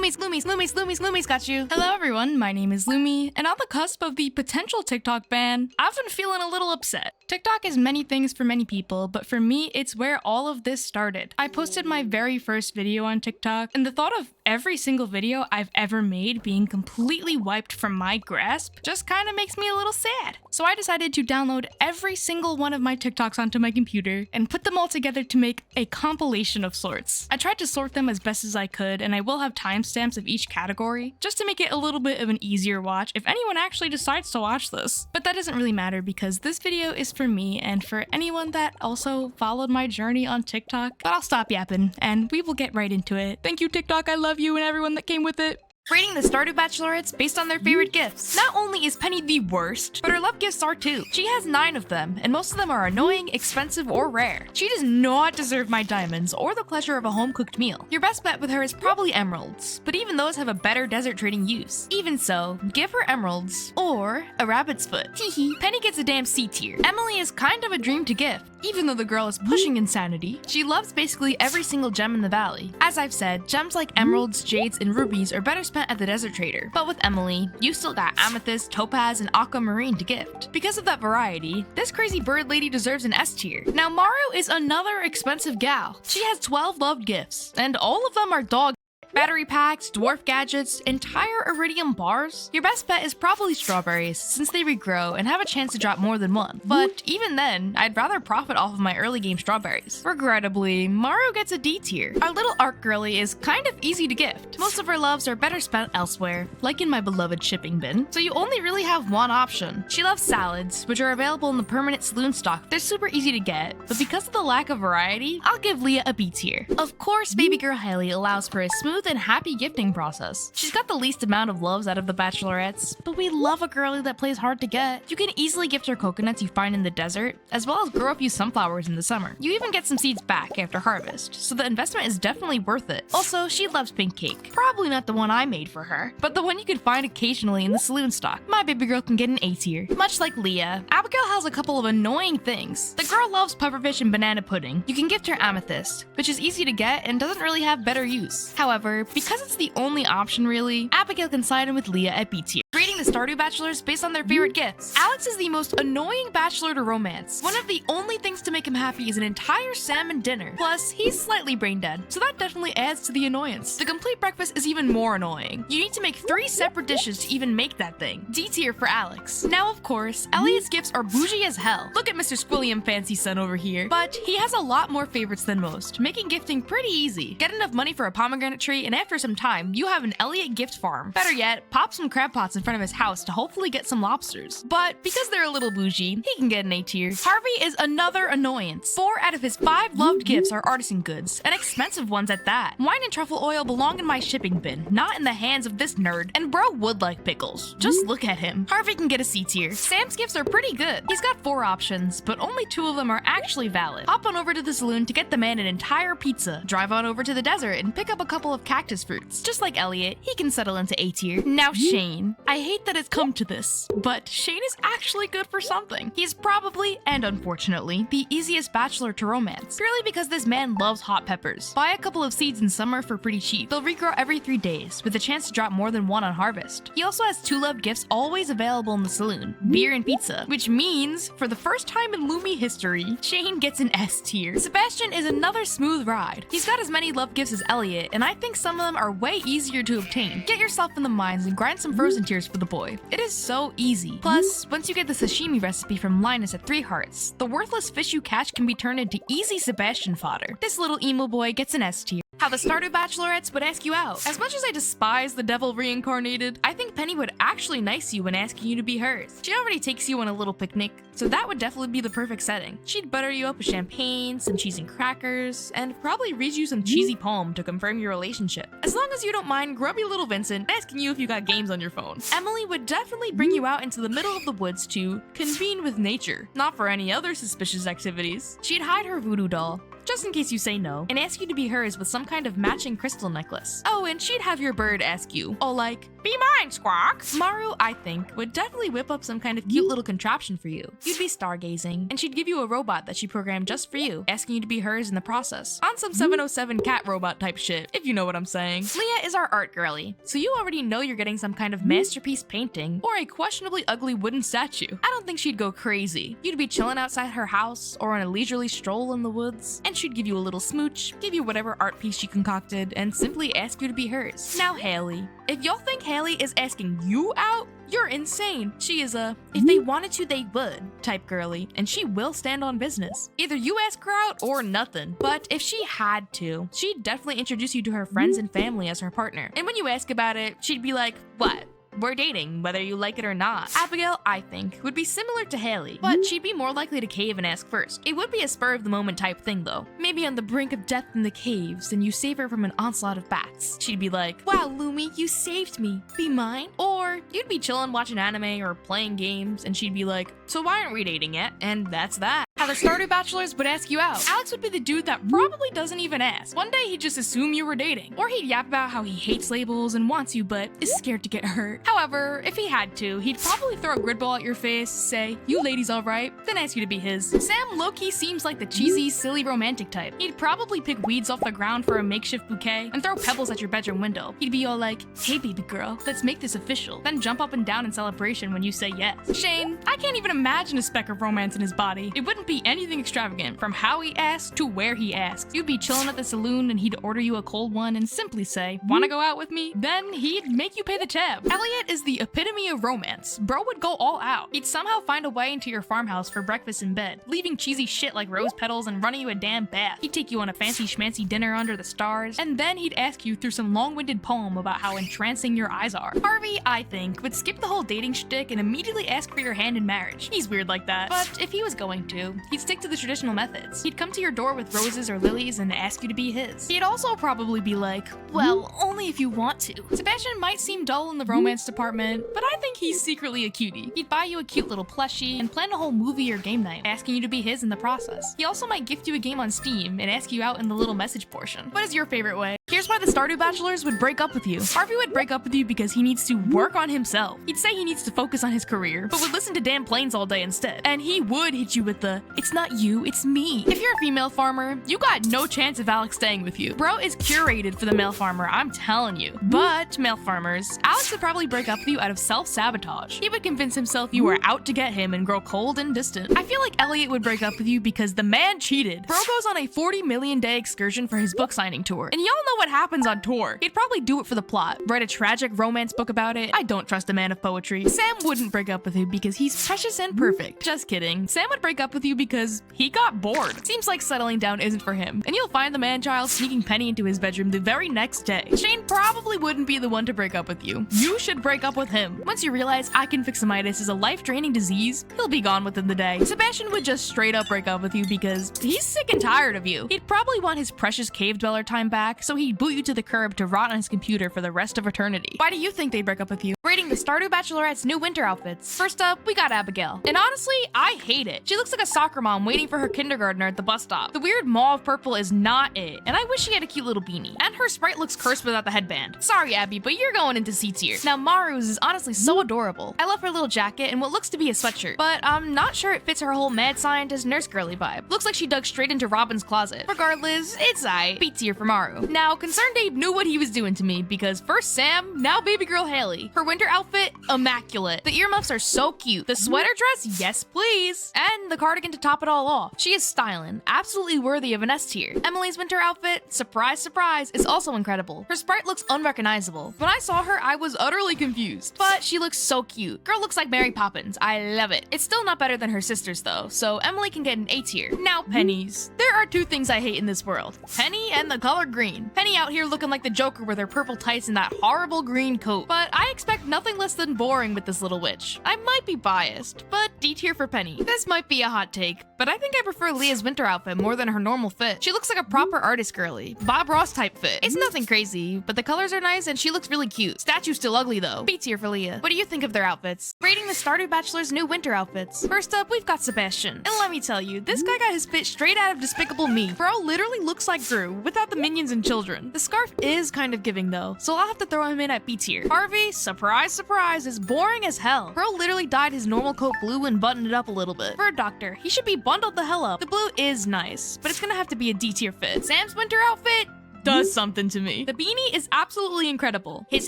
Lummy's got you. Hello everyone, my name is Lummi, and on the cusp of the potential TikTok ban, I've been feeling a little upset. TikTok is many things for many people, but for me, it's where all of this started. I posted my very first video on TikTok, and the thought of every single video I've ever made being completely wiped from my grasp just kind of makes me a little sad. So I decided to download every single one of my TikToks onto my computer and put them all together to make a compilation of sorts. I tried to sort them as best as I could, and I will have timestamps of each category, just to make it a little bit of an easier watch if anyone actually decides to watch this. But that doesn't really matter because this video is for me and for anyone that also followed my journey on TikTok. But I'll stop yapping and we will get right into it. Thank you TikTok, I love you and everyone that came with it. Rating the Stardew bachelorettes based on their favorite gifts. Not only is Penny the worst, but her love gifts are too. She has 9 of them, and most of them are annoying, expensive, or rare. She does not deserve my diamonds or the pleasure of a home-cooked meal. Your best bet with her is probably emeralds, but even those have a better desert trading use. Even so, give her emeralds or a rabbit's foot. Hehe. Penny gets a damn C tier. Emily is kind of a dream to gift, even though the girl is pushing insanity. She loves basically every single gem in the valley. As I've said, gems like emeralds, jades, and rubies are better spent at the desert trader. But with Emily, you still got amethyst, topaz, and aquamarine to gift. Because of that variety, this crazy bird lady deserves an S tier. Now Maru is another expensive gal. She has 12 loved gifts, and all of them are dog battery packs, dwarf gadgets, entire iridium bars. Your best bet is probably strawberries, since they regrow and have a chance to drop more than one. But even then, I'd rather profit off of my early game strawberries. Regrettably, Maru gets a D tier. Our little art girly is kind of easy to gift. Most of her loves are better spent elsewhere, like in my beloved shipping bin, so you only really have one option. She loves salads, which are available in the permanent saloon stock. They're super easy to get, but because of the lack of variety, I'll give Leah a B tier. Of course, baby girl Hailey allows for a smooth and happy gifting process. She's got the least amount of loves out of the bachelorettes, but we love a girly that plays hard to get. You can easily gift her coconuts you find in the desert, as well as grow a few sunflowers in the summer. You even get some seeds back after harvest, so the investment is definitely worth it. Also, she loves pink cake. Probably not the one I made for her, but the one you can find occasionally in the saloon stock. My baby girl can get an A tier. Much like Leah, Abigail has a couple of annoying things. The girl loves pufferfish and banana pudding. You can gift her amethyst, which is easy to get and doesn't really have better use. However, because it's the only option really, Abigail can side in with Leah at B tier. Rating the Stardew bachelors based on their favorite gifts. Alex is the most annoying bachelor to romance. One of the only things to make him happy is an entire salmon dinner. Plus, he's slightly brain dead, so that definitely adds to the annoyance. The complete breakfast is even more annoying. You need to make 3 separate dishes to even make that thing. D tier for Alex. Now, of course, Elliot's gifts are bougie as hell. Look at Mr. Squilliam Fancy Son over here. But he has a lot more favorites than most, making gifting pretty easy. Get enough money for a pomegranate tree, and after some time, you have an Elliot gift farm. Better yet, pop some crab pots in front of his house to hopefully get some lobsters. But because they're a little bougie, he can get an A tier. Harvey is another annoyance. 4 out of his 5 loved gifts are artisan goods, and expensive ones at that. Wine and truffle oil belong in my shipping bin, not in the hands of this nerd. And bro would like pickles. Just look at him. Harvey can get a C tier. Sam's gifts are pretty good. He's got 4 options, but only 2 of them are actually valid. Hop on over to the saloon to get the man an entire pizza. Drive on over to the desert and pick up a couple of cactus fruits. Just like Elliot, he can settle into A tier. Now Shane. I hate that it's come to this, but Shane is actually good for something. He's probably, and unfortunately, the easiest bachelor to romance, purely because this man loves hot peppers. Buy a couple of seeds in summer for pretty cheap. They'll regrow every 3 days, with a chance to drop more than 1 on harvest. He also has 2 loved gifts always available in the saloon, beer and pizza, which means, for the first time in Lummi history, Shane gets an S tier. Sebastian is another smooth ride. He's got as many loved gifts as Elliot, and I think some of them are way easier to obtain. Get yourself in the mines and grind some frozen tears for the boy. It is so easy. Plus, once you get the sashimi recipe from Linus at 3 hearts, the worthless fish you catch can be turned into easy Sebastian fodder. This little emo boy gets an S tier. How the Stardew bachelorettes would ask you out. As much as I despise the devil reincarnated, I think Penny would actually nice you when asking you to be hers. She already takes you on a little picnic, so that would definitely be the perfect setting. She'd butter you up with champagne, some cheese and crackers, and probably read you some cheesy poem to confirm your relationship. As long as you don't mind grubby little Vincent asking you if you got games on your phone. Emily would definitely bring you out into the middle of the woods to convene with nature, not for any other suspicious activities. She'd hide her voodoo doll, just in case you say no, and ask you to be hers with some kind of matching crystal necklace. Oh, and she'd have your bird ask you, oh like, be mine, Squawk! Maru, I think, would definitely whip up some kind of cute little contraption for you. You'd be stargazing, and she'd give you a robot that she programmed just for you, asking you to be hers in the process. On some 707 cat robot type shit, if you know what I'm saying. Leah is our art girly, so you already know you're getting some kind of masterpiece painting or a questionably ugly wooden statue. I don't think she'd go crazy. You'd be chilling outside her house or on a leisurely stroll in the woods, and she'd give you a little smooch, give you whatever art piece she concocted, and simply ask you to be hers. Now Haley. If y'all think Haley is asking you out, you're insane. She is a, if they wanted to, they would type girly, and she will stand on business. Either you ask her out or nothing. But if she had to, she'd definitely introduce you to her friends and family as her partner. And when you ask about it, she'd be like, what? We're dating, whether you like it or not. Abigail, I think, would be similar to Haley, but she'd be more likely to cave and ask first. It would be a spur-of-the-moment type thing, though. Maybe on the brink of death in the caves, and you save her from an onslaught of bats. She'd be like, wow, Lummi, you saved me. Be mine? Or you'd be chilling watching anime or playing games, and she'd be like, so why aren't we dating yet? And that's that. How the Stardew bachelors would ask you out. Alex would be the dude that probably doesn't even ask. One day he'd just assume you were dating. Or he'd yap about how he hates labels and wants you but is scared to get hurt. However, if he had to, he'd probably throw a grid ball at your face, say, you ladies alright, then ask you to be his. Sam low-key seems like the cheesy, silly romantic type. He'd probably pick weeds off the ground for a makeshift bouquet and throw pebbles at your bedroom window. He'd be all like, hey baby girl, let's make this official. Then jump up and down in celebration when you say yes. Shane, I can't even imagine a speck of romance in his body. It wouldn't be anything extravagant, from how he asks to where he asks. You'd be chilling at the saloon and he'd order you a cold one and simply say, wanna go out with me? Then he'd make you pay the tab. Elliot is the epitome of romance. Bro would go all out. He'd somehow find a way into your farmhouse for breakfast in bed, leaving cheesy shit like rose petals and running you a damn bath. He'd take you on a fancy schmancy dinner under the stars, and then he'd ask you through some long-winded poem about how entrancing your eyes are. Harvey, I think, would skip the whole dating shtick and immediately ask for your hand in marriage. He's weird like that, but if he was going to, he'd stick to the traditional methods. He'd come to your door with roses or lilies and ask you to be his. He'd also probably be like, well, only if you want to. Sebastian might seem dull in the romance department, but I think he's secretly a cutie. He'd buy you a cute little plushie and plan a whole movie or game night, asking you to be his in the process. He also might gift you a game on Steam and ask you out in the little message portion. What is your favorite way? Here's why the Stardew bachelors would break up with you. Harvey would break up with you because he needs to work on himself. He'd say he needs to focus on his career, but would listen to Dan Plains all day instead. And he would hit you with the, it's not you, it's me. If you're a female farmer, you got no chance of Alex staying with you. Bro is curated for the male farmer, I'm telling you. But, male farmers, Alex would probably break up with you out of self-sabotage. He would convince himself you were out to get him and grow cold and distant. I feel like Elliot would break up with you because the man cheated. Bro goes on a 40 million day excursion for his book signing tour. And y'all know what happens on tour. He'd probably do it for the plot. Write a tragic romance book about it. I don't trust a man of poetry. Sam wouldn't break up with you because he's precious and perfect. Just kidding. Sam would break up with you because he got bored. Seems like settling down isn't for him. And you'll find the man-child sneaking Penny into his bedroom the very next day. Shane probably wouldn't be the one to break up with you. You should break up with him. Once you realize aconfiximitis is a life-draining disease, he'll be gone within the day. Sebastian would just straight up break up with you because he's sick and tired of you. He'd probably want his precious cave dweller time back, so he'd boot you to the curb to rot on his computer for the rest of eternity. Why do you think they'd break up with you? Rating the Stardew bachelorettes' new winter outfits. First up, we got Abigail. And honestly, I hate it. She looks like a soccer mom waiting for her kindergartner at the bus stop. The weird mauve purple is not it, and I wish she had a cute little beanie. And her sprite looks cursed without the headband. Sorry, Abby, but you're going into C tier. Now, Maru's is honestly so adorable. I love her little jacket and what looks to be a sweatshirt, but I'm not sure it fits her whole mad scientist nurse girly vibe. Looks like she dug straight into Robin's closet. Regardless, it's aight. B tier for Maru. Now, Concerned Abe knew what he was doing to me because first Sam, now baby girl Haley. Her winter outfit, immaculate. The earmuffs are so cute. The sweater dress, yes please. And the cardigan to top it all off. She is styling, absolutely worthy of an S tier. Emily's winter outfit, surprise surprise, is also incredible. Her sprite looks unrecognizable. When I saw her, I was utterly confused. But she looks so cute. Girl looks like Mary Poppins. I love it. It's still not better than her sisters though, so Emily can get an A tier. Now Penny's. There are two things I hate in this world. Penny and the color green. Penny out here looking like the Joker with her purple tights and that horrible green coat. But I expect nothing less than boring with this little witch. I might be biased, but D tier for Penny. This might be a hot take, but I think I prefer Leah's winter outfit more than her normal fit. She looks like a proper artist girly, Bob Ross type fit. It's nothing crazy, but the colors are nice and she looks really cute. Statue's still ugly though. B tier for Leah. What do you think of their outfits? Rating the Stardew Bachelor's new winter outfits. First up, we've got Sebastian. And let me tell you, this guy got his fit straight out of Despicable Me. Bro literally looks like Gru, without the minions and children. The scarf is kind of giving though, so I'll have to throw him in at B tier. Harvey, surprise, surprise, is boring as hell. Bro literally dyed his normal coat blue and buttoned it up a little bit. For a doctor, he should be bundled the hell up. The blue is nice, but it's gonna have to be a D tier fit. Sam's winter outfit does something to me. The beanie is absolutely incredible. His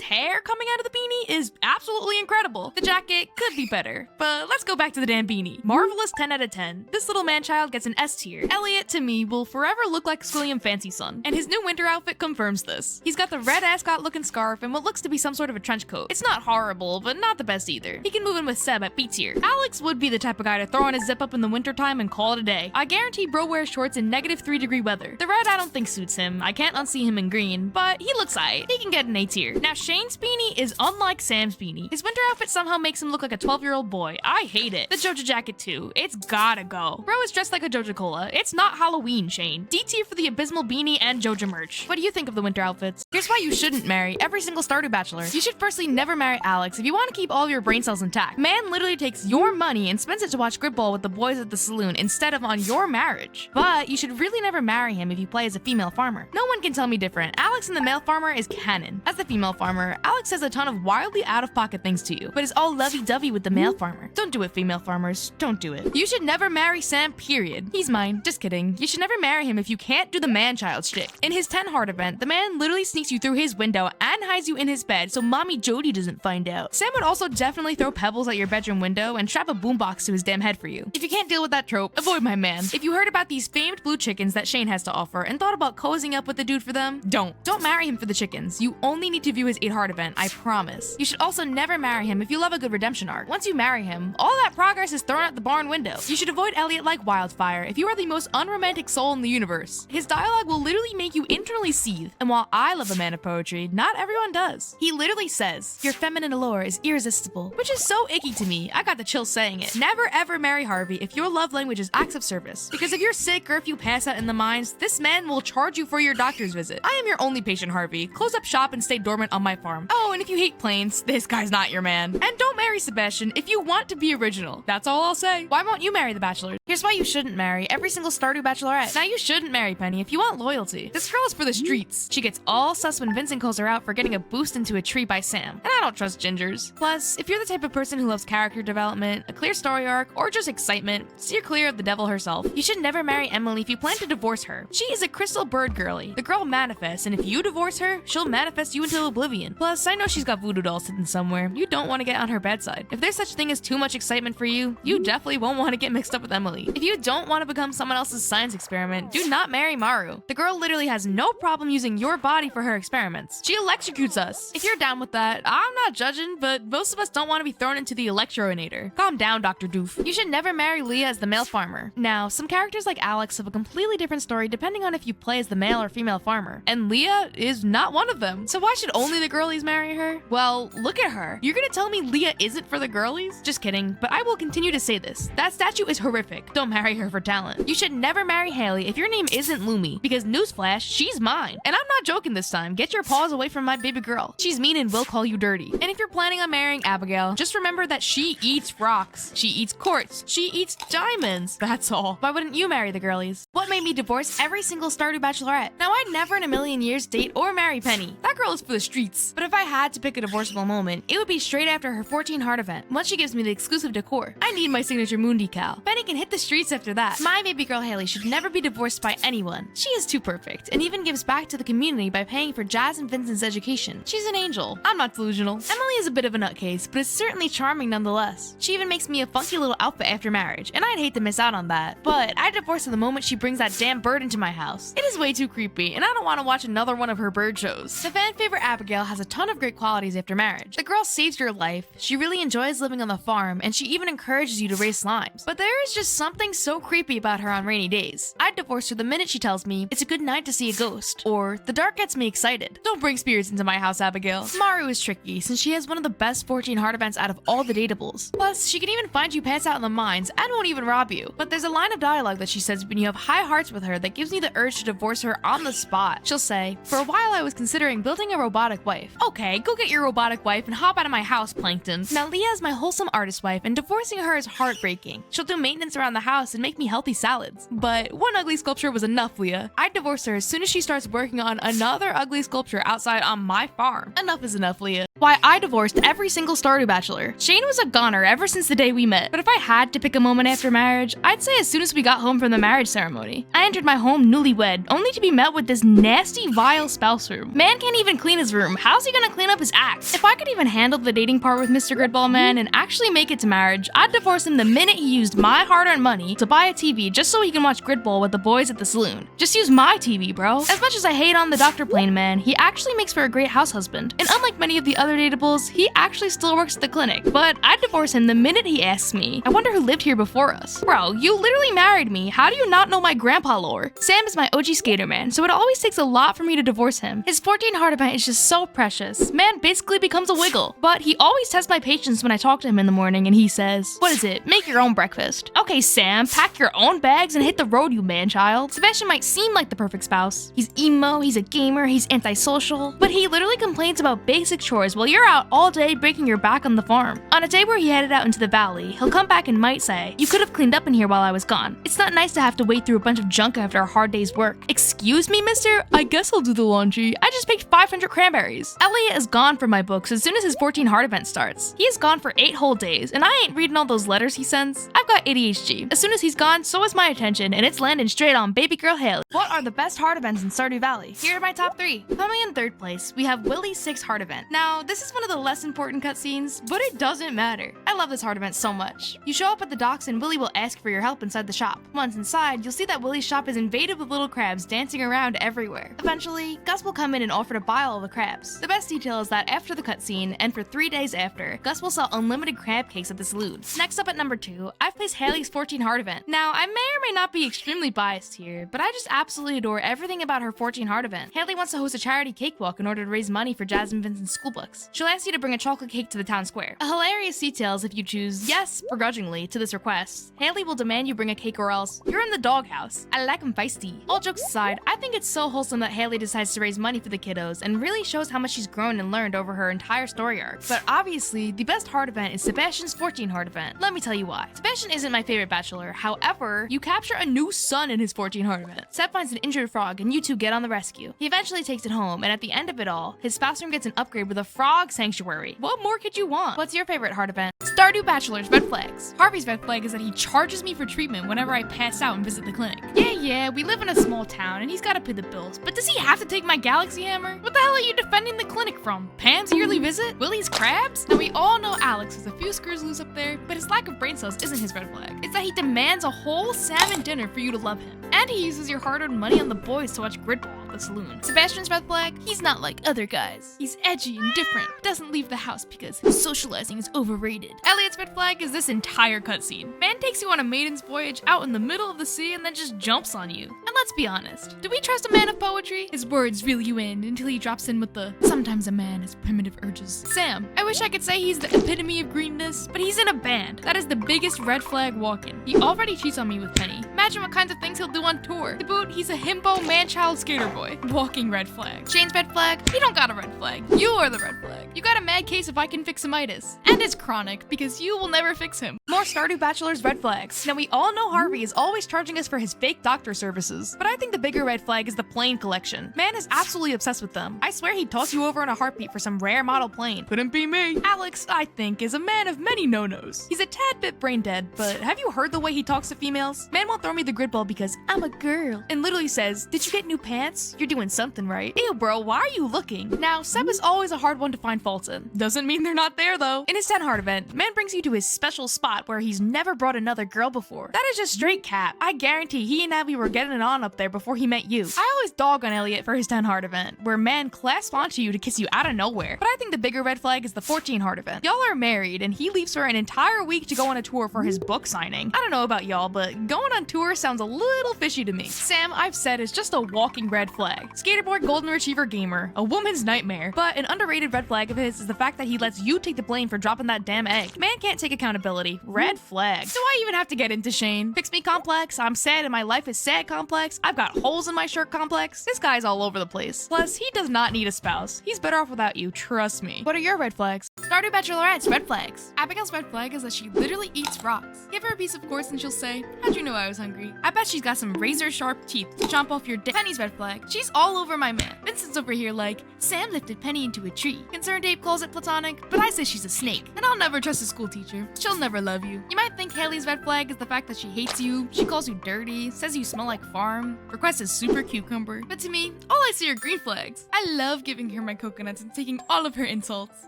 hair coming out of the beanie is absolutely incredible. The jacket could be better, but let's go back to the damn beanie. Marvelous 10 out of 10. This little man-child gets an S tier. Elliot, to me, will forever look like Squilliam Fancy Son, and his new winter outfit confirms this. He's got the red ascot looking scarf and what looks to be some sort of a trench coat. It's not horrible, but not the best either. He can move in with Seb at B tier. Alex would be the type of guy to throw on his zip up in the wintertime and call it a day. I guarantee bro wears shorts in -3-degree weather. The red I don't think suits him. I can't unsee him in green, but he looks aight. He can get an A tier. Now Shane's beanie is unlike Sam's beanie. His winter outfit somehow makes him look like a 12-year-old boy. I hate it. The Joja jacket too. It's gotta go. Bro is dressed like a Joja Cola. It's not Halloween, Shane. D tier for the abysmal beanie and Joja merch. What do you think of the winter outfits? Here's why you shouldn't marry every single Stardew Bachelor. You should firstly never marry Alex if you want to keep all of your brain cells intact. Man literally takes your money and spends it to watch Gridball with the boys at the saloon instead of on your marriage. But you should really never marry him if you play as a female farmer. No one can tell me different. Alex and the male farmer is canon. As the female farmer, Alex says a ton of wildly out-of-pocket things to you, but is all lovey-dovey with the male farmer. Don't do it, female farmers. Don't do it. You should never marry Sam, period. He's mine. Just kidding. You should never marry him if you can't do the man-child shtick. In his 10 heart event, the man literally sneaks you through his window and hides you in his bed so mommy Jody doesn't find out. Sam would also definitely throw pebbles at your bedroom window and strap a boombox to his damn head for you. If you can't deal with that trope, avoid my man. If you heard about these famed blue chickens that Shane has to offer and thought about cozying up with the dude for them, don't marry him for the chickens. You only need to view his 8 heart event, I promise. You should also never marry him if you love a good redemption arc. Once you marry him, all that progress is thrown out the barn window. You should avoid Elliot like wildfire if you are the most unromantic soul in the universe. His dialogue will literally make you internally seethe, and while I love a man of poetry, not everyone does. He literally says, "Your feminine allure is irresistible," which is so icky to me. I got the chills saying it. Never ever marry Harvey if your love language is acts of service, because if you're sick or if you pass out in the mines, this man will charge you for your doctor's visit. I am your only patient, Harvey. Close up shop and stay dormant on my farm. Oh, and if you hate planes, this guy's not your man. And don't marry Sebastian if you want to be original. That's all I'll say. Why won't you marry the Bachelors? Here's why you shouldn't marry every single Stardew Bachelorette. Now you shouldn't marry Penny if you want loyalty. This girl is for the streets. She gets all sus when Vincent calls her out for getting a boost into a tree by Sam. And I don't trust gingers. Plus, if you're the type of person who loves character development, a clear story arc, or just excitement, steer clear of the devil herself. You should never marry Emily if you plan to divorce her. She is a crystal bird girly. The girl manifests, and if you divorce her, she'll manifest you into oblivion. Plus, I know she's got voodoo dolls sitting somewhere. You don't want to get on her bedside. If there's such thing as too much excitement for you, you definitely won't want to get mixed up with Emily. If you don't want to become someone else's science experiment, do not marry Maru. The girl literally has no problem using your body for her experiments. She electrocutes us. If you're down with that, I'm not judging, but most of us don't want to be thrown into the electroinator. Calm down, Dr. Doof. You should never marry Leah as the male farmer. Now, some characters like Alex have a completely different story depending on if you play as the male or female farmer, and Leah is not one of them. So why should only the girlies marry her? Well, look at her. You're gonna tell me Leah isn't for the girlies? Just kidding, but I will continue to say this. That statue is horrific. Don't marry her for talent. You should never marry Haley if your name isn't Lummi, because newsflash, she's mine. And I'm not joking this time. Get your paws away from my baby girl. She's mean and will call you dirty. And if you're planning on marrying Abigail, just remember that she eats rocks. She eats quartz. She eats diamonds. That's all. Why wouldn't you marry the girlies? What made me divorce every single Stardew Bachelorette? Now, I'd never in a million years date or marry Penny. That girl is for the streets. But if I had to pick a divorceable moment, it would be straight after her 14 heart event, once she gives me the exclusive decor. I need my signature moon decal. Penny can hit the streets after that. My baby girl Haley should never be divorced by anyone. She is too perfect, and even gives back to the community by paying for Jazz and Vincent's education. She's an angel. I'm not delusional. Emily is a bit of a nutcase, but is certainly charming nonetheless. She even makes me a funky little outfit after marriage, and I'd hate to miss out on that. But I'd divorce her the moment she brings that damn bird into my house. It is way too creepy, and I I don't want to watch another one of her bird shows. The fan favorite Abigail has a ton of great qualities after marriage. The girl saves your life, she really enjoys living on the farm, and she even encourages you to raise slimes. But there is just something so creepy about her on rainy days. I'd divorce her the minute she tells me it's a good night to see a ghost, or the dark gets me excited. Don't bring spirits into my house, Abigail. Maru is tricky since she has one of the best 14 heart events out of all the dateables. Plus, she can even find you pants out in the mines and won't even rob you. But there's a line of dialogue that she says when you have high hearts with her that gives me the urge to divorce her on the spot. She'll say, "For a while I was considering building a robotic wife." Okay, go get your robotic wife and hop out of my house, Plankton. Now Leah is my wholesome artist wife and divorcing her is heartbreaking. She'll do maintenance around the house and make me healthy salads. But one ugly sculpture was enough, Leah. I'd divorce her as soon as she starts working on another ugly sculpture outside on my farm. Enough is enough, Leah. Why I divorced every single Stardew bachelor. Shane was a goner ever since the day we met. But if I had to pick a moment after marriage, I'd say as soon as we got home from the marriage ceremony. I entered my home newlywed, only to be met with this nasty, vile spouse room. Man can't even clean his room. How's he gonna clean up his act? If I could even handle the dating part with Mr. Gridball Man and actually make it to marriage, I'd divorce him the minute he used my hard-earned money to buy a TV just so he can watch Gridball with the boys at the saloon. Just use my TV, bro. As much as I hate on the Dr. Plain Man, he actually makes for a great house husband. And unlike many of the other dateables, he actually still works at the clinic. But I'd divorce him the minute he asks me. I wonder who lived here before us. Bro, you literally married me. How do you not know my grandpa lore? Sam is my OG skater man, so it always takes a lot for me to divorce him. His 14 heart event is just so precious. Man basically becomes a wiggle. But he always tests my patience when I talk to him in the morning and he says, "What is it? Make your own breakfast." Okay, Sam, pack your own bags and hit the road, you man-child. Sebastian might seem like the perfect spouse. He's emo, he's a gamer, he's antisocial, but he literally complains about basic chores while you're out all day breaking your back on the farm. On a day where he headed out into the valley, he'll come back and might say, "You could have cleaned up in here while I was gone. It's not nice to have to wait through a bunch of junk after a hard day's work." Excuse me, mister? I guess I'll do the laundry. I just picked 500 cranberries. Elliot is gone from my books as soon as his 14 heart event starts. He is gone for 8 whole days, and I ain't reading all those letters he sends. I've got ADHD. As soon as he's gone, so is my attention, and it's landing straight on baby girl Haley. What are the best heart events in Stardew Valley? Here are my top 3. Coming in 3rd place, we have Willie's 6 heart event. Now, this is one of the less important cutscenes, but it doesn't matter. I love this heart event so much. You show up at the docks and Willie will ask for your help inside the shop. Once inside, you'll see that Willie's shop is invaded with little crabs dancing around everywhere. Eventually, Gus will come in and offer to buy all the crabs. The best detail is that after the cutscene, and for 3 days after, Gus will sell unlimited crab cakes at the saloon. Next up at number 2, I've placed Haley's 14 heart event. Now, I may or may not be extremely biased here, but I just absolutely adore everything about her 14 heart event. Haley wants to host a charity cakewalk in order to raise money for Jasmine Vincent's school books. She'll ask you to bring a chocolate cake to the town square. A hilarious detail is if you choose yes, begrudgingly, to this request, Haley will demand you bring a cake or else you're in the doghouse. I like 'em feisty. All jokes aside, I think it's so wholesome that Haley decides to raise money for the kiddos and really shows how much she's grown and learned over her entire story arc. But obviously, the best heart event is Sebastian's 14 heart event. Let me tell you why. Sebastian isn't my favorite bachelor. However, you capture a new son in his 14 heart event. Seb finds an injured frog and you two get on the rescue. He eventually takes it home, and at the end of it all, his spouse room gets an upgrade with a frog sanctuary. What more could you want? What's your favorite heart event? Stardew Bachelors red flags. Harvey's red flag is that he charges me for treatment whenever I pass out and visit the clinic. Yeah, we live in a small town and he's gotta pay the bills, but does he have to take my galaxy hammer? What the hell are you defending the clinic from? Pam's yearly visit? Willie's crabs? Now we all know Alex has a few screws loose up there, but his lack of brain cells isn't his red flag. It's that he demands a whole salmon dinner for you to love him. And he uses your hard-earned money on the boys to watch Gridball at the saloon. Sebastian's red flag? He's not like other guys. He's edgy and different. Doesn't leave the house because socializing is overrated. Elliot's red flag is this entire cutscene. Man takes you on a maiden's voyage out in the middle of the sea and then just jumps on you. And let's be honest, do we trust a man of poetry? His words reel you in until he drops in with the "sometimes a man has primitive urges." Sam, I wish I could say he's the epitome of greenness, but he's in a band. That is the biggest red flag walking. He already cheats on me with Penny. Imagine what kinds of things he'll do on tour. To boot, he's a himbo man-child skater boy. Walking red flag. Shane's red flag? He don't got a red flag. You are the red flag. You got a mad case of I can fix himitis. And it's chronic because you will never fix him. More Stardew Bachelors red flags. Now we all know Harvey is always charging us for his fake doctor services, but I think the bigger red flag is the plane collection. Man is absolutely obsessed with them. I swear he'd toss you over in a heartbeat for some rare model plane. Couldn't be me. Alex, I think, is a man of many no-nos. He's a tad bit brain dead, but have you heard the way he talks to females? Man won't throw me me the grid ball because I'm a girl. And literally says, did you get new pants? You're doing something right. Ew, bro, why are you looking? Now, Seb is always a hard one to find faults in. Doesn't mean they're not there though. In his 10 heart event, man brings you to his special spot where he's never brought another girl before. That is just straight cap. I guarantee he and Abby were getting it on up there before he met you. I always dog on Elliot for his 10 heart event, where man clasps onto you to kiss you out of nowhere. But I think the bigger red flag is the 14 heart event. Y'all are married and he leaves for an entire week to go on a tour for his book signing. I don't know about y'all, but going on tour sounds a little fishy to me. Sam, I've said, is just a walking red flag. Skaterboard golden retriever gamer, a woman's nightmare. But an underrated red flag of his is the fact that he lets you take the blame for dropping that damn egg. Man can't take accountability. Red flag. Do I even have to get into Shane? Fix me complex, I'm sad and my life is sad complex, I've got holes in my shirt complex. This guy's all over the place. Plus, he does not need a spouse. He's better off without you, trust me. What are your red flags? Stardew bachelorettes, red flags. Abigail's red flag is that she literally eats rocks. Give her a piece of quartz and she'll say, how'd you know I was hungry? I bet she's got some razor sharp teeth to chomp off your dick. Penny's red flag. She's all over my man. Vincent's over here like, Sam lifted Penny into a tree. Concerned Abe calls it platonic, but I say she's a snake. And I'll never trust a school teacher. She'll never love you. You might think Haley's red flag is the fact that she hates you, she calls you dirty, says you smell like farm, requests a super cucumber. But to me, all I see are green flags. I love giving her my coconuts and taking all of her insults.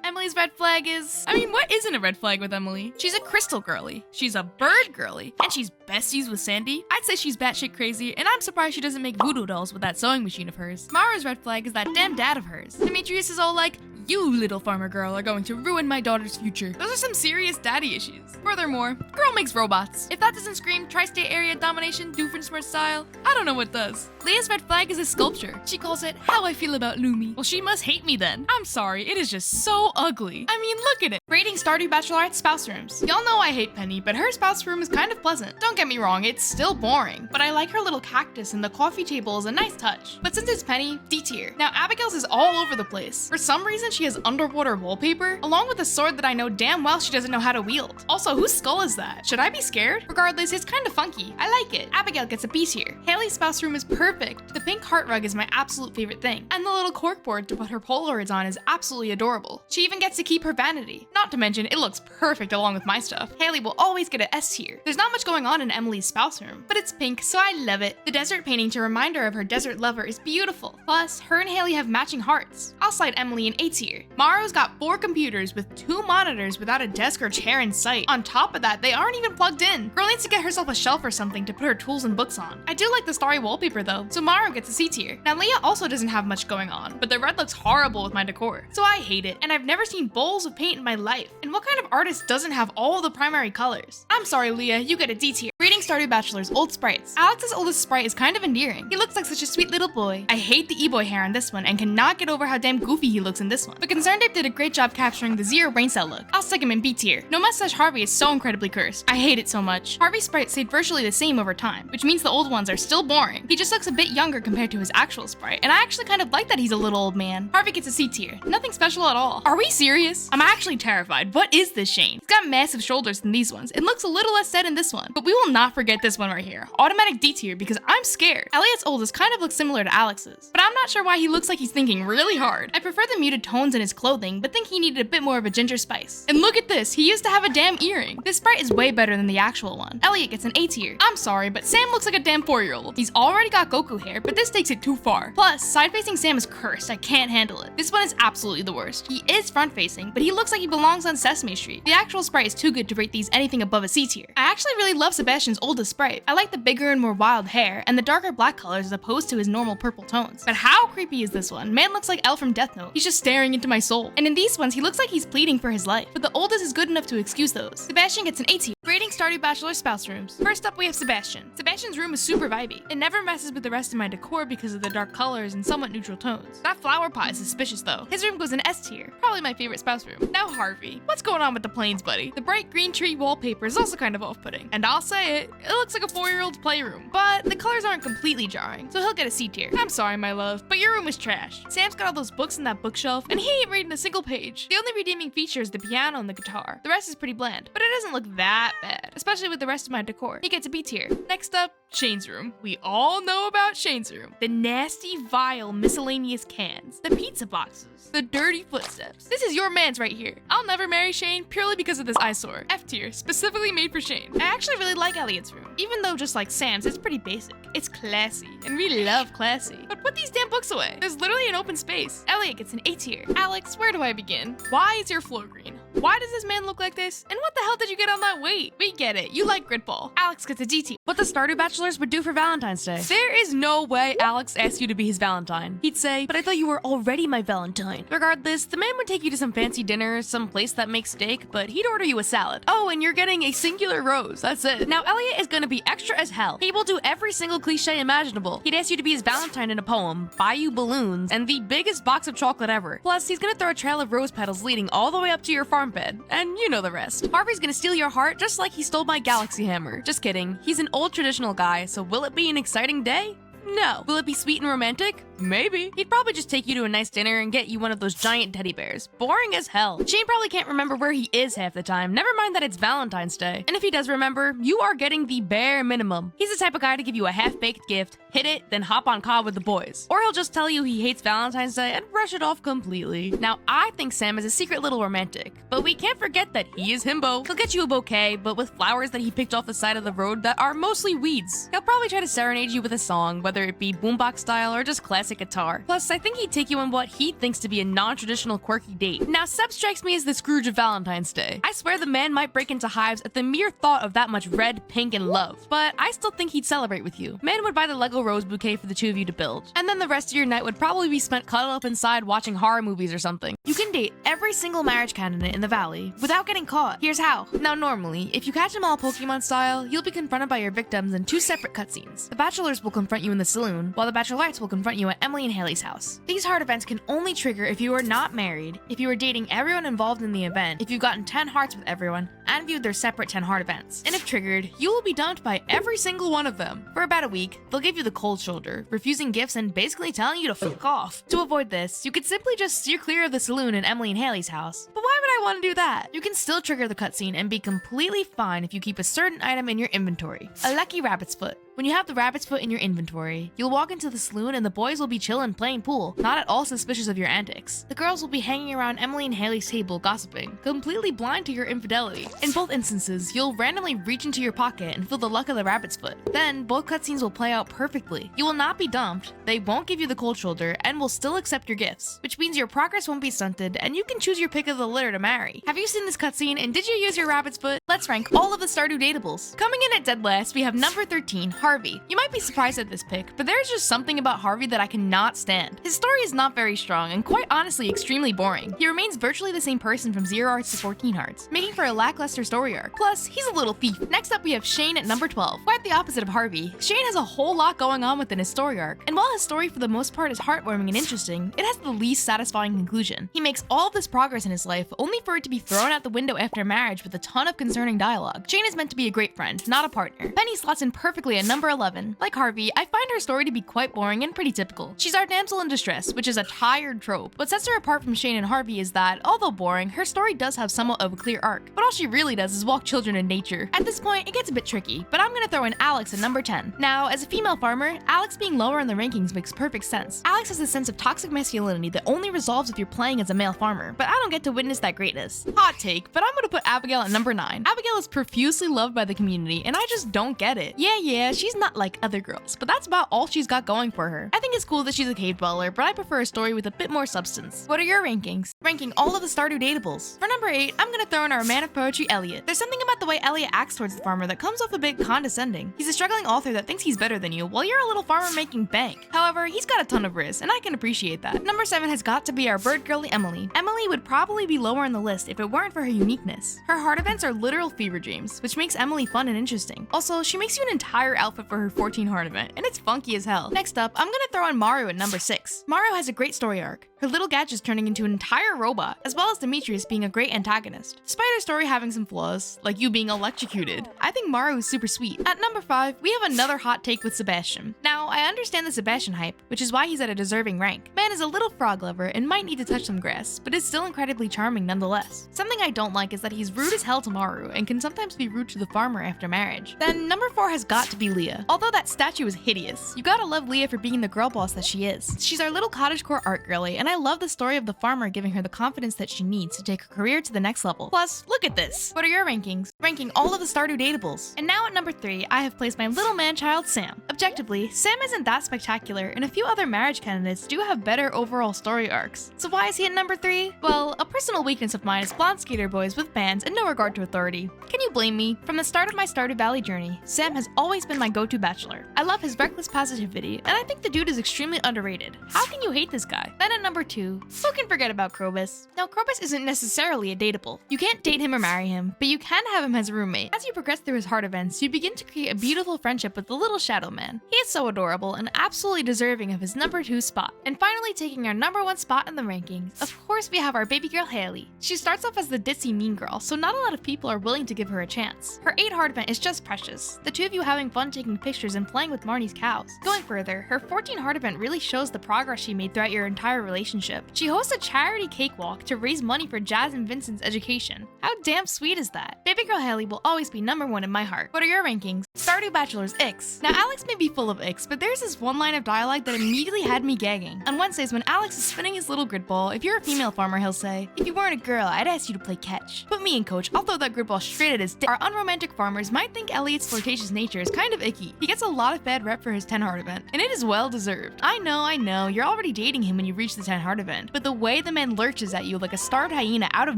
Emily's red flag is, what isn't a red flag with Emily? She's a crystal girly, she's a bird girly, and she's besties with Sandy. I'd say she's batshit crazy, and I'm surprised she doesn't make voodoo dolls with that sewing machine of hers. Mara's red flag is that damn dad of hers. Demetrius is all like, you little farmer girl are going to ruin my daughter's future. Those are some serious daddy issues. Furthermore, girl makes robots. If that doesn't scream tri-state area domination, Doofenshmirtz style, I don't know what does. Leah's red flag is a sculpture. She calls it How I Feel About Lummi. Well, she must hate me then. I'm sorry, it is just so ugly. Look at it. Rating Stardew Bachelorette spouse rooms. Y'all know I hate Penny, but her spouse room is kind of pleasant. Don't get me wrong, it's still boring, but I like her little cactus and the coffee table is a nice touch. But since it's Penny, D tier. Now Abigail's is all over the place. For some reason, she has underwater wallpaper, along with a sword that I know damn well she doesn't know how to wield. Also, whose skull is that? Should I be scared? Regardless, it's kind of funky. I like it. Abigail gets a B tier. Haley's spouse room is perfect. The pink heart rug is my absolute favorite thing. And the little corkboard to put her Polaroids on is absolutely adorable. She even gets to keep her vanity. Not to mention, it looks perfect along with my stuff. Haley will always get a S tier. There's not much going on in Emily's spouse room, but it's pink, so I love it. The desert painting to remind her of her desert lover is beautiful. Plus, her and Haley have matching hearts. I'll slide Emily an A tier. Maro's got 4 computers with 2 monitors without a desk or chair in sight. On top of that, they aren't even plugged in. Girl needs to get herself a shelf or something to put her tools and books on. I do like the starry wallpaper though, so Maro gets a C tier. Now Leah also doesn't have much going on, but the red looks horrible with my decor, so I hate it, and I've never seen bowls of paint in my life. And what kind of artist doesn't have all of the primary colors? I'm sorry Leah, you get a D tier. Reading Stardew Bachelor's old sprites. Alex's oldest sprite is kind of endearing. He looks like such a sweet little boy. I hate the e-boy hair on this one and cannot get over how damn goofy he looks in this one. But Concerned Ape did a great job capturing the zero brain cell look. I'll stick him in B tier. No mustache Harvey is so incredibly cursed. I hate it so much. Harvey's sprite stayed virtually the same over time, which means the old ones are still boring. He just looks a bit younger compared to his actual sprite, and I actually kind of like that he's a little old man. Harvey gets a C tier. Nothing special at all. Are we serious? I'm actually terrified. What is this Shane? He's got massive shoulders than these ones. It looks a little less dead in this one, but we will not forget this one right here. Automatic D tier because I'm scared. Elliot's oldest kind of looks similar to Alex's, but I'm not sure why he looks like he's thinking really hard. I prefer the muted tones in his clothing, but think he needed a bit more of a ginger spice. And look at this, he used to have a damn earring. This sprite is way better than the actual one. Elliot gets an A tier. I'm sorry, but Sam looks like a damn 4-year-old. He's already got Goku hair, but this takes it too far. Plus, side-facing Sam is cursed. I can't handle it. This one is absolutely the worst. He is front-facing, but he looks like he belongs on Sesame Street. The actual sprite is too good to rate these anything above a C tier. I actually really love Sebastian's oldest sprite. I like the bigger and more wild hair, and the darker black colors as opposed to his normal purple tones. But how creepy is this one? Man looks like Elle from Death Note. He's just staring into my soul. And in these ones, he looks like he's pleading for his life, but the oldest is good enough to excuse those. Sebastian gets an A tier. Rating Stardew Bachelor spouse rooms. First up, we have Sebastian. Sebastian's room is super vibey. It never messes with the rest of my decor because of the dark colors and somewhat neutral tones. That flower pot is suspicious though. His room goes in S tier. Probably my favorite spouse room. Now Harvey. What's going on with the planes, buddy? The bright green tree wallpaper is also kind of off-putting. And I'll say it, it looks like a 4-year-old's playroom. But the colors aren't completely jarring, so he'll get a C tier. I'm sorry, my love, but your room is trash. Sam's got all those books in that bookshelf, and he ain't reading a single page. The only redeeming feature is the piano and the guitar. The rest is pretty bland, but it doesn't look that bad. bad, especially with the rest of my decor. He gets a B tier. Next up, Shane's room. We all know about Shane's room. The nasty, vile, miscellaneous cans, the pizza boxes, the dirty footsteps. This is your man's right here. I'll never marry Shane purely because of this eyesore. F tier, specifically made for Shane. I actually really like Elliot's room. Even though just like Sam's, it's pretty basic. It's classy, and we love classy. But put these damn books away. There's literally an open space. Elliot gets an A tier. Alex, where do I begin? Why is your floor green? Why does this man look like this? And what the hell did you get on that weight? We get it. You like gridball. Alex gets a D tier. What the Stardew bachelors would do for Valentine's Day. There is no way Alex asked you to be his Valentine. He'd say, but I thought you were already my Valentine. Regardless, the man would take you to some fancy dinner, some place that makes steak, but he'd order you a salad. Oh, and you're getting a singular rose. That's it. Now, Elliot is gonna be extra as hell. He will do every single cliche imaginable. He'd ask you to be his Valentine in a poem, buy you balloons, and the biggest box of chocolate ever. Plus, he's gonna throw a trail of rose petals leading all the way up to your farm bed. And you know the rest. Harvey's gonna steal your heart just like he stole my galaxy hammer. Just kidding. He's an old traditional guy, so will it be an exciting day? No. Will it be sweet and romantic? Maybe. He'd probably just take you to a nice dinner and get you one of those giant teddy bears. Boring as hell. Shane probably can't remember where he is half the time, never mind that it's Valentine's Day. And if he does remember, you are getting the bare minimum. He's the type of guy to give you a half-baked gift, hit it, then hop on COD with the boys. Or he'll just tell you he hates Valentine's Day and brush it off completely. Now, I think Sam is a secret little romantic, but we can't forget that he is himbo. He'll get you a bouquet, but with flowers that he picked off the side of the road that are mostly weeds. He'll probably try to serenade you with a song, whether it be boombox style or just classic guitar. Plus, I think he'd take you on what he thinks to be a non-traditional quirky date. Now, Seb strikes me as the Scrooge of Valentine's Day. I swear the man might break into hives at the mere thought of that much red, pink, and love. But I still think he'd celebrate with you. Man would buy the Lego rose bouquet for the two of you to build. And then the rest of your night would probably be spent cuddled up inside watching horror movies or something. You can date every single marriage candidate in the valley without getting caught. Here's how. Now, normally, if you catch them all Pokemon style, you'll be confronted by your victims in two separate cutscenes. The bachelors will confront you in the saloon, while the bachelorettes will confront you at Emily and Haley's house. These hard events can only trigger if you are not married, if you are dating everyone involved in the event, if you've gotten 10 hearts with everyone, and viewed their separate 10 hard events. And if triggered, you will be dumped by every single one of them. For about a week, they'll give you the cold shoulder, refusing gifts and basically telling you to fuck off. To avoid this, you could simply just steer clear of the saloon in Emily and Haley's house. But why would I want to do that? You can still trigger the cutscene and be completely fine if you keep a certain item in your inventory. A lucky rabbit's foot. When you have the rabbit's foot in your inventory, you'll walk into the saloon and the boys will be chillin' playing pool, not at all suspicious of your antics. The girls will be hanging around Emily and Haley's table gossiping, completely blind to your infidelity. In both instances, you'll randomly reach into your pocket and feel the luck of the rabbit's foot. Then, both cutscenes will play out perfectly. You will not be dumped, they won't give you the cold shoulder, and will still accept your gifts, which means your progress won't be stunted and you can choose your pick of the litter to marry. Have you seen this cutscene and did you use your rabbit's foot? Let's rank all of the Stardew dateables. Coming in at dead last, we have number 13, Harvey. You might be surprised at this pick, but there's just something about Harvey that I cannot stand. His story is not very strong and quite honestly extremely boring. He remains virtually the same person from 0 hearts to 14 hearts, making for a lackluster story arc. Plus, he's a little thief. Next up we have Shane at number 12. Quite the opposite of Harvey. Shane has a whole lot going on within his story arc, and while his story for the most part is heartwarming and interesting, it has the least satisfying conclusion. He makes all of this progress in his life only for it to be thrown out the window after marriage with a ton of concerning dialogue. Shane is meant to be a great friend, not a partner. Penny slots in perfectly at number 11. Like Harvey, I find her story to be quite boring and pretty typical. She's our damsel in distress, which is a tired trope. What sets her apart from Shane and Harvey is that, although boring, her story does have somewhat of a clear arc, but all she really does is walk children in nature. At this point, it gets a bit tricky, but I'm gonna throw in Alex at number 10. Now, as a female farmer, Alex being lower in the rankings makes perfect sense. Alex has a sense of toxic masculinity that only resolves if you're playing as a male farmer, but I don't get to witness that greatness. Hot take, but I'm gonna put Abigail at number 9. Abigail is profusely loved by the community, and I just don't get it. Yeah, she's not like other girls, but that's about all she's got going for her. I think it's cool that she's a cave dweller, but I prefer a story with a bit more substance. What are your rankings? Ranking all of the Stardew dateables. For number 8, I'm gonna throw in our man of poetry, Elliot. There's something about the way Elliot acts towards the farmer that comes off a bit condescending. He's a struggling author that thinks he's better than you, while you're a little farmer making bank. However, he's got a ton of riz, and I can appreciate that. Number 7 has got to be our bird girly, Emily. Emily would probably be lower on the list if it weren't for her uniqueness. Her heart events are literal fever dreams, which makes Emily fun and interesting. Also, she makes you an entire outfit for her 14 heart event, and it's funky as hell. Next up, I'm gonna throw in Maru at number 6. Maru has a great story arc. Her little gadget's turning into an entire robot, as well as Demetrius being a great antagonist. Despite her story having some flaws, like you being electrocuted, I think Maru is super sweet. At number 5, we have another hot take with Sebastian. Now, I understand the Sebastian hype, which is why he's at a deserving rank. Man is a little frog lover and might need to touch some grass, but is still incredibly charming nonetheless. Something I don't like is that he's rude as hell to Maru and can sometimes be rude to the farmer after marriage. Then number 4 has got to be Leah. Although that statue is hideous, you gotta love Leah for being the girl boss that she is. She's our little cottagecore art girly, and I love the story of the farmer giving her the confidence that she needs to take her career to the next level. Plus, look at this. What are your rankings? Ranking all of the Stardew dateables. And now at number 3, I have placed my little man-child Sam. Objectively, Sam isn't that spectacular, and a few other marriage candidates do have better overall story arcs. So why is he at number 3? Well, a personal weakness of mine is blonde skater boys with bands and no regard to authority. Can you blame me? From the start of my Stardew Valley journey, Sam has always been my go-to bachelor. I love his reckless positivity, and I think the dude is extremely underrated. How can you hate this guy? Then at number 2, who can forget about Krobus? Now, Krobus isn't necessarily a dateable. You can't date him or marry him, but you can have him as a roommate. As you progress through his heart events, you begin to create a beautiful friendship with the little shadow man. He is so adorable and absolutely deserving of his number 2 spot. And finally, taking our number 1 spot in the rankings, of course we have our baby girl Haley. She starts off as the ditzy mean girl, so not a lot of people are willing to give her a chance. Her 8 heart event is just precious, the two of you having fun taking pictures and playing with Marnie's cows. Going further, her 14 heart event really shows the progress she made throughout your entire relationship. She hosts a charity cakewalk to raise money for Jazz and Vincent's education. How damn sweet is that? Baby girl Haley will always be number 1 in my heart. What are your rankings? Stardew Bachelors icks. Now, Alex may be full of icks, but there's this one line of dialogue that immediately had me gagging. On Wednesdays, when Alex is spinning his little grid ball, if you're a female farmer, he'll say, "If you weren't a girl, I'd ask you to play catch. Put me in, coach. I'll throw that grid ball straight at his dick." Our unromantic farmers might think Elliot's flirtatious nature is kind of icky. He gets a lot of bad rep for his 10 heart event, and it is well deserved. I know, you're already dating him when you reach the 10 heart event, but the way the man lurches at you like a starved hyena out of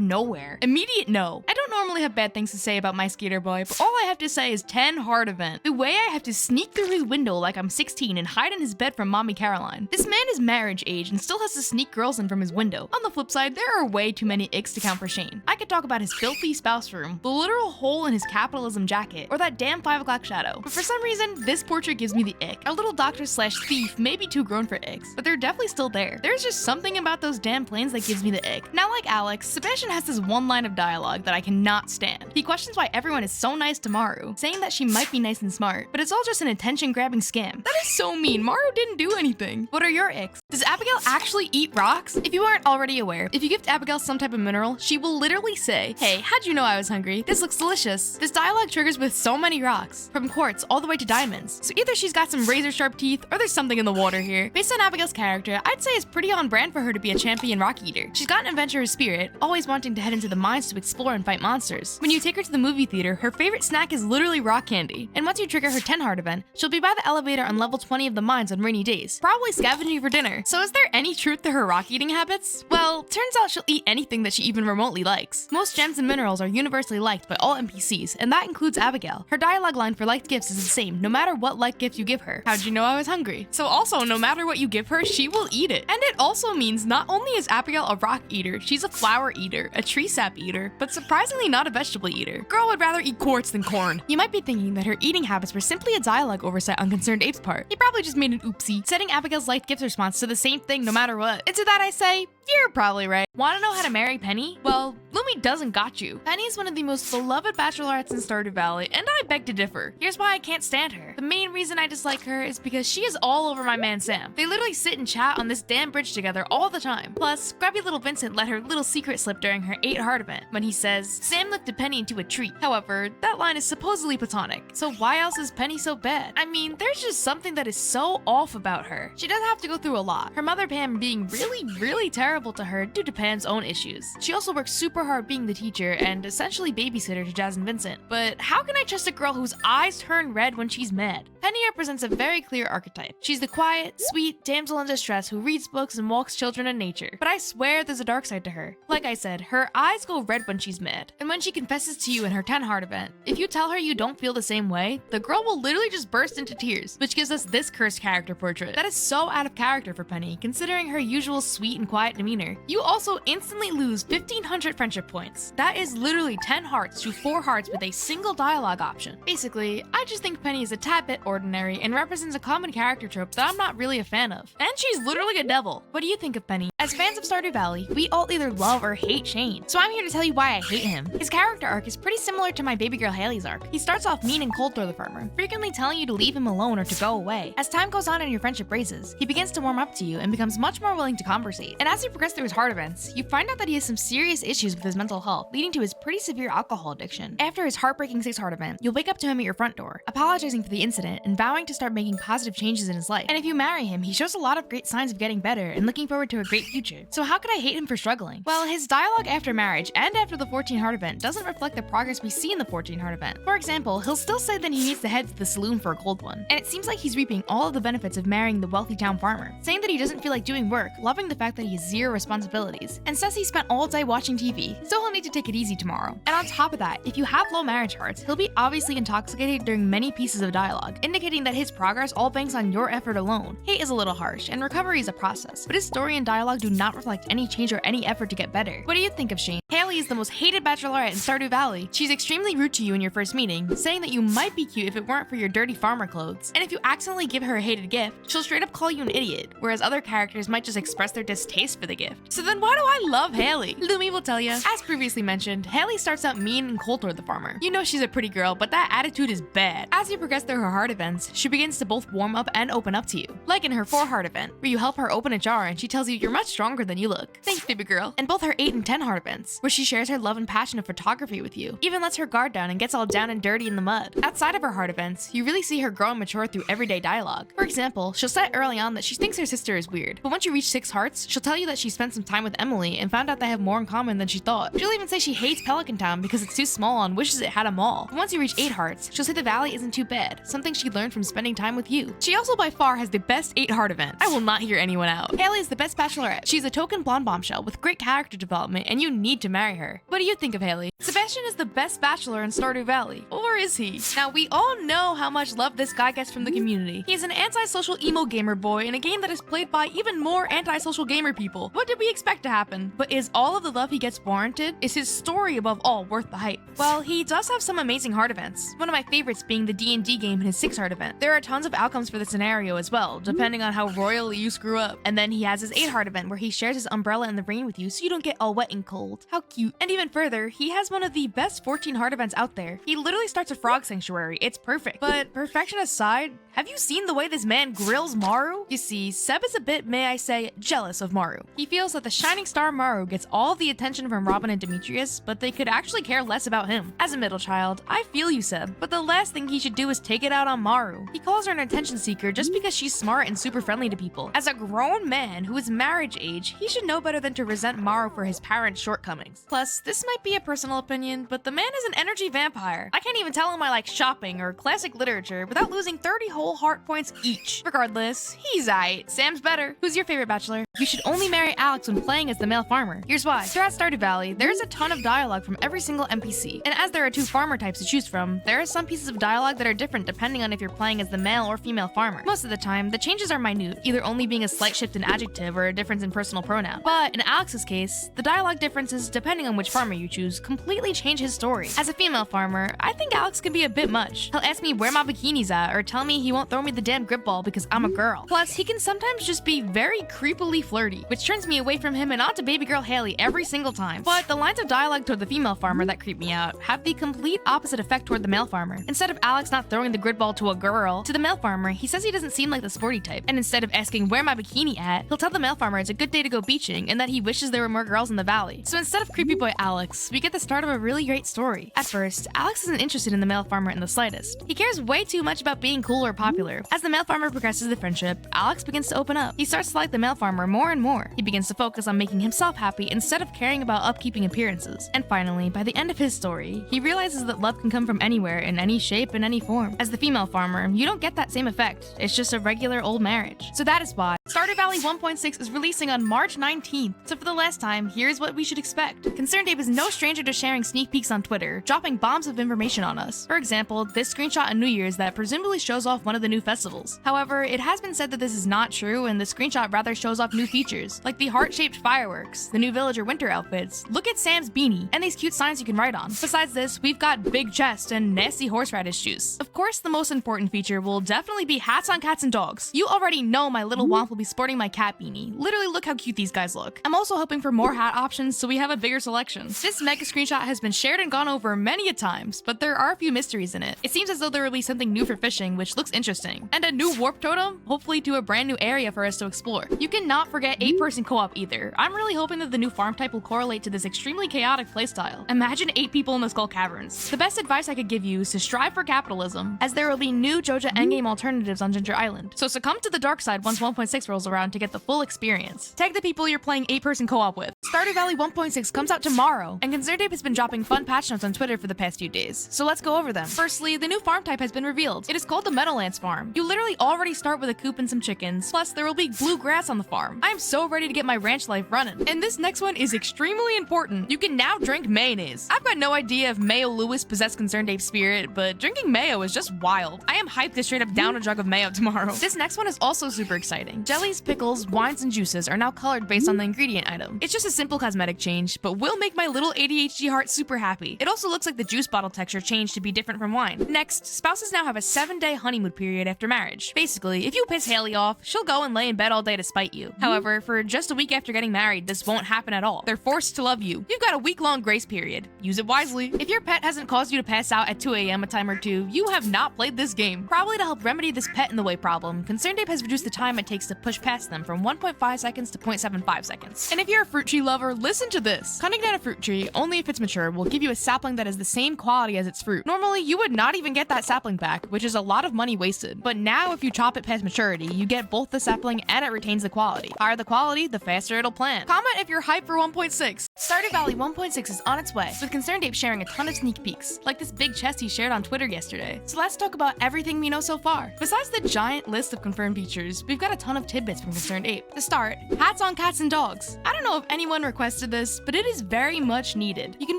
nowhere. Immediate no. I don't normally have bad things to say about my skater boy, but all I have to say is 10 heart event. The way I have to sneak through his window like I'm 16 and hide in his bed from mommy Caroline. This man is marriage age and still has to sneak girls in from his window. On the flip side, there are way too many icks to count for Shane. I could talk about his filthy spouse room, the literal hole in his capitalism jacket, or that damn 5 o'clock shadow. But for some reason, this portrait gives me the ick. Our little doctor slash thief may be too grown for icks, but they're definitely still there. There's just something about those damn planes that gives me the ick. Now, like Alex, Sebastian has this one line of dialogue that I cannot stand. He questions why everyone is so nice to Maru, saying that she might be nice and smart, but it's all just an attention-grabbing scam. That is so mean. Maru didn't do anything. What are your icks? Does Abigail actually eat rocks? If you aren't already aware, if you gift Abigail some type of mineral, she will literally say, "Hey, how'd you know I was hungry? This looks delicious." This dialogue triggers with so many rocks, from quartz all the way to diamonds. So either she's got some razor-sharp teeth, or there's something in the water here. Based on Abigail's character, I'd say it's pretty on brand for her to be a champion rock eater. She's got an adventurous spirit, always wanting to head into the mines to explore and fight monsters. When you take her to the movie theater, her favorite snack is literally rock candy. And once you trigger her 10 heart event, she'll be by the elevator on level 20 of the mines on rainy days, probably scavenging for dinner. So is there any truth to her rock eating habits? Well, turns out she'll eat anything that she even remotely likes. Most gems and minerals are universally liked by all NPCs, and that includes Abigail. Her dialogue line for liked gifts is the same, no matter what liked gift you give her. How'd you know I was hungry? So also, no matter what you give her, she will eat it. And it also means not only is Abigail a rock eater, she's a flower eater, a tree sap eater, but surprisingly not a vegetable eater. Girl would rather eat quartz than corn. You might be thinking that her eating habits were simply a dialogue oversight on Concerned Ape's part. He probably just made an oopsie, setting Abigail's liked gift response to the same thing no matter what. And to that I say, you're probably right. Want to know how to marry Penny? Well, Lummi doesn't got you. Penny is one of the most beloved bachelorettes in Stardew Valley, and I beg to differ. Here's why I can't stand her. The main reason I dislike her is because she is all over my man Sam. They literally sit and chat on this damn bridge together all the time. Plus, grubby little Vincent let her little secret slip during her 8 heart event when he says, "Sam lifted Penny into a tree." However, that line is supposedly platonic, so why else is Penny so bad? I mean, there's just something that is so off about her. She does have to go through a lot. Her mother Pam being really terrible to her due to Pam's own issues. She also works super hard being the teacher and essentially babysitter to Jazz and Vincent. But how can I trust a girl whose eyes turn red when she's mad? Penny represents a very clear archetype. She's the quiet, sweet damsel in distress who reads books and walks children in nature. But I swear there's a dark side to her. Like I said, her eyes go red when she's mad. And when she confesses to you in her 10 heart event, if you tell her you don't feel the same way, the girl will literally just burst into tears, which gives us this cursed character portrait. That is so out of character for Penny, considering her usual sweet and quiet demeanor. You also instantly lose 1500 friendship points. That is literally 10 hearts to 4 hearts with a single dialogue option. Basically, I just think Penny is a tad bit ordinary and represents a common character trope that I'm not really a fan of. And she's literally a devil. What do you think of Penny? As fans of Stardew Valley, we all either love or hate Shane, so I'm here to tell you why I hate him. His character arc is pretty similar to my baby girl Haley's arc. He starts off mean and cold toward the farmer, frequently telling you to leave him alone or to go away. As time goes on and your friendship raises, he begins to warm up to you and becomes much more willing to conversate. And as you progress through his heart events, you find out that he has some serious issues with his mental health, leading to his pretty severe alcohol addiction. After his heartbreaking 6 heart event, you'll wake up to him at your front door, apologizing for the incident and vowing to start making positive changes in his life. And if you marry him, he shows a lot of great signs of getting better and looking forward to a great future. So how could I hate him for struggling? Well, his dialogue after marriage and after the 14 heart event doesn't reflect the progress we see in the 14 heart event. For example, he'll still say that he needs to head to the saloon for a cold one, and it seems like he's reaping all of the benefits of marrying the wealthy town farmer, saying that he doesn't feel like doing work, loving the fact that he has 0 responsibilities, and says he spent all day watching TV, so he'll need to take it easy tomorrow. And on top of that, if you have low marriage hearts, he'll be obviously intoxicated during many pieces of dialogue, indicating that his progress all banks on your effort alone. Hate is a little harsh, and recovery is a process, but his story and dialogue do not reflect any change or any effort to get better. What do you think of Shane? Haley is the most hated bachelorette in Stardew Valley. She's extremely rude to you in your first meeting, saying that you might be cute if it weren't for your dirty farmer clothes. And if you accidentally give her a hated gift, she'll straight up call you an idiot, whereas other characters might just express their distaste for the gift. So then why do I love Haley? Lummi will tell you. As previously mentioned, Haley starts out mean and cold toward the farmer. You know she's a pretty girl, but that attitude is bad. As you progress through her heart events, she begins to both warm up and open up to you. Like in her 4 heart event, where you help her open a jar and she tells you you're much stronger than you look. Thanks, baby girl. And both her 8 and 10 heart events, where she shares her love and passion of photography with you, even lets her guard down and gets all down and dirty in the mud. Outside of her heart events, you really see her grow and mature through everyday dialogue. For example, she'll say early on that she thinks her sister is weird, but once you reach 6 hearts, she'll tell you that she spent some time with Emily and found out they have more in common than she thought. She'll even say she hates Pelican Town because it's too small and wishes it had a mall. But once you reach 8 hearts, she'll say the valley isn't too bad, something she learned from spending time with you. She also by far has the best 8 heart event. I will not hear anyone out. Haley is the best bachelorette. She's a token blonde bombshell with great character development, and you need to marry her. What do you think of Haley? Sebastian is the best bachelor in Stardew Valley. Or is he? Now, we all know how much love this guy gets from the community. He is an antisocial emo gamer boy in a game that is played by even more antisocial gamer people. What did we expect to happen? But is all of the love he gets warranted? Is his story above all worth the hype? Well, he does have some amazing heart events. One of my favorites being the D&D game in his 6 heart event. There are tons of outcomes for the scenario as well, depending on how royally you screw up. And then he has his 8 heart event where he shares his umbrella in the rain with you so you don't get all wet and cold. How cute. And even further, he has one of the best 14 heart events out there. He literally starts a frog sanctuary. It's perfect. But perfection aside, have you seen the way this man grills Maru? You see, Seb is a bit, may I say, jealous of Maru. He feels that the shining star Maru gets all the attention from Robin and Demetrius, but they could actually care less about him. As a middle child, I feel you, Seb, but the last thing he should do is take it out on Maru. He calls her an attention seeker just because she's smart and super friendly to people. As a grown man who is marriage age, he should know better than to resent Maru for his parents' shortcomings. Plus, this might be a personal opinion, but the man is an energy vampire. I can't even tell him I like shopping or classic literature without losing 30 whole heart points each. Regardless, he's aight. Sam's better. Who's your favorite bachelor? You should only marry Alex when playing as the male farmer. Here's why. Throughout Stardew Valley, there is a ton of dialogue from every single NPC, and as there are 2 farmer types to choose from, there are some pieces of dialogue that are different depending on if you're playing as the male or female farmer. Most of the time, the changes are minute, either only being a slight shift in adjective or a difference in personal pronoun. But in Alex's case, the dialogue differences, depending on which farmer you choose, completely change his story. As a female farmer, I think Alex can be a bit much. He'll ask me where my bikini's at, or tell me he won't throw me the damn grip ball because I'm a girl. Plus, he can sometimes just be very creepily flirty, which turns me away from him and onto baby girl Haley every single time. But the lines of dialogue toward the female farmer that creep me out have the complete opposite effect toward the male farmer. Instead of Alex not throwing the grid ball to a girl, to the male farmer, he says he doesn't seem like the sporty type, and instead of asking where my bikini at, he'll tell the male farmer it's a good day to go beaching and that he wishes there were more girls in the valley. So instead of creepy boy Alex, we get the start of a really great story. At first, Alex isn't interested in the male farmer in the slightest. He cares way too much about being cool or popular. As the male farmer progresses the friendship, Alex begins to open up. He starts to like the male farmer more and more. He begins to focus on making himself happy instead of caring about upkeeping appearances. And finally, by the end of his story, he realizes that love can come from anywhere, in any shape, in any form. As the female farmer, you don't get that same effect. It's just a regular old marriage. So that is why Stardew Valley 1.6 is releasing on March 19th. So for the last time, here's what we should expect. ConcernedApe is no stranger to sharing sneak peeks on Twitter, dropping bombs of information on us. For example, this screenshot on New Year's that presumably shows off one of the new festivals. However, it has been said that this is not true, and the screenshot rather shows off new features, like the heart-shaped fireworks, the new villager winter outfits, look at Sam's beanie, and these cute signs you can write on. Besides this, we've got big chest and nasty horseradish juice. Of course, the most important feature will definitely be hats on cats and dogs. You already know my little womp will be sporting my cat beanie. Literally, look how cute these guys look. I'm also hoping for more hat options so we have a bigger selection. This mega screenshot has been shared and gone over many a times, but there are a few mysteries in it. It seems as though there will be something new for fishing, which looks interesting, and a new warp totem, hopefully to a brand new area for us to explore. You cannot forget 8-person co-op either. I'm really hoping that the new farm type will correlate to this extremely chaotic playstyle. Imagine 8 people in the Skull Caverns. The best advice I could give you is to strive for capitalism, as there will be new Joja endgame alternatives on Ginger Island. So succumb to the dark side once 1.6 rolls around to get the full experience. Tag the people you're playing 8-person co-op with. Stardew Valley 1.6 comes out tomorrow, and ConcernedApe has been dropping fun patch notes on Twitter for the past few days, so let's go over them. Firstly, the new farm type has been revealed. It is called the Meadowlands Farm. You literally already start with a coop and some chickens, plus there will be blue grass on the farm. I am so ready to get my ranch life running. And this next one is extremely important. You can now drink mayonnaise. I've got no idea if Mayo Lewis possessed ConcernedApe's spirit, but drinking mayo is just wild. I am hyped to straight up down a jug of mayo tomorrow. This next one is also super exciting. Jellies, pickles, wines, and juices are now colored based on the ingredient item. It's just a simple cosmetic change, but will make my little ADHD heart super happy. It also looks like the juice bottle texture changed to be different from wine. Next, spouses now have a 7-day honeymoon period after marriage. Basically, if you piss Haley off, she'll go and lay in bed all day to spite you. However, for just a week after getting married, this won't happen at all. They're forced to love you. You've got a week-long grace period. Use it wisely. If your pet hasn't caused you to pass out at 2 a.m. a time or two, you have not played this game. Probably to help remedy this pet in the way problem, ConcernedApe has reduced the time it takes to push past them from 1.5 seconds to 0.75 seconds. And if you're a fruit tree lover, listen to this. Cutting down a fruit tree, only if it's mature, will give you a sapling that is the same quality as its fruit. Normally, you would not even get that sapling back, which is a lot of money wasted. But now, if you chop it past maturity, you get both the sapling and it retains the quality. Higher the quality, the faster it'll plant. Comment if you're hyped for 1.6. Stardew Valley 1.6 is on its way, with ConcernedApe sharing a ton of sneak peeks, like this big chest he shared on Twitter yesterday. So let's talk about everything we know so far. Besides the giant list of confirmed features, we've got a ton of tidbits from ConcernedApe. To start, hats on cats and dogs. I don't know if anyone requested this, but it is very much needed. You can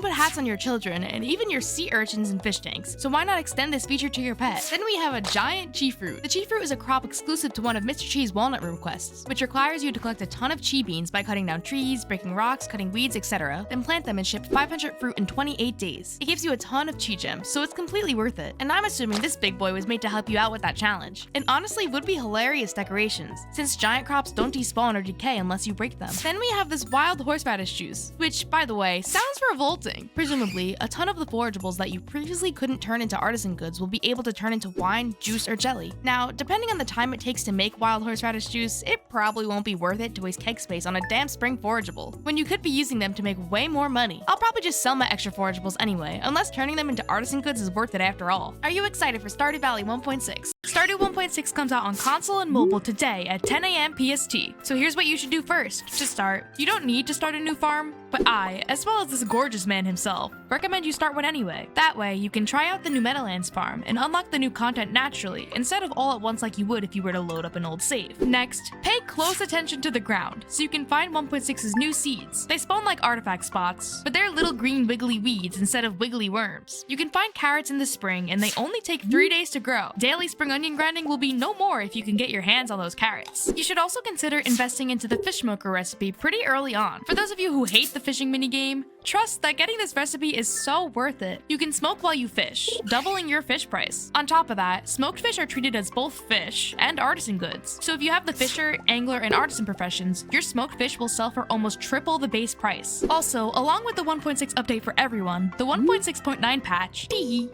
put hats on your children and even your sea urchins and fish tanks, so why not extend this feature to your pet? Then we have a giant chi fruit. The chi fruit is a crop exclusive to one of Mr. Chi's walnut room quests, which requires you to collect a ton of chi beans by cutting down trees, breaking rocks, cutting weeds, etc., then plant them and ship 500 fruit in 28 days. It gives you a ton of chi gems, so it's completely worth it. And I'm assuming this big boy was made to help you out with that challenge. And honestly would be hilarious decorations, since giant crops don't despawn or decay unless you break them. Then we have this wild horseradish juice, which, by the way, sounds revolting. Presumably, a ton of the forageables that you previously couldn't turn into artisan goods will be able to turn into wine, juice, or jelly. Now, depending on the time it takes to make wild horseradish juice, it probably won't be worth it to waste keg space on a damn spring forageable, when you could be using them to make way more money. I'll probably just sell my extra forageables anyway, unless turning them into artisan goods is worth it after all. Are you excited for Stardew Valley 1.6? Stardew 1.6 comes out on console and mobile today at 10 a.m. PST. So here's what you should do first. To start, you don't need to start a new farm, but I, as well as this gorgeous man himself, recommend you start one anyway. That way, you can try out the new Meadowlands farm and unlock the new content naturally, instead of all at once like you would if you were to load up an old save. Next, pay close attention to the ground, so you can find 1.6's new seeds. They spawn like artifact spots, but they're little green wiggly weeds instead of wiggly worms. You can find carrots in the spring, and they only take 3 days to grow. Daily spring onion grinding will be no more if you can get your hands on those carrots. You should also consider investing into the fish smoker recipe pretty early on. For those of you who hate the fishing minigame, trust that getting this recipe is so worth it. You can smoke while you fish, doubling your fish price. On top of that, smoked fish are treated as both fish and artisan goods. So if you have the fisher, angler, and artisan professions, your smoked fish will sell for almost triple the base price. Also, along with the 1.6 update for everyone, the 1.6.9 patch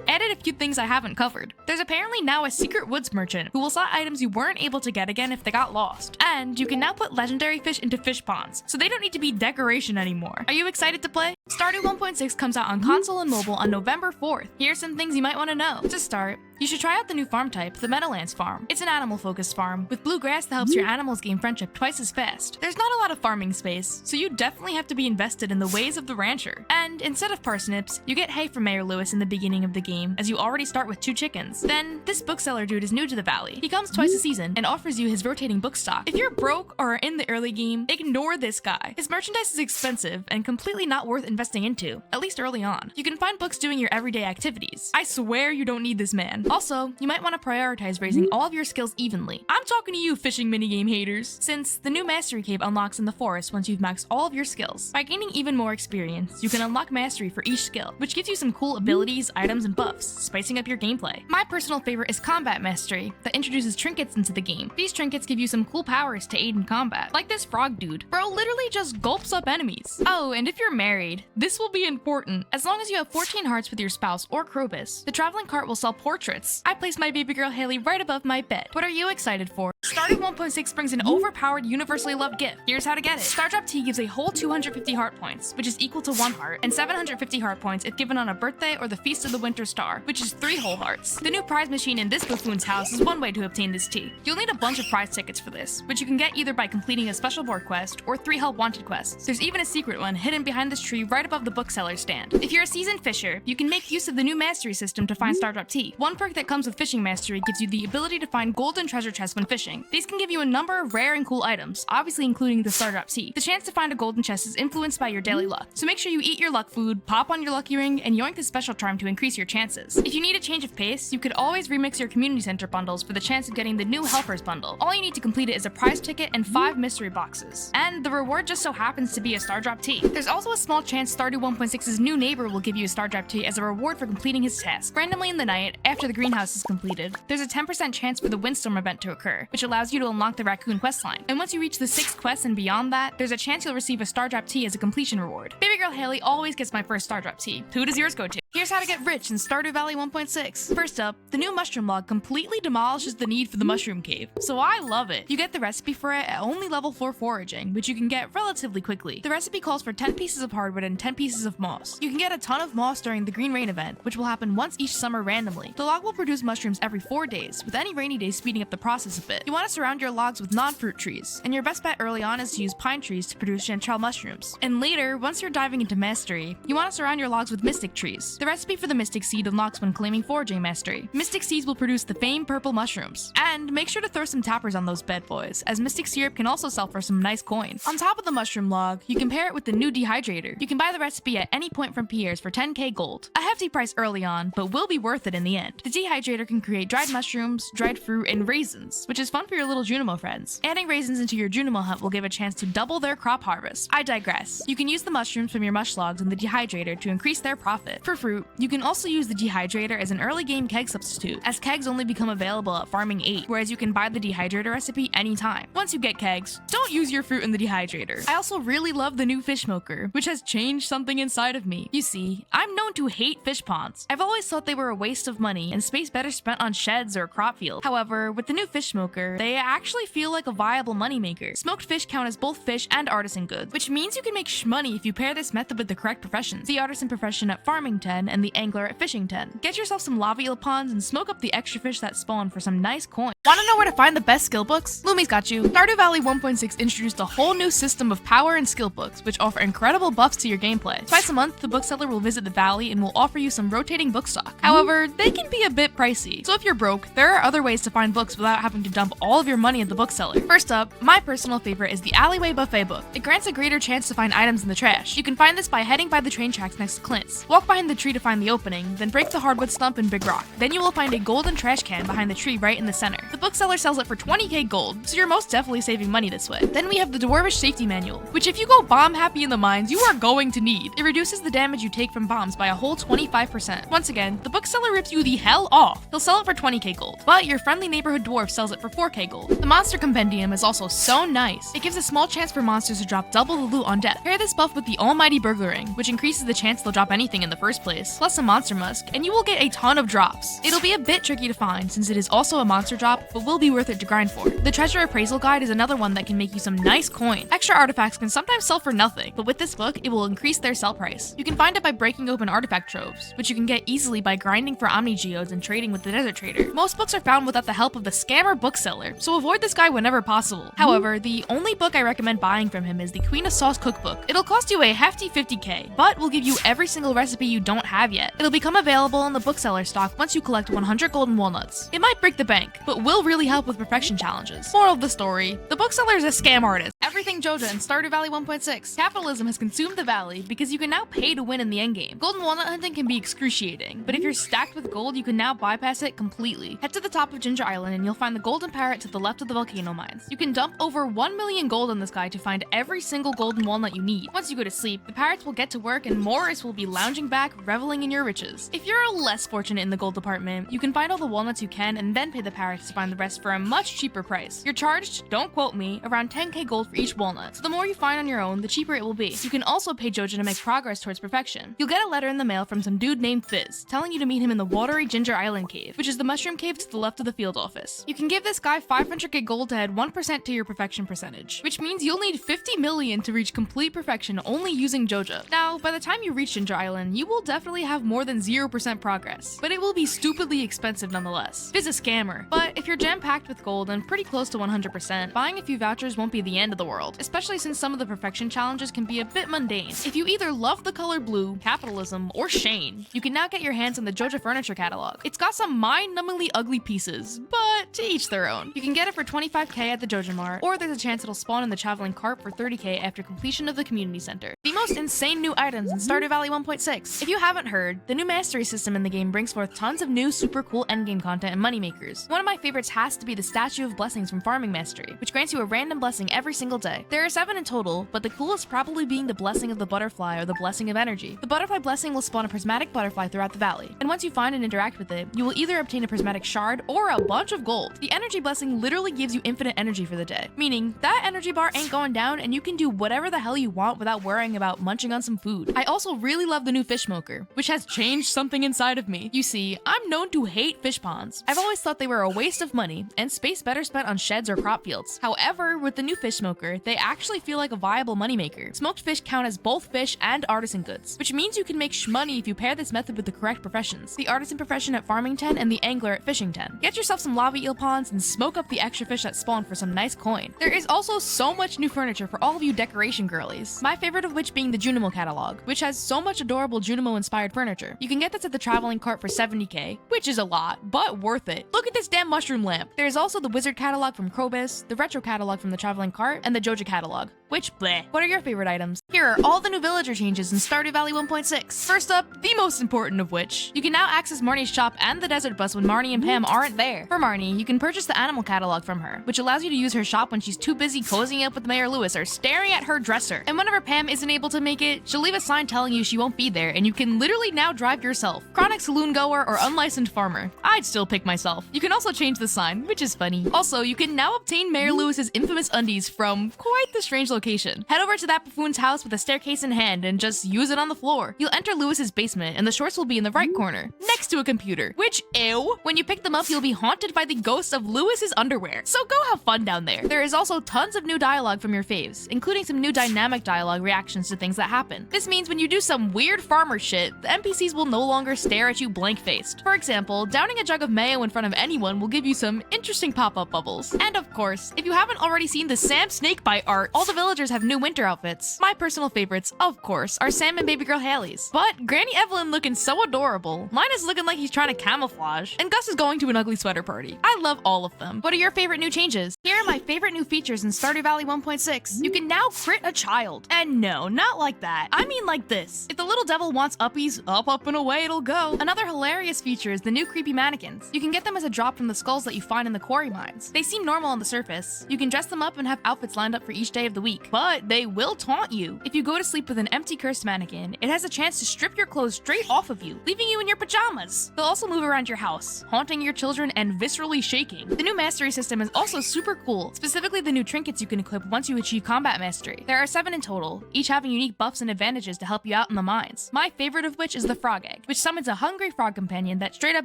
added a few things I haven't covered. There's apparently now a secret woods merchant who will sell items you weren't able to get again if they got lost. And you can now put legendary fish into fish ponds, so they don't need to be decoration anymore. Are you excited to play? Stardew 1.6 comes out on console and mobile on November 4th. Here are some things you might want to know. To start, you should try out the new farm type, the Meadowlands farm. It's an animal-focused farm, with blue grass that helps your animals gain friendship twice as fast. There's not a lot of farming space, so you definitely have to be invested in the ways of the rancher. And instead of parsnips, you get hay from Mayor Lewis in the beginning of the game, as you already start with 2 chickens. Then, this bookseller dude is new to the valley. He comes twice a season and offers you his rotating book stock. If you're broke or are in the early game, ignore this guy. His merchandise is expensive and completely not worth investing into, at least early on. You can find books doing your everyday activities. I swear you don't need this man. Also, you might want to prioritize raising all of your skills evenly. I'm talking to you fishing minigame haters, since the new Mastery Cave unlocks in the forest once you've maxed all of your skills. By gaining even more experience, you can unlock Mastery for each skill, which gives you some cool abilities, items, and buffs, spicing up your gameplay. My personal favorite is Combat Mastery, that introduces trinkets into the game. These trinkets give you some cool powers to aid in combat, like this frog dude. Bro literally just gulps up enemies. Oh, and if you're married, this will be important. As long as you have 14 hearts with your spouse or Krobus, the traveling cart will sell portraits. I placed my baby girl Haley right above my bed. What are you excited for? Stardew 1.6 brings an overpowered, universally loved gift. Here's how to get it. Stardrop Tea gives a whole 250 heart points, which is equal to 1 heart, and 750 heart points if given on a birthday or the Feast of the Winter Star, which is 3 whole hearts. The new prize machine in this buffoon's house is one way to obtain this tea. You'll need a bunch of prize tickets for this, which you can get either by completing a special board quest or 3 help wanted quests. There's even a secret one hidden behind this tree right above the bookseller's stand. If you're a seasoned fisher, you can make use of the new mastery system to find Stardrop Tea. One perk that comes with fishing mastery gives you the ability to find golden treasure chests when fishing. These can give you a number of rare and cool items, obviously including the Stardrop Tea. The chance to find a golden chest is influenced by your daily luck, so make sure you eat your luck food, pop on your lucky ring, and yoink the special charm to increase your chances. If you need a change of pace, you could always remix your community center bundles for the chance of getting the new helpers bundle. All you need to complete it is a prize ticket and 5 mystery boxes. And the reward just so happens to be a Stardrop Tea. There's also a small chance Stardew 1.6's new neighbor will give you a Stardrop Tea as a reward for completing his task. Randomly in the night, after the greenhouse is completed, there's a 10% chance for the windstorm event to occur, which allows you to unlock the raccoon questline. And once you reach the 6th quest and beyond that, there's a chance you'll receive a Stardrop Tea as a completion reward. Baby girl Haley always gets my first Stardrop Tea. Who does yours go to? Here's how to get rich in Stardew Valley 1.6. First up, the new mushroom log completely demolishes the need for the mushroom cave, so I love it. You get the recipe for it at only level 4 foraging, which you can get relatively quickly. The recipe calls for 10 pieces of hardwood and 10 pieces of moss. You can get a ton of moss during the Green Rain event, which will happen once each summer randomly. The log will produce mushrooms every 4 days, with any rainy days speeding up the process a bit. You want to surround your logs with non-fruit trees, and your best bet early on is to use pine trees to produce chanterelle mushrooms. And later, once you're diving into mastery, you want to surround your logs with mystic trees. The recipe for the mystic seed unlocks when claiming foraging mastery. Mystic seeds will produce the famed purple mushrooms. And make sure to throw some tappers on those bad boys, as mystic syrup can also sell for some nice coin. On top of the mushroom log, you can pair it with the new dehydrator. You can buy the recipe at any point from Pierre's for 10k gold. A hefty price early on, but will be worth it in the end. The dehydrator can create dried mushrooms, dried fruit, and raisins, which is fun for your little Junimo friends. Adding raisins into your Junimo hunt will give a chance to double their crop harvest. I digress. You can use the mushrooms from your mush logs in the dehydrator to increase their profit. For fruit, you can also use the dehydrator as an early game keg substitute, as kegs only become available at farming 8, whereas you can buy the dehydrator recipe anytime. Once you get kegs, don't use your fruit in the dehydrator. I also really love the new fish smoker, which has changed something inside of me. You see, I'm known to hate fish ponds. I've always thought they were a waste of money and space better spent on sheds or a crop field. However, with the new fish smoker, they actually feel like a viable moneymaker. Smoked fish count as both fish and artisan goods, which means you can make shmoney if you pair this method with the correct professions. The artisan profession at farming 10 and the angler at fishing 10. Get yourself some lava eel ponds and smoke up the extra fish that spawn for some nice coin. Want to know where to find the best skill books? Lumi's got you. Stardew Valley 1.6 introduced a whole new system of power and skill books, which offer incredible buffs to your gameplay. Twice a month, the bookseller will visit the valley and will offer you some rotating book stock. However, they can be a bit pricey, so if you're broke, there are other ways to find books without having to dump all of your money at the bookseller. First up, my personal favorite is the Alleyway Buffet book. It grants a greater chance to find items in the trash. You can find this by heading by the train tracks next to Clint's. Walk behind the tree to find the opening, then break the hardwood stump and big rock. Then you will find a golden trash can behind the tree right in the center. The bookseller sells it for 20k gold, so you're most definitely saving money this way. Then we have the Dwarvish Safety Manual, which if you go bomb happy in the mines, you are going to need. It reduces the damage you take from bombs by a whole 25%. Once again, the bookseller rips you the hell off. He'll sell it for 20k gold, but your friendly neighborhood dwarf sells it for 4k gold. The Monster Compendium is also so nice. It gives a small chance for monsters to drop double the loot on death. Pair this buff with the Almighty Burglaring, which increases the chance they'll drop anything in the first place, plus a Monster Musk, and you will get a ton of drops. It'll be a bit tricky to find since it is also a monster drop but will be worth it to grind for. The treasure appraisal guide is another one that can make you some nice coin. Extra artifacts can sometimes sell for nothing, but with this book, it will increase their sell price. You can find it by breaking open artifact troves, which you can get easily by grinding for omni geodes and trading with the desert trader. Most books are found without the help of the scammer bookseller, so avoid this guy whenever possible. However, the only book I recommend buying from him is the Queen of Sauce cookbook. It'll cost you a hefty 50k, but will give you every single recipe you don't have yet. It'll become available in the bookseller stock once you collect 100 golden walnuts. It might break the bank, but will really help with perfection challenges. Moral of the story, the bookseller is a scam artist. Everything Joja in Stardew Valley 1.6. Capitalism has consumed the valley because you can now pay to win in the endgame. Golden walnut hunting can be excruciating, but if you're stacked with gold, you can now bypass it completely. Head to the top of Ginger Island and you'll find the golden parrot to the left of the volcano mines. You can dump over 1 million gold on this guy to find every single golden walnut you need. Once you go to sleep, the parrots will get to work and Morris will be lounging back, reveling in your riches. If you're less fortunate in the gold department, you can find all the walnuts you can and then pay the parrots to find the rest for a much cheaper price. You're charged, don't quote me, around 10k gold for each walnut, so the more you find on your own, the cheaper it will be. You can also pay Joja to make progress towards perfection. You'll get a letter in the mail from some dude named Vids, telling you to meet him in the watery Ginger Island cave, which is the mushroom cave to the left of the field office. You can give this guy 500k gold to add 1% to your perfection percentage, which means you'll need 50 million to reach complete perfection only using Joja. Now, by the time you reach Ginger Island, you will definitely have more than 0% progress, but it will be stupidly expensive nonetheless. Viz a scammer, but if you're jam-packed with gold and pretty close to 100%, buying a few vouchers won't be the end of the world, especially since some of the perfection challenges can be a bit mundane. If you either love the color blue, capitalism, or Shane, you can now get your hands on the Joja furniture catalog. It's got some mind-numbingly ugly pieces, but to each their own. You can get it for 25k at the Joja Mart, or there's a chance it'll spawn in the traveling cart for 30k after completion of the community center. The most insane new items in Stardew Valley 1.6. If you haven't heard, the new mastery system in the game brings forth tons of new super cool endgame content and moneymakers. One of my favorites has to be the Statue of Blessings from Farming Mastery, which grants you a random blessing every single day. There are 7 in total, but the coolest probably being the Blessing of the Butterfly or the Blessing of Energy. The Butterfly Blessing will spawn a prismatic butterfly throughout the valley, and once you find and interact with it, you will either obtain a prismatic shard or a bunch of gold. The Energy Blessing literally gives you infinite energy for the day, meaning that energy bar ain't going down and you can do whatever the hell you want without worrying about munching on some food. I also really love the new fish smoker, which has changed something inside of me. You see, I'm known to hate fish ponds. I've always thought they were a waste of money and space better spent on sheds or crop fields. However, with the new fish smoker, they actually feel like a viable moneymaker. Smoked fish count as both fish and artisan goods, which means you can make shmoney if you pair this method with the correct professions. The artisan profession at farming 10 and the angler at fishing 10. Get yourself some lava eel ponds and smoke up the extra fish that spawn for some nice coin. There is also so much new furniture for all of you decoration girlies. My favorite of which being the Junimo catalog, which has so much adorable Junimo inspired furniture. You can get this at the traveling cart for 70k, which is a lot, but worth it. Look at this damn mushroom lamp. There's also the wizard catalog from Krobus, the retro catalog from the traveling cart, and the Joja catalog, which bleh. What are your favorite items? Here are all the new villager changes in Stardew Valley 1.6. First up, the most important of which, you can now access Marnie's shop and the desert bus when Marnie and Pam aren't there. For Marnie, you can purchase the animal catalog from her, which allows you to use her shop when she's too busy cozying up with Mayor Lewis or staring at her dresser. And whenever Pam isn't able to make it, she'll leave a sign telling you she won't be there, and you can literally now drive yourself. Chronic saloon goer or unlicensed farmer. I'd still pick myself. You can also change the sign, which is funny. Also, you can now obtain Mayor Lewis's infamous undies from quite the strange location. Head over to that buffoon's house with a staircase in hand and just use it on the floor. You'll enter Lewis's basement, and the shorts will be in the right corner, next to a computer, which, ew. When you pick them up, you'll be haunted by the ghost of Lewis's underwear. So go have fun down there. There is also tons of new dialogue from your faves, including some new dynamic dialogue reactions to things that happen. This means when you do some weird farmer shit, the NPCs will no longer stare at you blank-faced. For example, downing a jug of mayo in front of anyone will give you some interesting pop-up bubbles. And of course, if you haven't already seen the Sam Snakebite art, all the villagers have new winter outfits. My personal favorites, of course, are Sam and baby girl Haley's. But Granny Evelyn looking so adorable. Linus looking like he's trying to camouflage. And Gus is going to an ugly sweater party. I love all of them. What are your favorite new changes? Here are my favorite new features in Stardew Valley 1.6. You can now crit a child. And no, not like that. I mean like this. If the little devil wants uppies, up and away it'll go. Another hilarious feature is the new creepy mannequins. You can get them as a drop from the skulls that you find in the quarry mines. They seem normal on the surface. You can dress them up and have outfits lined up for each day of the week. But they will taunt you. If you go to sleep with an empty cursed mannequin, it has a chance to strip your clothes straight off of you, leaving you in your pajamas. They'll also move around your house, haunting your children and viscerally shaking. The new mastery system is also super cool, specifically the new trinkets you can equip once you achieve combat mastery. There are 7 in total, each having unique buffs and advantages to help you out in the mines. My favorite of which is the frog egg, which summons a hungry frog companion that straight up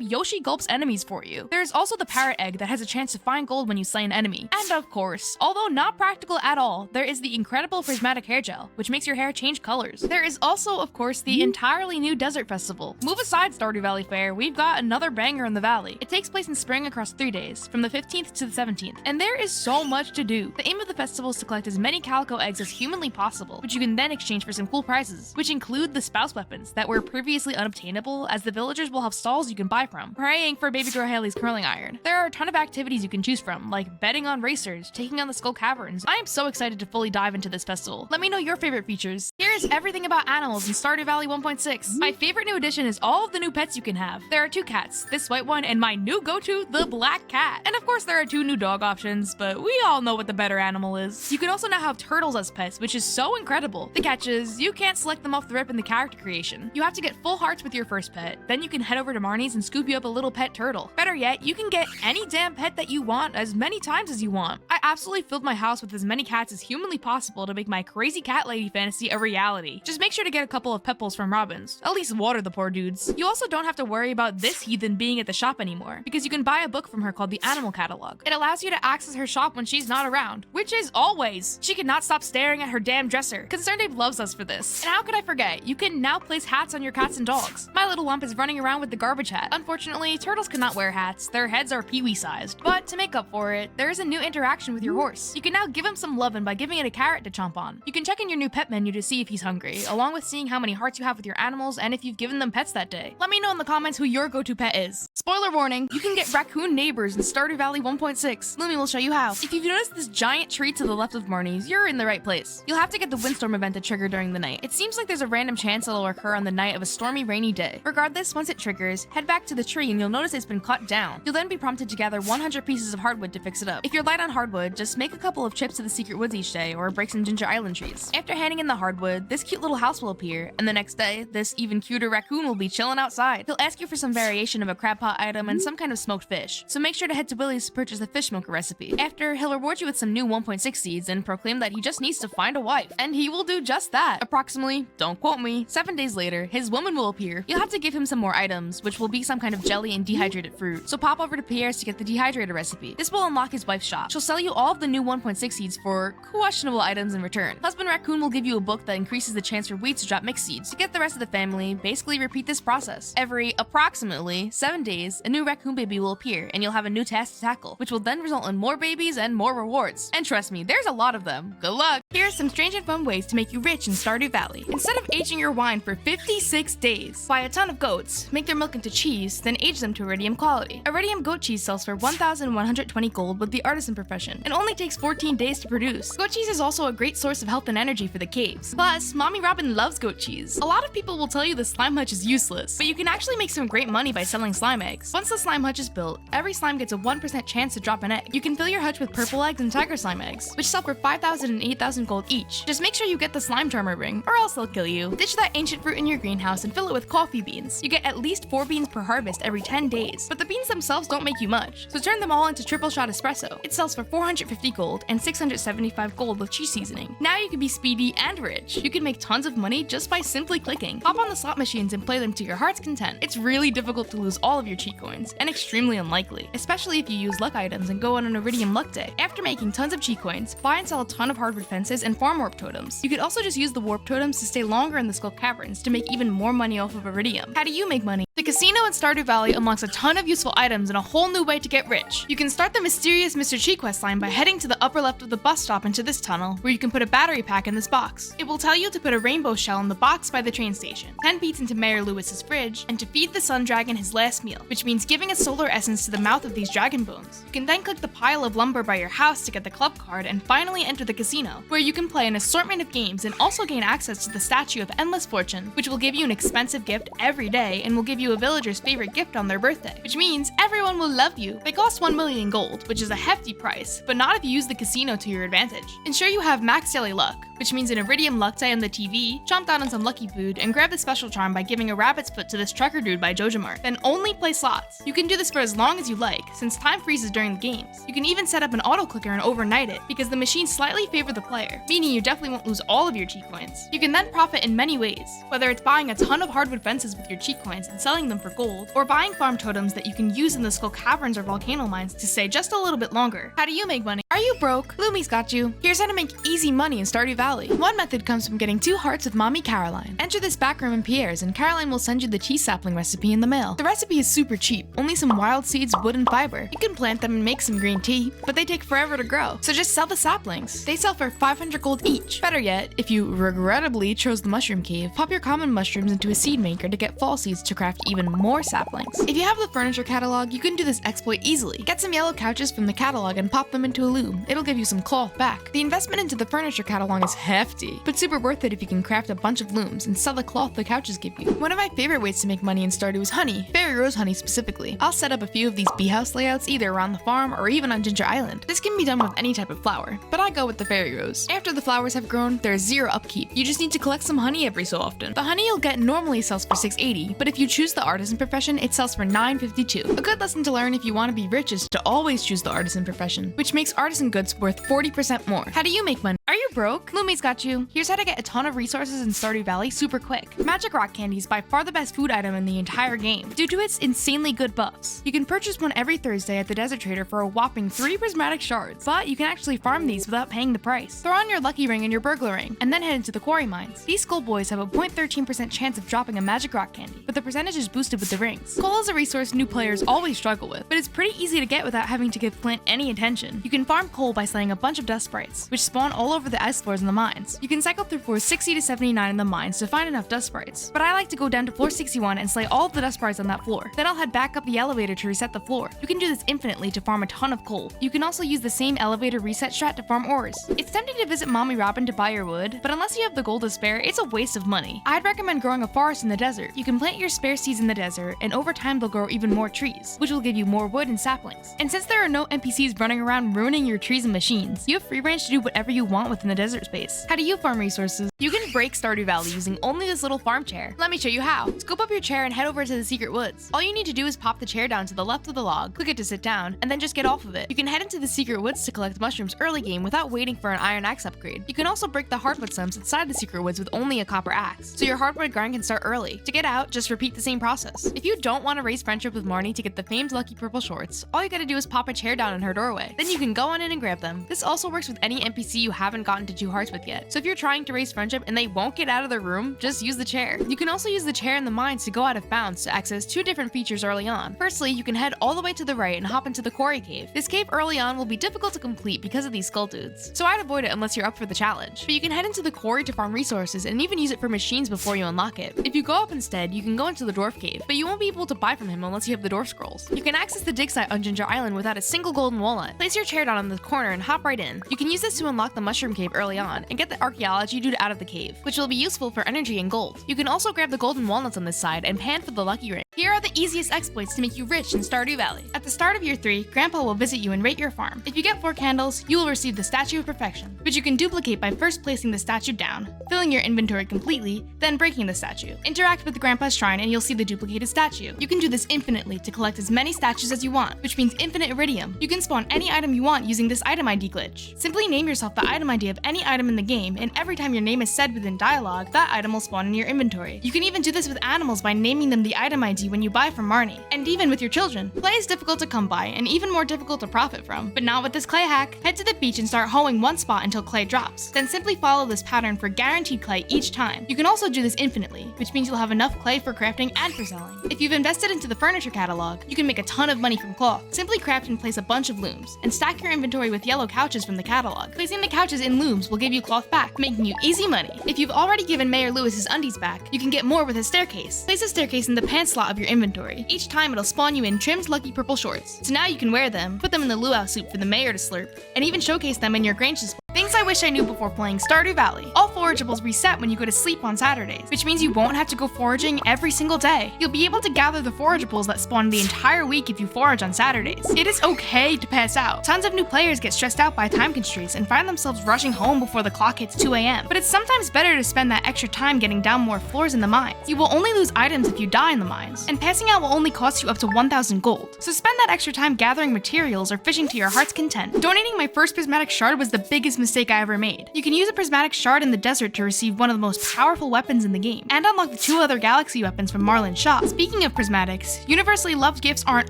Yoshi gulps enemies for you. There is also the parrot red egg that has a chance to find gold when you slay an enemy. And of course, although not practical at all, there is the incredible prismatic hair gel, which makes your hair change colors. There is also, of course, the entirely new Desert Festival. Move aside Stardew Valley Fair, we've got another banger in the valley. It takes place in spring across 3 days, from the 15th to the 17th, and there is so much to do. The aim of the festival is to collect as many calico eggs as humanly possible, which you can then exchange for some cool prizes, which include the spouse weapons that were previously unobtainable, as the villagers will have stalls you can buy from, praying for baby girl Haley's curling iron. There are a ton of activities you can choose from, like betting on racers, taking on the Skull Caverns. I am so excited to fully dive into this festival. Let me know your favorite features. Here is everything about animals in Stardew Valley 1.6. My favorite new addition is all of the new pets you can have. There are 2 cats, this white one, and my new go-to, the black cat. And of course there are 2 new dog options, but we all know what the better animal is. You can also now have turtles as pets, which is so incredible. The catch is, you can't select them off the rip in the character creation. You have to get full hearts with your first pet, then you can head over to Marnie's and scoop you up a little pet turtle. Better yet, you can get any damn pet that you want as many times as you want. I absolutely filled my house with as many cats as humanly possible to make my crazy cat lady fantasy a reality. Just make sure to get a couple of pepples from Robin's. At least water the poor dudes. You also don't have to worry about this heathen being at the shop anymore, because you can buy a book from her called the Animal Catalog. It allows you to access her shop when she's not around, which is always. She cannot stop staring at her damn dresser. Concerned Abe loves us for this. And how could I forget? You can now place hats on your cats and dogs. My little lump is running around with the garbage hat. Unfortunately, turtles cannot wear hats. Their heads are peewee sized. But to make up for it, there is a new interaction with your horse. You can now give him some lovin' by giving it a carrot to chomp on. You can check in your new pet menu to see if he's hungry, along with seeing how many hearts you have with your animals and if you've given them pets that day. Let me know in the comments who your go-to pet is. Spoiler warning, you can get raccoon neighbors in Stardew Valley 1.6. Lummi will show you how. If you've noticed this giant tree to the left of Marnie's, you're in the right place. You'll have to get the windstorm event to trigger during the night. It seems like there's a random chance it'll occur on the night of a stormy, rainy day. Regardless, once it triggers, head back to the tree and you'll notice it's been cut down. You'll then be prompted to gather 100 pieces of hardwood to fix it up. If you're light on hardwood, just make a couple of trips to the secret woods each day or break some ginger island trees. After handing in the hardwood, this cute little house will appear, and the next day, this even cuter raccoon will be chilling outside. He'll ask you for some variation of a crab pot item and some kind of smoked fish, so make sure to head to Willie's to purchase the fish smoker recipe. After, he'll reward you with some new 1.6 seeds and proclaim that he just needs to find a wife. And he will do just that. Approximately, don't quote me, 7 days later, his woman will appear. You'll have to give him some more items, which will be some kind of jelly and dehydrated fruit, so pop over to Pierre's to get the dehydrated recipe. This will unlock his wife's shop. She'll sell you all of the new 1.6 seeds for questionable items in return. Husband Raccoon will give you a book that increases the chance for weeds to drop mixed seeds. To get the rest of the family, basically repeat this process. Every approximately 7 days, a new raccoon baby will appear, and you'll have a new task to tackle, which will then result in more babies and more rewards. And trust me, there's a lot of them. Good luck! Here are some strange and fun ways to make you rich in Stardew Valley. Instead of aging your wine for 56 days, buy a ton of goats, make their milk into cheese, then age them to iridium quality. Iridium goat cheese sells for 1,120 gold with the artisan profession, and only takes 14 days to produce. Goat cheese is also a great source of health and energy for the caves. Plus, Mommy Robin loves goat cheese. A lot of people will tell you the slime hutch is useless, but you can actually make some great money by selling slime eggs. Once the slime hutch is built, every slime gets a 1% chance to drop an egg. You can fill your hutch with purple eggs and tiger slime eggs, which sell for 5,000 and 8,000 gold each. Just make sure you get the slime charmer ring, or else they'll kill you. Ditch that ancient fruit in your greenhouse and fill it with coffee beans. You get at least 4 beans per harvest every 10 days, but the beans themselves don't make you much, so turn them all into triple shot espresso. It sells for 450 gold and 675 gold with cheese seasoning. Now you can be speedy and rich. You can make tons of money just by simply clicking. Hop on the slot machines and play them to your heart's content. It's really difficult to lose all of your cheat coins, and extremely unlikely, especially if you use luck items and go on an iridium luck day. After making tons of cheat coins, buy and sell a ton of hardwood fences and farm warp totems. You could also just use the warp totems to stay longer in the Skull Caverns to make even more money off of iridium. How do you make money? The casino in Stardew Valley unlocks a ton of useful items and a whole new way to get rich. You can start the mysterious Mr. Cheat quest line by heading to the upper left of the bus stop into this tunnel, where you can put a battery pack in this box. It will tell you to put a rainbow shell in the box by the train station, 10 feet into Mayor Lewis's fridge, and to feed the sun dragon his last meal, which means giving a solar essence to the mouth of these dragon bones. You can then click the pile of lumber by your house to get the club card and finally enter the casino, where you can play an assortment of games and also gain access to the Statue of Endless Fortune, which will give you an expensive gift every day and will give you a villager's favorite gift on their birthday, which means everyone will love you. They cost 1 million gold, which is a hefty price, but not if you use the casino to your advantage. Ensure you have max daily luck, which means an iridium luck day on the TV, chomp down on some lucky food, and grab the special charm by giving a rabbit's foot to this trucker dude by Jojamart. Then only play slots. You can do this for as long as you like, since time freezes during the games. You can even set up an auto clicker and overnight it, because the machines slightly favor the player, meaning you definitely won't lose all of your cheat coins. You can then profit in many ways, whether it's buying a ton of hardwood fences with your cheat coins and selling them for gold, or buying farm totems that you can use in the mystical caverns or volcano mines to stay just a little bit longer. How do you make money? Are you broke? Lummi's got you. Here's how to make easy money in Stardew Valley. One method comes from getting 2 hearts with Mommy Caroline. Enter this back room in Pierre's and Caroline will send you the cheese sapling recipe in the mail. The recipe is super cheap, only some wild seeds, wood, and fiber. You can plant them and make some green tea, but they take forever to grow, so just sell the saplings. They sell for 500 gold each. Better yet, if you regrettably chose the mushroom cave, pop your common mushrooms into a seed maker to get fall seeds to craft even more saplings. If you have the furniture catalog, you can do this exploit easily. Get some yellow couches from the catalog and pop them into a loom. It'll give you some cloth back. The investment into the furniture catalog is hefty, but super worth it if you can craft a bunch of looms and sell the cloth the couches give you. One of my favorite ways to make money in Stardew is honey, fairy rose honey specifically. I'll set up a few of these bee house layouts either around the farm or even on Ginger Island. This can be done with any type of flower, but I go with the fairy rose. After the flowers have grown, there's zero upkeep. You just need to collect some honey every so often. The honey you'll get normally sells for 680, but if you choose the artisan profession, it sells for 952. A good lesson to learn if you want to be rich is to always choose the artisan profession, which makes artisan goods worth 40% more. How do you make money? Are you broke? Lummi's got you. Here's how to get a ton of resources in Stardew Valley super quick. Magic rock candy is by far the best food item in the entire game, due to its insanely good buffs. You can purchase one every Thursday at the Desert Trader for a whopping 3 prismatic shards, but you can actually farm these without paying the price. Throw on your lucky ring and your burglar ring, and then head into the quarry mines. These skull boys have a 0.13% chance of dropping a magic rock candy, but the percentage is boosted with the rings. Coal is a resource new players always struggle with, but it's pretty easy to get without having to give Flint any attention. You can farm coal by slaying a bunch of dust sprites, which spawn all over the ice floors in the mines. You can cycle through floors 60 to 79 in the mines to find enough dust sprites, but I like to go down to floor 61 and slay all of the dust sprites on that floor. Then I'll head back up the elevator to reset the floor. You can do this infinitely to farm a ton of coal. You can also use the same elevator reset strat to farm ores. It's tempting to visit Mommy Robin to buy your wood, but unless you have the gold to spare, it's a waste of money. I'd recommend growing a forest in the desert. You can plant your spare seeds in the desert, and over time they'll grow even more trees, which will give you more wood and saplings. And since there are no NPCs running around ruining your trees and machines, you have free range to do whatever you want within the desert space. How do you farm resources? You can break Stardew Valley using only this little farm chair. Let me show you how. Scoop up your chair and head over to the secret woods. All you need to do is pop the chair down to the left of the log, click it to sit down, and then just get off of it. You can head into the secret woods to collect mushrooms early game without waiting for an iron axe upgrade. You can also break the hardwood stumps inside the secret woods with only a copper axe, so your hardwood grind can start early. To get out, just repeat the same process. If you don't want to raise friendship with Marnie to get the famed lucky purple shorts, all you gotta do is pop a chair down in her doorway. Then you can go on in and grab them. This also works with any NPC you haven't gotten to 2 hearts with yet. So if you're trying to raise friendship and they won't get out of their room, just use the chair. You can also use the chair in the mines to go out of bounds to access 2 different features early on. Firstly, you can head all the way to the right and hop into the quarry cave. This cave early on will be difficult to complete because of these skull dudes, so I'd avoid it unless you're up for the challenge. But you can head into the quarry to farm resources and even use it for machines before you unlock it. If you go up instead, you can go into the dwarf cave, but you won't be able to buy from him unless you have the dwarf scrolls. You can access the dig site on Ginger Island without a single golden walnut. Place your chair down in the corner and hop right in. You can use this to unlock the mushroom cave early on and get the archaeology dude out of the cave, which will be useful for energy and gold. You can also grab the golden walnuts on this side and pan for the lucky ring. Here are the easiest exploits to make you rich in Stardew Valley. At the start of year 3, Grandpa will visit you and rate your farm. If you get 4 candles, you will receive the Statue of Perfection, which you can duplicate by first placing the statue down, filling your inventory completely, then breaking the statue. Interact with Grandpa's shrine and you'll see the duplicated statue. You can do this infinitely to collect as many statues as you want, which means infinite iridium. You can spawn any item you want using this item ID glitch. Simply name yourself the item ID of any item in the game, and every time your name is said within dialogue, that item will spawn in your inventory. You can even do this with animals by naming them the item ID when you buy from Marnie. And even with your children. Clay is difficult to come by and even more difficult to profit from, but not with this clay hack. Head to the beach and start hoeing one spot until clay drops. Then simply follow this pattern for guaranteed clay each time. You can also do this infinitely, which means you'll have enough clay for crafting and for selling. If you've invested into the furniture catalog, you can make a ton of money from cloth. Simply craft and place a bunch of looms, and stack your inventory with yellow couches from the catalog. Placing the couches in looms will give you cloth back, making you easy money. If you've already given Mayor Lewis his undies back, you can get more with a staircase. Place a staircase in the pants slot of your inventory. Each time it'll spawn you in trimmed lucky purple shorts. So now you can wear them, put them in the luau soup for the mayor to slurp, and even showcase them in your Grange display. Things I wish I knew before playing Stardew Valley. All forageables reset when you go to sleep on Saturdays, which means you won't have to go foraging every single day. You'll be able to gather the forageables that spawn the entire week if you forage on Saturdays. It is okay to pass out. Tons of new players get stressed out by time constraints and find themselves rushing home before the clock hits 2 a.m. But it's sometimes better to spend that extra time getting down more floors in the mines. You will only lose items if you die in the mines, and passing out will only cost you up to 1,000 gold. So spend that extra time gathering materials or fishing to your heart's content. Donating my first prismatic shard was the biggest mistake mistake I ever made. You can use a prismatic shard in the desert to receive one of the most powerful weapons in the game, and unlock the 2 other galaxy weapons from Marlin's shop. Speaking of prismatics, universally loved gifts aren't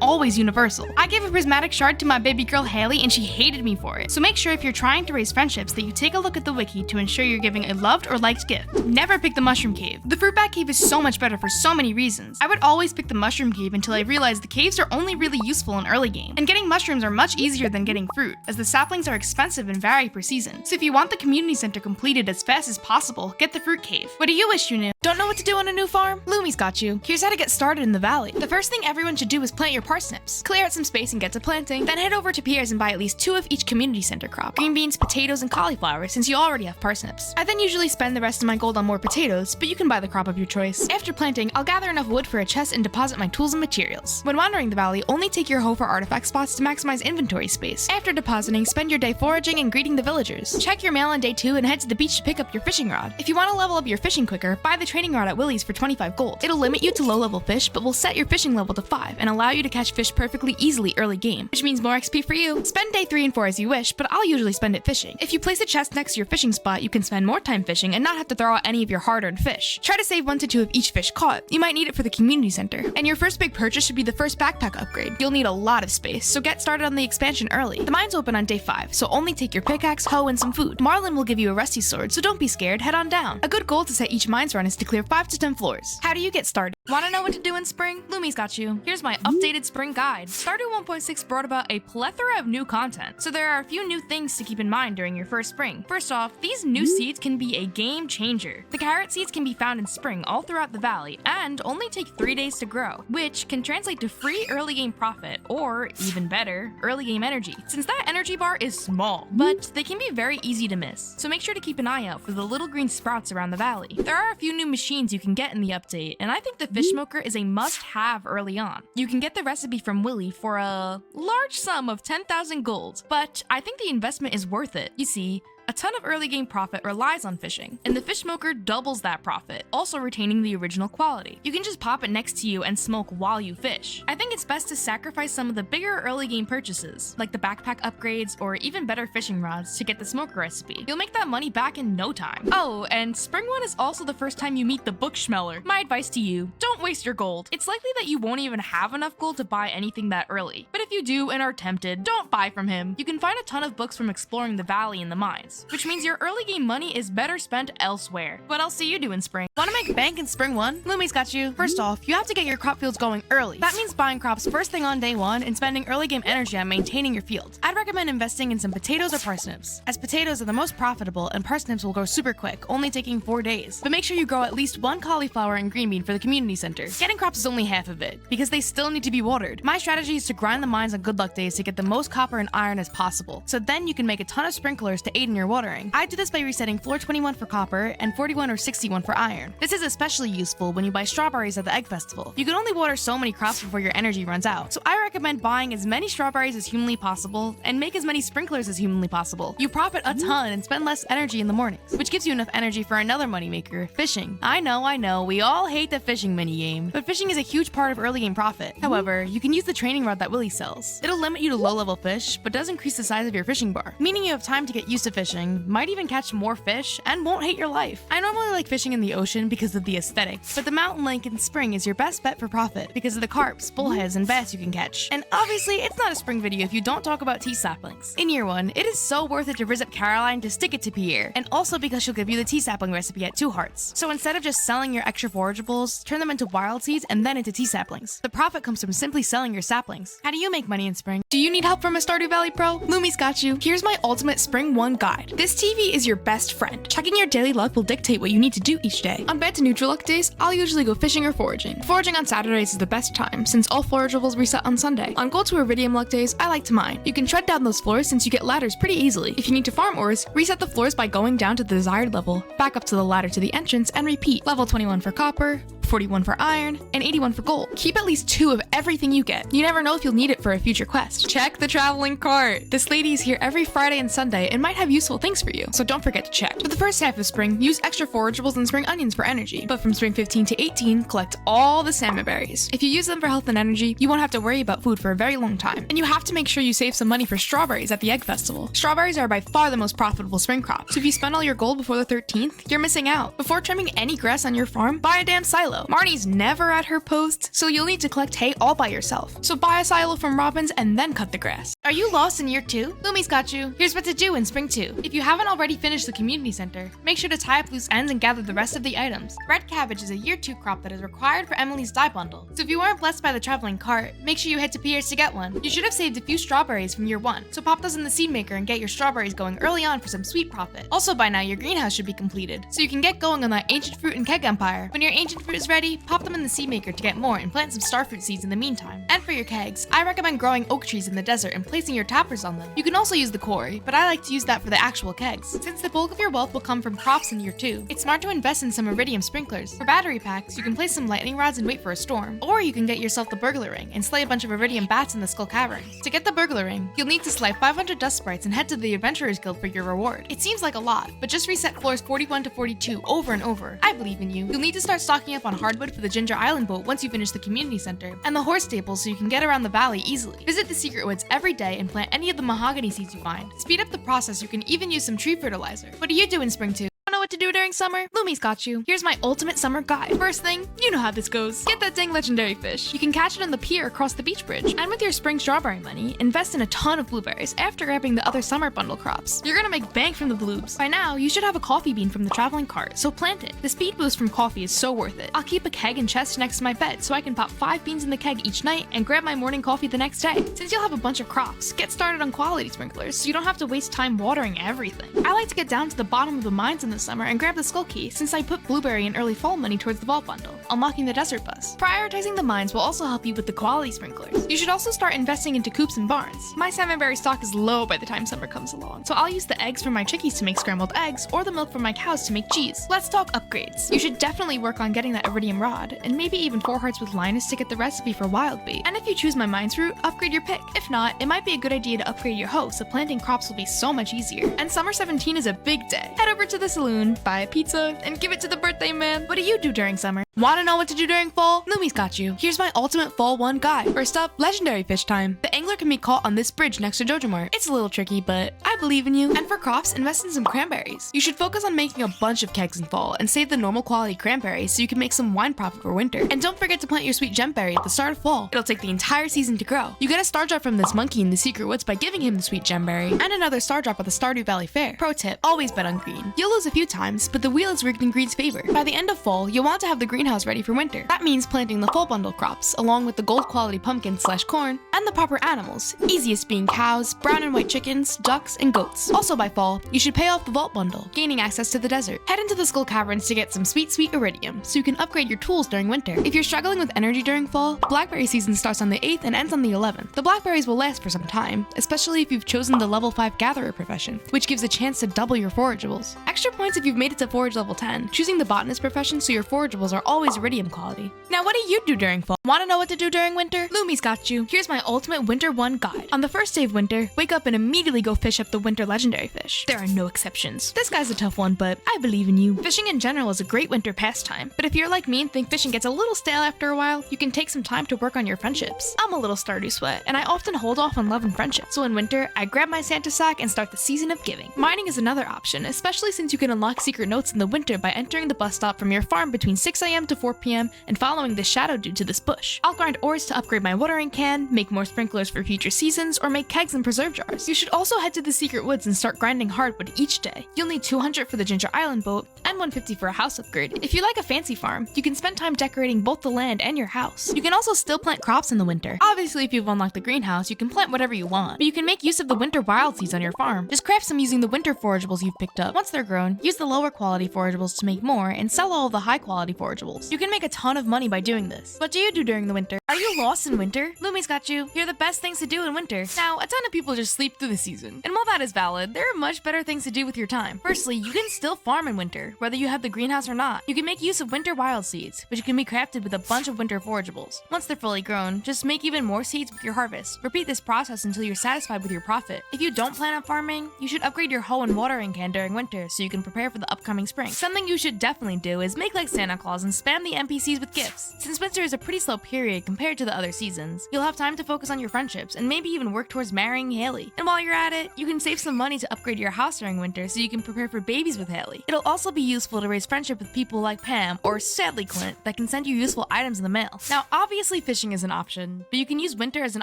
always universal. I gave a prismatic shard to my baby girl Haley and she hated me for it. So make sure if you're trying to raise friendships that you take a look at the wiki to ensure you're giving a loved or liked gift. Never pick the mushroom cave. The fruit bat cave is so much better for so many reasons. I would always pick the mushroom cave until I realized the caves are only really useful in early game, and getting mushrooms are much easier than getting fruit, as the saplings are expensive and vary per season. So if you want the community center completed as fast as possible, get the fruit cave. What do you wish you knew? Don't know what to do on a new farm? Lumi's got you. Here's how to get started in the valley. The first thing everyone should do is plant your parsnips. Clear out some space and get to planting. Then head over to Pierre's and buy at least 2 of each community center crop: green beans, potatoes, and cauliflower, since you already have parsnips. I then usually spend the rest of my gold on more potatoes, but you can buy the crop of your choice. After planting, I'll gather enough wood for a chest and deposit my tools and materials. When wandering the valley, only take your hoe for artifact spots to maximize inventory space. After depositing, spend your day foraging and greeting the villagers. Check your mail on day 2 and head to the beach to pick up your fishing rod. If you want to level up your fishing quicker, buy the training rod at Willie's for 25 gold. It'll limit you to low-level fish, but will set your fishing level to 5 and allow you to catch fish perfectly easily early game, which means more XP for you. Spend day 3 and 4 as you wish, but I'll usually spend it fishing. If you place a chest next to your fishing spot, you can spend more time fishing and not have to throw out any of your hard-earned fish. Try to save 1 to 2 of each fish caught. You might need it for the community center. And your first big purchase should be the first backpack upgrade. You'll need a lot of space, so get started on the expansion early. The mines open on day 5, so only take your pickaxe, hoe, and some food. Marlin will give you a rusty sword, so don't be scared, head on down. A good goal to set each mines run is to clear 5 to 10 floors. How do you get started? Want to know what to do in spring? Lumi's got you. Here's my updated spring guide. Stardew 1.6 brought about a plethora of new content, so there are a few new things to keep in mind during your first spring. First off, these new seeds can be a game changer. The carrot seeds can be found in spring all throughout the valley and only take 3 days to grow, which can translate to free early game profit, or even better, early game energy, since that energy bar is small, but they can be very easy to miss. So make sure to keep an eye out for the little green sprouts around the valley. There are a few new machines you can get in the update, and I think the fish smoker is a must-have early on. You can get the recipe from Willie for a large sum of 10,000 gold, but I think the investment is worth it. You see, a ton of early game profit relies on fishing, and the fish smoker doubles that profit, also retaining the original quality. You can just pop it next to you and smoke while you fish. I think it's best to sacrifice some of the bigger early game purchases, like the backpack upgrades or even better fishing rods, to get the smoker recipe. You'll make that money back in no time. Oh, and Spring 1 is also the first time you meet the book schmeller. My advice to you, don't waste your gold. It's likely that you won't even have enough gold to buy anything that early, but if you do and are tempted, don't buy from him. You can find a ton of books from exploring the valley and the mines, which means your early game money is better spent elsewhere. What else do you do in spring? Want to make bank in spring 1? Lumi's got you. First off, you have to get your crop fields going early. That means buying crops first thing on day 1 and spending early game energy on maintaining your field. I'd recommend investing in some potatoes or parsnips, as potatoes are the most profitable and parsnips will grow super quick, only taking 4 days. But make sure you grow at least 1 cauliflower and green bean for the community center. Getting crops is only half of it, because they still need to be watered. My strategy is to grind the mines on good luck days to get the most copper and iron as possible, so then you can make a ton of sprinklers to aid in your watering. I do this by resetting floor 21 for copper and 41 or 61 for iron. This is especially useful when you buy strawberries at the egg festival. You can only water so many crops before your energy runs out, so I recommend buying as many strawberries as humanly possible and make as many sprinklers as humanly possible. You profit a ton and spend less energy in the mornings, which gives you enough energy for another moneymaker, fishing. I know, we all hate the fishing minigame, but fishing is a huge part of early game profit. However, you can use the training rod that Willie sells. It'll limit you to low-level fish, but does increase the size of your fishing bar, meaning you have time to get used to fishing, might even catch more fish, and won't hate your life. I normally like fishing in the ocean because of the aesthetics, but the mountain lake in spring is your best bet for profit because of the carps, bullheads, and bass you can catch. And obviously, it's not a spring video if you don't talk about tea saplings. In year 1, it is so worth it to visit Caroline to stick it to Pierre, and also because she'll give you the tea sapling recipe at 2 hearts. So instead of just selling your extra forageables, turn them into wild seeds and then into tea saplings. The profit comes from simply selling your saplings. How do you make money in spring? Do you need help from a Stardew Valley pro? Lumi's got you. Here's my ultimate Spring 1 guide. This TV is your best friend. Checking your daily luck will dictate what you need to do each day. On bad to neutral luck days, I'll usually go fishing or foraging. Foraging on Saturdays is the best time, since all forageables reset on Sunday. On gold to iridium luck days, I like to mine. You can tread down those floors since you get ladders pretty easily. If you need to farm ores, reset the floors by going down to the desired level, back up to the ladder to the entrance, and repeat. Level 21 for copper, 41 for iron, and 81 for gold. Keep at least 2 of everything you get. You never know if you'll need it for a future quest. Check the traveling cart. This lady is here every Friday and Sunday and might have useful things for you, so don't forget to check. For the first half of spring, use extra forageables and spring onions for energy, but from spring 15 to 18, collect all the salmon berries. If you use them for health and energy, you won't have to worry about food for a very long time. And you have to make sure you save some money for strawberries at the egg festival. Strawberries are by far the most profitable spring crop, so if you spend all your gold before the 13th, you're missing out. Before trimming any grass on your farm, buy a damn silo. Marnie's never at her post, so you'll need to collect hay all by yourself. So buy a silo from Robbins and then cut the grass. Are you lost in year 2? Lumi's got you. Here's what to do in spring 2. If you haven't already finished the community center, make sure to tie up loose ends and gather the rest of the items. Red cabbage is a year 2 crop that is required for Emily's dye bundle, so if you weren't blessed by the traveling cart, make sure you head to Pierre's to get one. You should have saved a few strawberries from year 1, so pop those in the seed maker and get your strawberries going early on for some sweet profit. Also by now your greenhouse should be completed, so you can get going on that ancient fruit and keg empire. When your ancient fruit is ready, pop them in the seed maker to get more and plant some starfruit seeds in the meantime. And for your kegs, I recommend growing oak trees in the desert and placing your tappers on them. You can also use the quarry, but I like to use that for the actual kegs. Since the bulk of your wealth will come from crops in year 2, it's smart to invest in some iridium sprinklers. For battery packs, you can place some lightning rods and wait for a storm, or you can get yourself the burglar ring and slay a bunch of iridium bats in the skull cavern. To get the burglar ring, you'll need to slay 500 dust sprites and head to the Adventurers Guild for your reward. It seems like a lot, but just reset floors 41 to 42 over and over. I believe in you. You'll need to start stocking up on hardwood for the Ginger Island boat once you finish the community center, and the horse stables so you can get around the valley easily. Visit the secret woods every day and plant any of the mahogany seeds you find. Speed up the process, you can even use some tree fertilizer. What do you do in spring 2? Know what to do during summer? Lumi's got you. Here's my ultimate summer guide. First thing, you know how this goes. Get that dang legendary fish. You can catch it on the pier across the beach bridge. And with your spring strawberry money, invest in a ton of blueberries after grabbing the other summer bundle crops. You're gonna make bank from the bloobs. By now, you should have a coffee bean from the traveling cart, so plant it. The speed boost from coffee is so worth it. I'll keep a keg and chest next to my bed so I can pop 5 beans in the keg each night and grab my morning coffee the next day. Since you'll have a bunch of crops, get started on quality sprinklers so you don't have to waste time watering everything. I like to get down to the bottom of the mines in the summer and grab the skull key since I put blueberry and early fall money towards the vault bundle, unlocking the desert bus. Prioritizing the mines will also help you with the quality sprinklers. You should also start investing into coops and barns. My salmonberry stock is low by the time summer comes along, so I'll use the eggs from my chickies to make scrambled eggs or the milk from my cows to make cheese. Let's talk upgrades. You should definitely work on getting that iridium rod, and maybe even 4 hearts with Linus to get the recipe for wild bait. And if you choose my mines route, upgrade your pick. If not, it might be a good idea to upgrade your hoe so planting crops will be so much easier. And summer 17 is a big day. Head over to the saloon, buy a pizza, and give it to the birthday man. What do you do during summer? Want to know what to do during fall? Lumi's got you. Here's my ultimate fall 1 guide. First up, legendary fish time. The angler can be caught on this bridge next to Jojo Mart. It's a little tricky, but I believe in you. And for crops, invest in some cranberries. You should focus on making a bunch of kegs in fall and save the normal quality cranberries so you can make some wine profit for winter. And don't forget to plant your sweet gemberry at the start of fall. It'll take the entire season to grow. You get a star drop from this monkey in the secret woods by giving him the sweet gemberry, and another star drop at the Stardew Valley Fair. Pro tip, always bet on green. You'll lose a few times, but the wheel is rigged in green's favor. By the end of fall, you'll want to have the greenhouse ready for winter. That means planting the full bundle crops, along with the gold quality pumpkin/corn, and the proper animals, easiest being cows, brown and white chickens, ducks, and goats. Also by fall, you should pay off the vault bundle, gaining access to the desert. Head into the skull caverns to get some sweet iridium, so you can upgrade your tools during winter. If you're struggling with energy during fall, blackberry season starts on the 8th and ends on the 11th. The blackberries will last for some time, especially if you've chosen the level 5 gatherer profession, which gives a chance to double your forageables. Extra points if you've made it to forage level 10, choosing the botanist profession so your forageables are always iridium quality. Now what do you do during fall? Want to know what to do during winter? Lumi's got you. Here's my ultimate winter 1 guide. On the first day of winter, wake up and immediately go fish up the winter legendary fish. There are no exceptions. This guy's a tough one, but I believe in you. Fishing in general is a great winter pastime, but if you're like me and think fishing gets a little stale after a while, you can take some time to work on your friendships. I'm a little Stardew sweat, and I often hold off on love and friendship. So in winter, I grab my Santa sack and start the season of giving. Mining is another option, especially since you can unlock secret notes in the winter by entering the bus stop from your farm between 6 a.m. to 4 p.m. and following the shadow dude to this bush. I'll grind ores to upgrade my watering can, make more sprinklers for future seasons, or make kegs and preserve jars. You should also head to the secret woods and start grinding hardwood each day. You'll need 200 for the Ginger Island boat and 150 for a house upgrade. If you like a fancy farm, you can spend time decorating both the land and your house. You can also still plant crops in the winter. Obviously, if you've unlocked the greenhouse, you can plant whatever you want, but you can make use of the winter wild seeds on your farm. Just craft some using the winter forageables you've picked up. Once they're grown, use the lower quality forageables to make more and sell all of the high quality forageables. You can make a ton of money by doing this. What do you do during the winter? Are you lost in winter? Lumi's got you. Here are the best things to do in winter. Now, a ton of people just sleep through the season. And while that is valid, there are much better things to do with your time. Firstly, you can still farm in winter, whether you have the greenhouse or not. You can make use of winter wild seeds, which can be crafted with a bunch of winter forageables. Once they're fully grown, just make even more seeds with your harvest. Repeat this process until you're satisfied with your profit. If you don't plan on farming, you should upgrade your hoe and watering can during winter so you can prepare for the upcoming spring. Something you should definitely do is make like Santa Claus and spam the NPCs with gifts. Since winter is a pretty slow period compared to the other seasons, you'll have time to focus on your friendships and maybe even work towards marrying Haley. And while you're at it, you can save some money to upgrade your house during winter so you can prepare for babies with Haley. It'll also be useful to raise friendship with people like Pam or sadly Clint that can send you useful items in the mail. Now, obviously fishing is an option, but you can use winter as an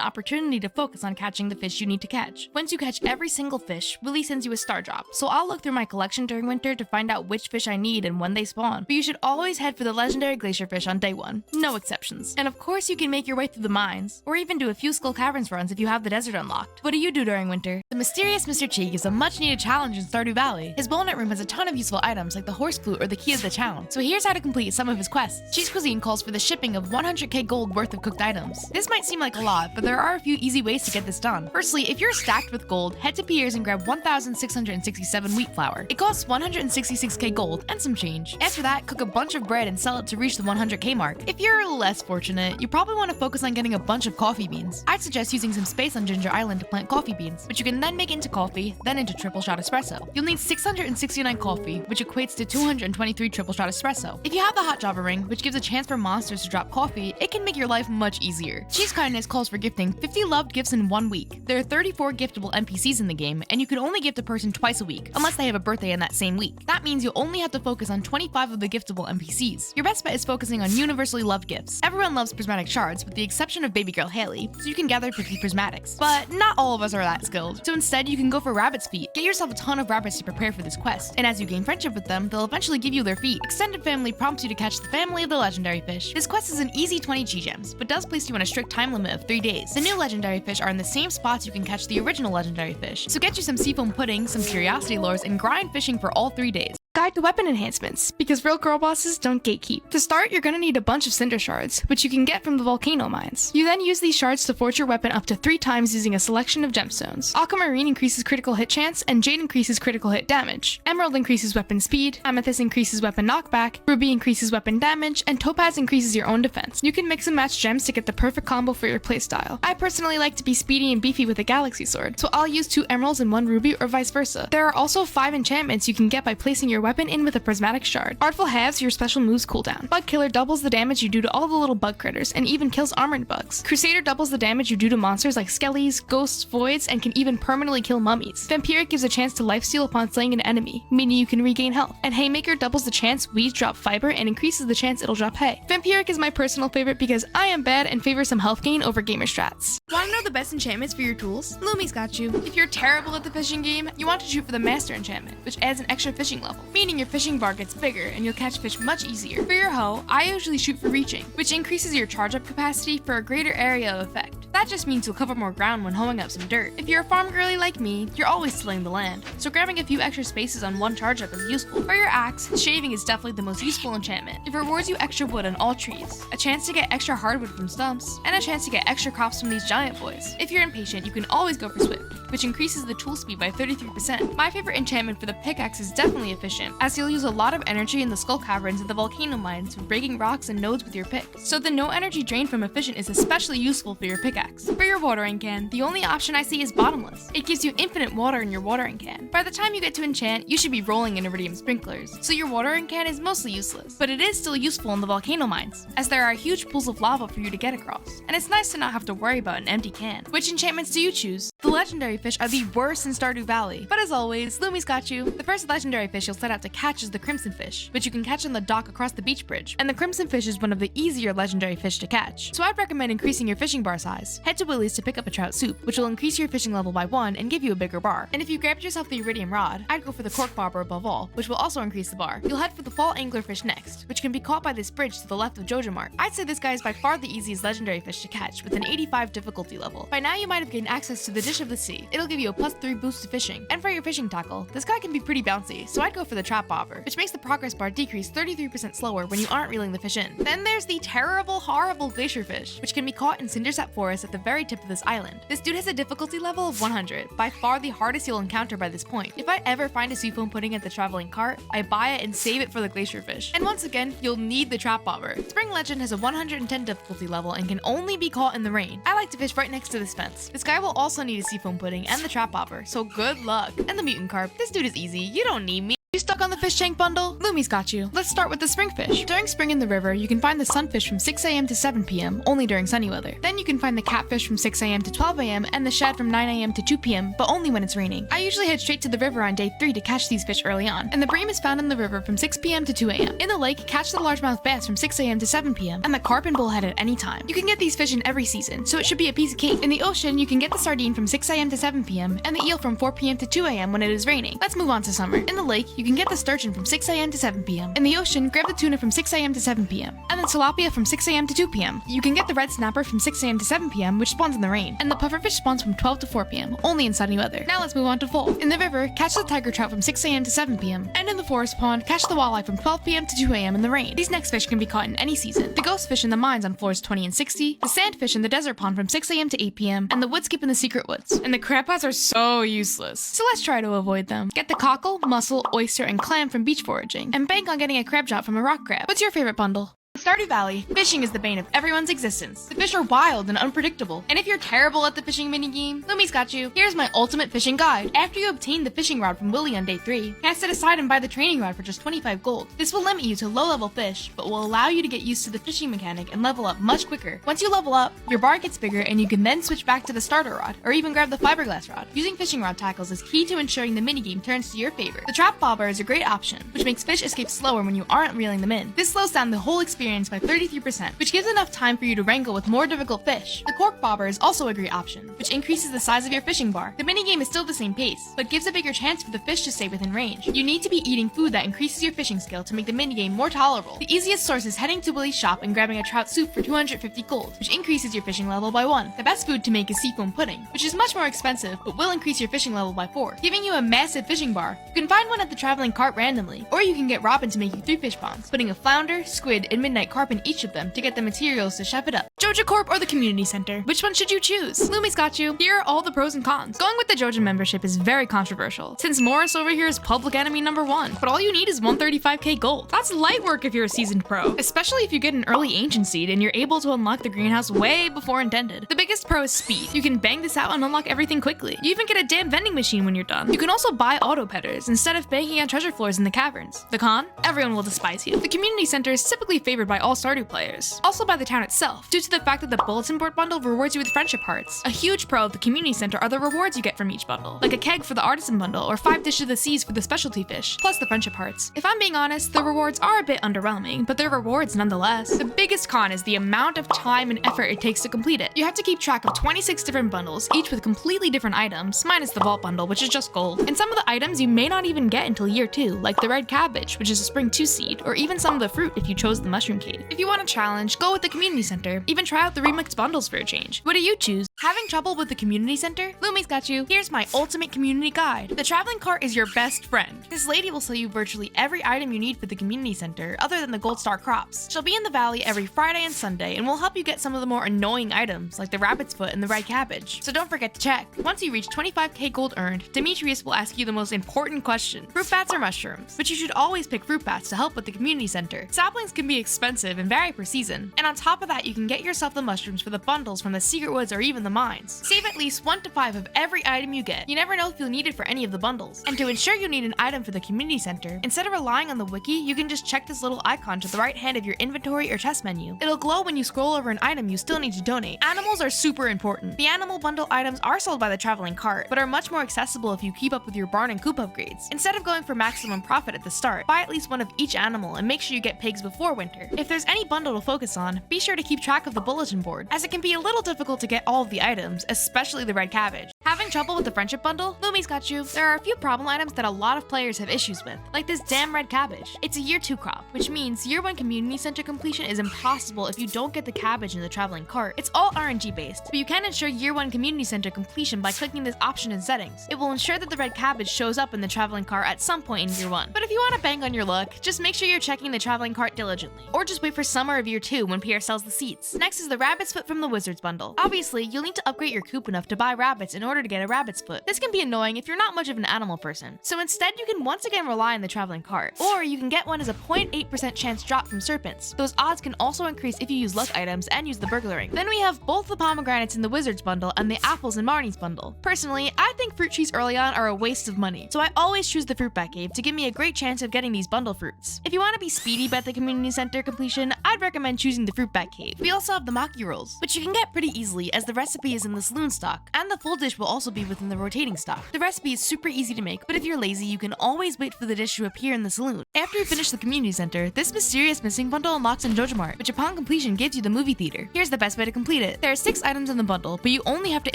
opportunity to focus on catching the fish you need to catch. Once you catch every single fish, Willy sends you a star drop, so I'll look through my collection during winter to find out which fish I need and when they spawn. But you should always head for the legendary glacier fish on day 1. No exceptions. And of course you can make your way through the mines, or even do a few Skull Caverns runs if you have the desert unlocked. What do you do during winter? The mysterious Mr. Chi gives a much needed challenge in Stardew Valley. His walnut room has a ton of useful items like the horse flute or the key of the town. So here's how to complete some of his quests. Chi's Cuisine calls for the shipping of 100k gold worth of cooked items. This might seem like a lot, but there are a few easy ways to get this done. Firstly, if you're stacked with gold, head to Pierre's and grab 1,667 wheat flour. It costs 166k gold and some change. After that, cook a bunch of bread and sell it to reach the 100k mark. If you're less fortunate, you probably want to focus on getting a bunch of coffee beans. I'd suggest using some space on Ginger Island to plant coffee beans, which you can then make into coffee, then into triple shot espresso. You'll need 669 coffee, which equates to 223 triple shot espresso. If you have the hot Java ring, which gives a chance for monsters to drop coffee, it can make your life much easier. Cheese Kindness calls for gifting 50 loved gifts in 1 week. There are 34 giftable NPCs in the game, and you can only gift a person twice a week, unless they have a birthday in that same week. That means you'll only have to focus on 25 of the giftable NPCs. Your best bet is focusing on universally loved gifts. Everyone loves prismatic shards, with the exception of baby girl Haley, so you can gather 50 prismatics. But not all of us are that skilled, so instead you can go for rabbit's feet. Get yourself a ton of rabbits to prepare for this quest, and as you gain friendship with them, they'll eventually give you their feet. Extended Family prompts you to catch the family of the legendary fish. This quest is an easy 20 G-gems, but does place you on a strict time limit of 3 days. The new legendary fish are in the same spots you can catch the original legendary fish, so get you some seafoam pudding, some curiosity lures, and grind fishing for all 3 days. Guide to weapon enhancements, because real girl bosses don't gatekeep. To start, you're gonna need a bunch of cinder shards, which you can get from the volcano mines. You then use these shards to forge your weapon up to 3 times using a selection of gemstones. Aquamarine increases critical hit chance, and Jade increases critical hit damage. Emerald increases weapon speed, Amethyst increases weapon knockback, Ruby increases weapon damage, and Topaz increases your own defense. You can mix and match gems to get the perfect combo for your playstyle. I personally like to be speedy and beefy with a galaxy sword, so I'll use 2 emeralds and 1 ruby or vice versa. There are also 5 enchantments you can get by placing your weapon in with a prismatic shard. Artful halves your special moves cooldown. Bug Killer doubles the damage you do to all the little bug critters and even kills armored bugs. Crusader doubles the damage you do to monsters like skellies, ghosts, voids, and can even permanently kill mummies. Vampiric gives a chance to lifesteal upon slaying an enemy, meaning you can regain health. And Haymaker doubles the chance weeds drop fiber and increases the chance it'll drop hay. Vampiric is my personal favorite because I am bad and favor some health gain over gamer strats. Want to know the best enchantments for your tools? Lumi's got you. If you're terrible at the fishing game, you want to shoot for the Master enchantment, which adds an extra fishing level, meaning your fishing bar gets bigger and you'll catch fish much easier. For your hoe, I usually shoot for reaching, which increases your charge up capacity for a greater area of effect. That just means you'll cover more ground when hoeing up some dirt. If you're a farm girly like me, you're always tilling the land, so grabbing a few extra spaces on one charge up is useful. For your axe, shaving is definitely the most useful enchantment. It rewards you extra wood on all trees, a chance to get extra hardwood from stumps, and a chance to get extra crops from these giant boys. If you're impatient, you can always go for swift, which increases the tool speed by 33%. My favorite enchantment for the pickaxe is definitely efficient, as you'll use a lot of energy in the skull caverns and the volcano mines for breaking rocks and nodes with your pick. So the no energy drain from efficient is especially useful for your pickaxe. For your watering can, the only option I see is bottomless. It gives you infinite water in your watering can. By the time you get to enchant, you should be rolling in iridium sprinklers, so your watering can is mostly useless. But it is still useful in the volcano mines, as there are huge pools of lava for you to get across, and it's nice to not have to worry about an empty can. Which enchantments do you choose? The legendary fish are the worst in Stardew Valley, but as always, Lumi's got you. The first legendary fish you'll set out to catch is the crimson fish, which you can catch on the dock across the beach bridge, and the crimson fish is one of the easier legendary fish to catch. So I'd recommend increasing your fishing bar size. this. Head to Willie's to pick up a trout soup, which will increase your fishing level by 1 and give you a bigger bar. And if you grabbed yourself the iridium rod, I'd go for the cork bobber above all, which will also increase the bar. You'll head for the fall anglerfish next, which can be caught by this bridge to the left of Jojo Mart. I'd say this guy is by far the easiest legendary fish to catch, with an 85 difficulty level. By now you might have gained access to the dish of the sea. It'll give you a +3 boost to fishing. And for your fishing tackle, this guy can be pretty bouncy, so I'd go for the trap bobber, which makes the progress bar decrease 33% slower when you aren't reeling the fish in. Then there's the terrible, horrible glacier fish, which can be caught in Cindersap Forest at the very tip of this island. This dude has a difficulty level of 100, by far the hardest you'll encounter by this point. If I ever find a seafoam pudding at the traveling cart, I buy it and save it for the glacier fish. And once again, you'll need the trap bobber. Spring Legend has a 110 difficulty level and can only be caught in the rain. I like to fish right next to this fence. This guy will also need a seafoam pudding and the trap bobber, so good luck. And the mutant carp, this dude is easy, you don't need me. You stuck on the fish tank bundle? Lumi's got you. Let's start with the springfish. During spring in the river, you can find the sunfish from 6 a.m. to 7 p.m., only during sunny weather. Then you can find the catfish from 6 a.m. to 12 a.m. and the shad from 9 a.m. to 2 p.m., but only when it's raining. I usually head straight to the river on day 3 to catch these fish early on, and the bream is found in the river from 6 p.m. to 2 a.m. In the lake, catch the largemouth bass from 6 a.m. to 7 p.m., and the carp and bullhead at any time. You can get these fish in every season, so it should be a piece of cake. In the ocean, you can get the sardine from 6 a.m. to 7 p.m., and the eel from 4 p.m. to 2 a.m. when it is raining. Let's move on to summer. In the lake, you can get the sturgeon from 6 a.m. to 7 p.m. In the ocean, grab the tuna from 6 a.m. to 7 p.m. And then tilapia from 6 a.m. to 2 p.m. You can get the red snapper from 6 a.m. to 7 p.m., which spawns in the rain. And the pufferfish spawns from 12 to 4 p.m., only in sunny weather. Now let's move on to fall. In the river, catch the tiger trout from 6 a.m. to 7 p.m. And in the forest pond, catch the walleye from 12 p.m. to 2 a.m. in the rain. These next fish can be caught in any season. The ghost fish in the mines on floors 20 and 60, the sandfish in the desert pond from 6 a.m. to 8 p.m., and the wood skip in the secret woods. And the crab pots are so useless, so let's try to avoid them. Get the cockle, mussel, oyster, and clam from beach foraging, and bank on getting a crab chop from a rock crab. What's your favorite bundle? In Stardew Valley, fishing is the bane of everyone's existence. The fish are wild and unpredictable, and if you're terrible at the fishing minigame, Lumi's got you. Here's my ultimate fishing guide. After you obtain the fishing rod from Willie on day 3, cast it aside and buy the training rod for just 25 gold. This will limit you to low-level fish, but will allow you to get used to the fishing mechanic and level up much quicker. Once you level up, your bar gets bigger and you can then switch back to the starter rod, or even grab the fiberglass rod. Using fishing rod tackles is key to ensuring the minigame turns to your favor. The trap bobber is a great option, which makes fish escape slower when you aren't reeling them in. This slows down the whole experience by 33%, which gives enough time for you to wrangle with more difficult fish. The cork bobber is also a great option, which increases the size of your fishing bar. The minigame is still the same pace, but gives a bigger chance for the fish to stay within range. You need to be eating food that increases your fishing skill to make the minigame more tolerable. The easiest source is heading to Willie's shop and grabbing a trout soup for 250 gold, which increases your fishing level by 1. The best food to make is seafoam pudding, which is much more expensive, but will increase your fishing level by 4, giving you a massive fishing bar. You can find one at the traveling cart randomly, or you can get Robin to make you 3 fish ponds, putting a flounder, squid, and midnight carp in each of them to get the materials to chef it up. Joja Corp or the community center? Which one should you choose? Lumi's got you. Here are all the pros and cons. Going with the Joja membership is very controversial, since Morris over here is public enemy number 1, but all you need is 135k gold. That's light work if you're a seasoned pro, especially if you get an early ancient seed and you're able to unlock the greenhouse way before intended. The biggest pro is speed. You can bang this out and unlock everything quickly. You even get a damn vending machine when you're done. You can also buy auto petters instead of banking on treasure floors in the caverns. The con? Everyone will despise you. The community center is typically favored by all Stardew players, also by the town itself, due to the fact that the bulletin board bundle rewards you with friendship hearts. A huge pro of the community center are the rewards you get from each bundle, like a keg for the artisan bundle or 5 Dish of the Seas for the specialty fish, plus the friendship hearts. If I'm being honest, the rewards are a bit underwhelming, but they're rewards nonetheless. The biggest con is the amount of time and effort it takes to complete it. You have to keep track of 26 different bundles, each with completely different items, minus the vault bundle, which is just gold. And some of the items you may not even get until year 2, like the red cabbage, which is a spring 2 seed, or even some of the fruit if you chose the mushroom cave. If you want a challenge, go with the community center. Even try out the remixed bundles for a change. What do you choose? Having trouble with the community center? Lumi's got you. Here's my ultimate community guide. The traveling cart is your best friend. This lady will sell you virtually every item you need for the community center, other than the gold star crops. She'll be in the valley every Friday and Sunday, and will help you get some of the more annoying items, like the rabbit's foot and the red cabbage. So don't forget to check. Once you reach 25k gold earned, Demetrius will ask you the most important question: fruit bats or mushrooms? But you should always pick fruit bats to help with the community center. Saplings can be expensive and vary per season, and on top of that, you can get yourself the mushrooms for the bundles from the secret woods or even the mines. Save at least 1 to 5 of every item you get. You never know if you'll need it for any of the bundles. And to ensure you need an item for the community center, instead of relying on the wiki, you can just check this little icon to the right hand of your inventory or chest menu. It'll glow when you scroll over an item you still need to donate. Animals are super important. The animal bundle items are sold by the traveling cart, but are much more accessible if you keep up with your barn and coop upgrades. Instead of going for maximum profit at the start, buy at least one of each animal and make sure you get pigs before winter. If there's any bundle to focus on, be sure to keep track of the bulletin board, as it can be a little difficult to get all of the items, especially the red cabbage. Having trouble with the friendship bundle? Lumi's got you. There are a few problem items that a lot of players have issues with, like this damn red cabbage. It's a year 2 crop, which means year 1 community center completion is impossible if you don't get the cabbage in the traveling cart. It's all RNG based, but you can ensure year 1 community center completion by clicking this option in settings. It will ensure that the red cabbage shows up in the traveling cart at some point in year 1. But if you want to bank on your luck, just make sure you're checking the traveling cart diligently, or just wait for summer of year 2 when Pierre sells the seats. Next is the rabbit's foot from the wizard's bundle. Obviously, you'll need to upgrade your coop enough to buy rabbits in order to get a rabbit's foot. This can be annoying if you're not much of an animal person, so instead you can once again rely on the traveling cart, or you can get one as a 0.8% chance drop from serpents. Those odds can also increase if you use luck items and use the burglaring. Then we have both the pomegranates in the wizard's bundle and the apples in Marnie's bundle. Personally, I think fruit trees early on are a waste of money, so I always choose the fruit bat cave to give me a great chance of getting these bundle fruits. If you want to be speedy bet the community center completion, I'd recommend choosing the fruit bat cave. We also have the maki rolls, which you can get pretty easily as the recipe is in the saloon stock, and the full dish will also be within the rotating stock. The recipe is super easy to make, but if you're lazy, you can always wait for the dish to appear in the saloon. After you finish the community center, this mysterious missing bundle unlocks in JojaMart, which upon completion gives you the movie theater. Here's the best way to complete it. There are 6 items in the bundle, but you only have to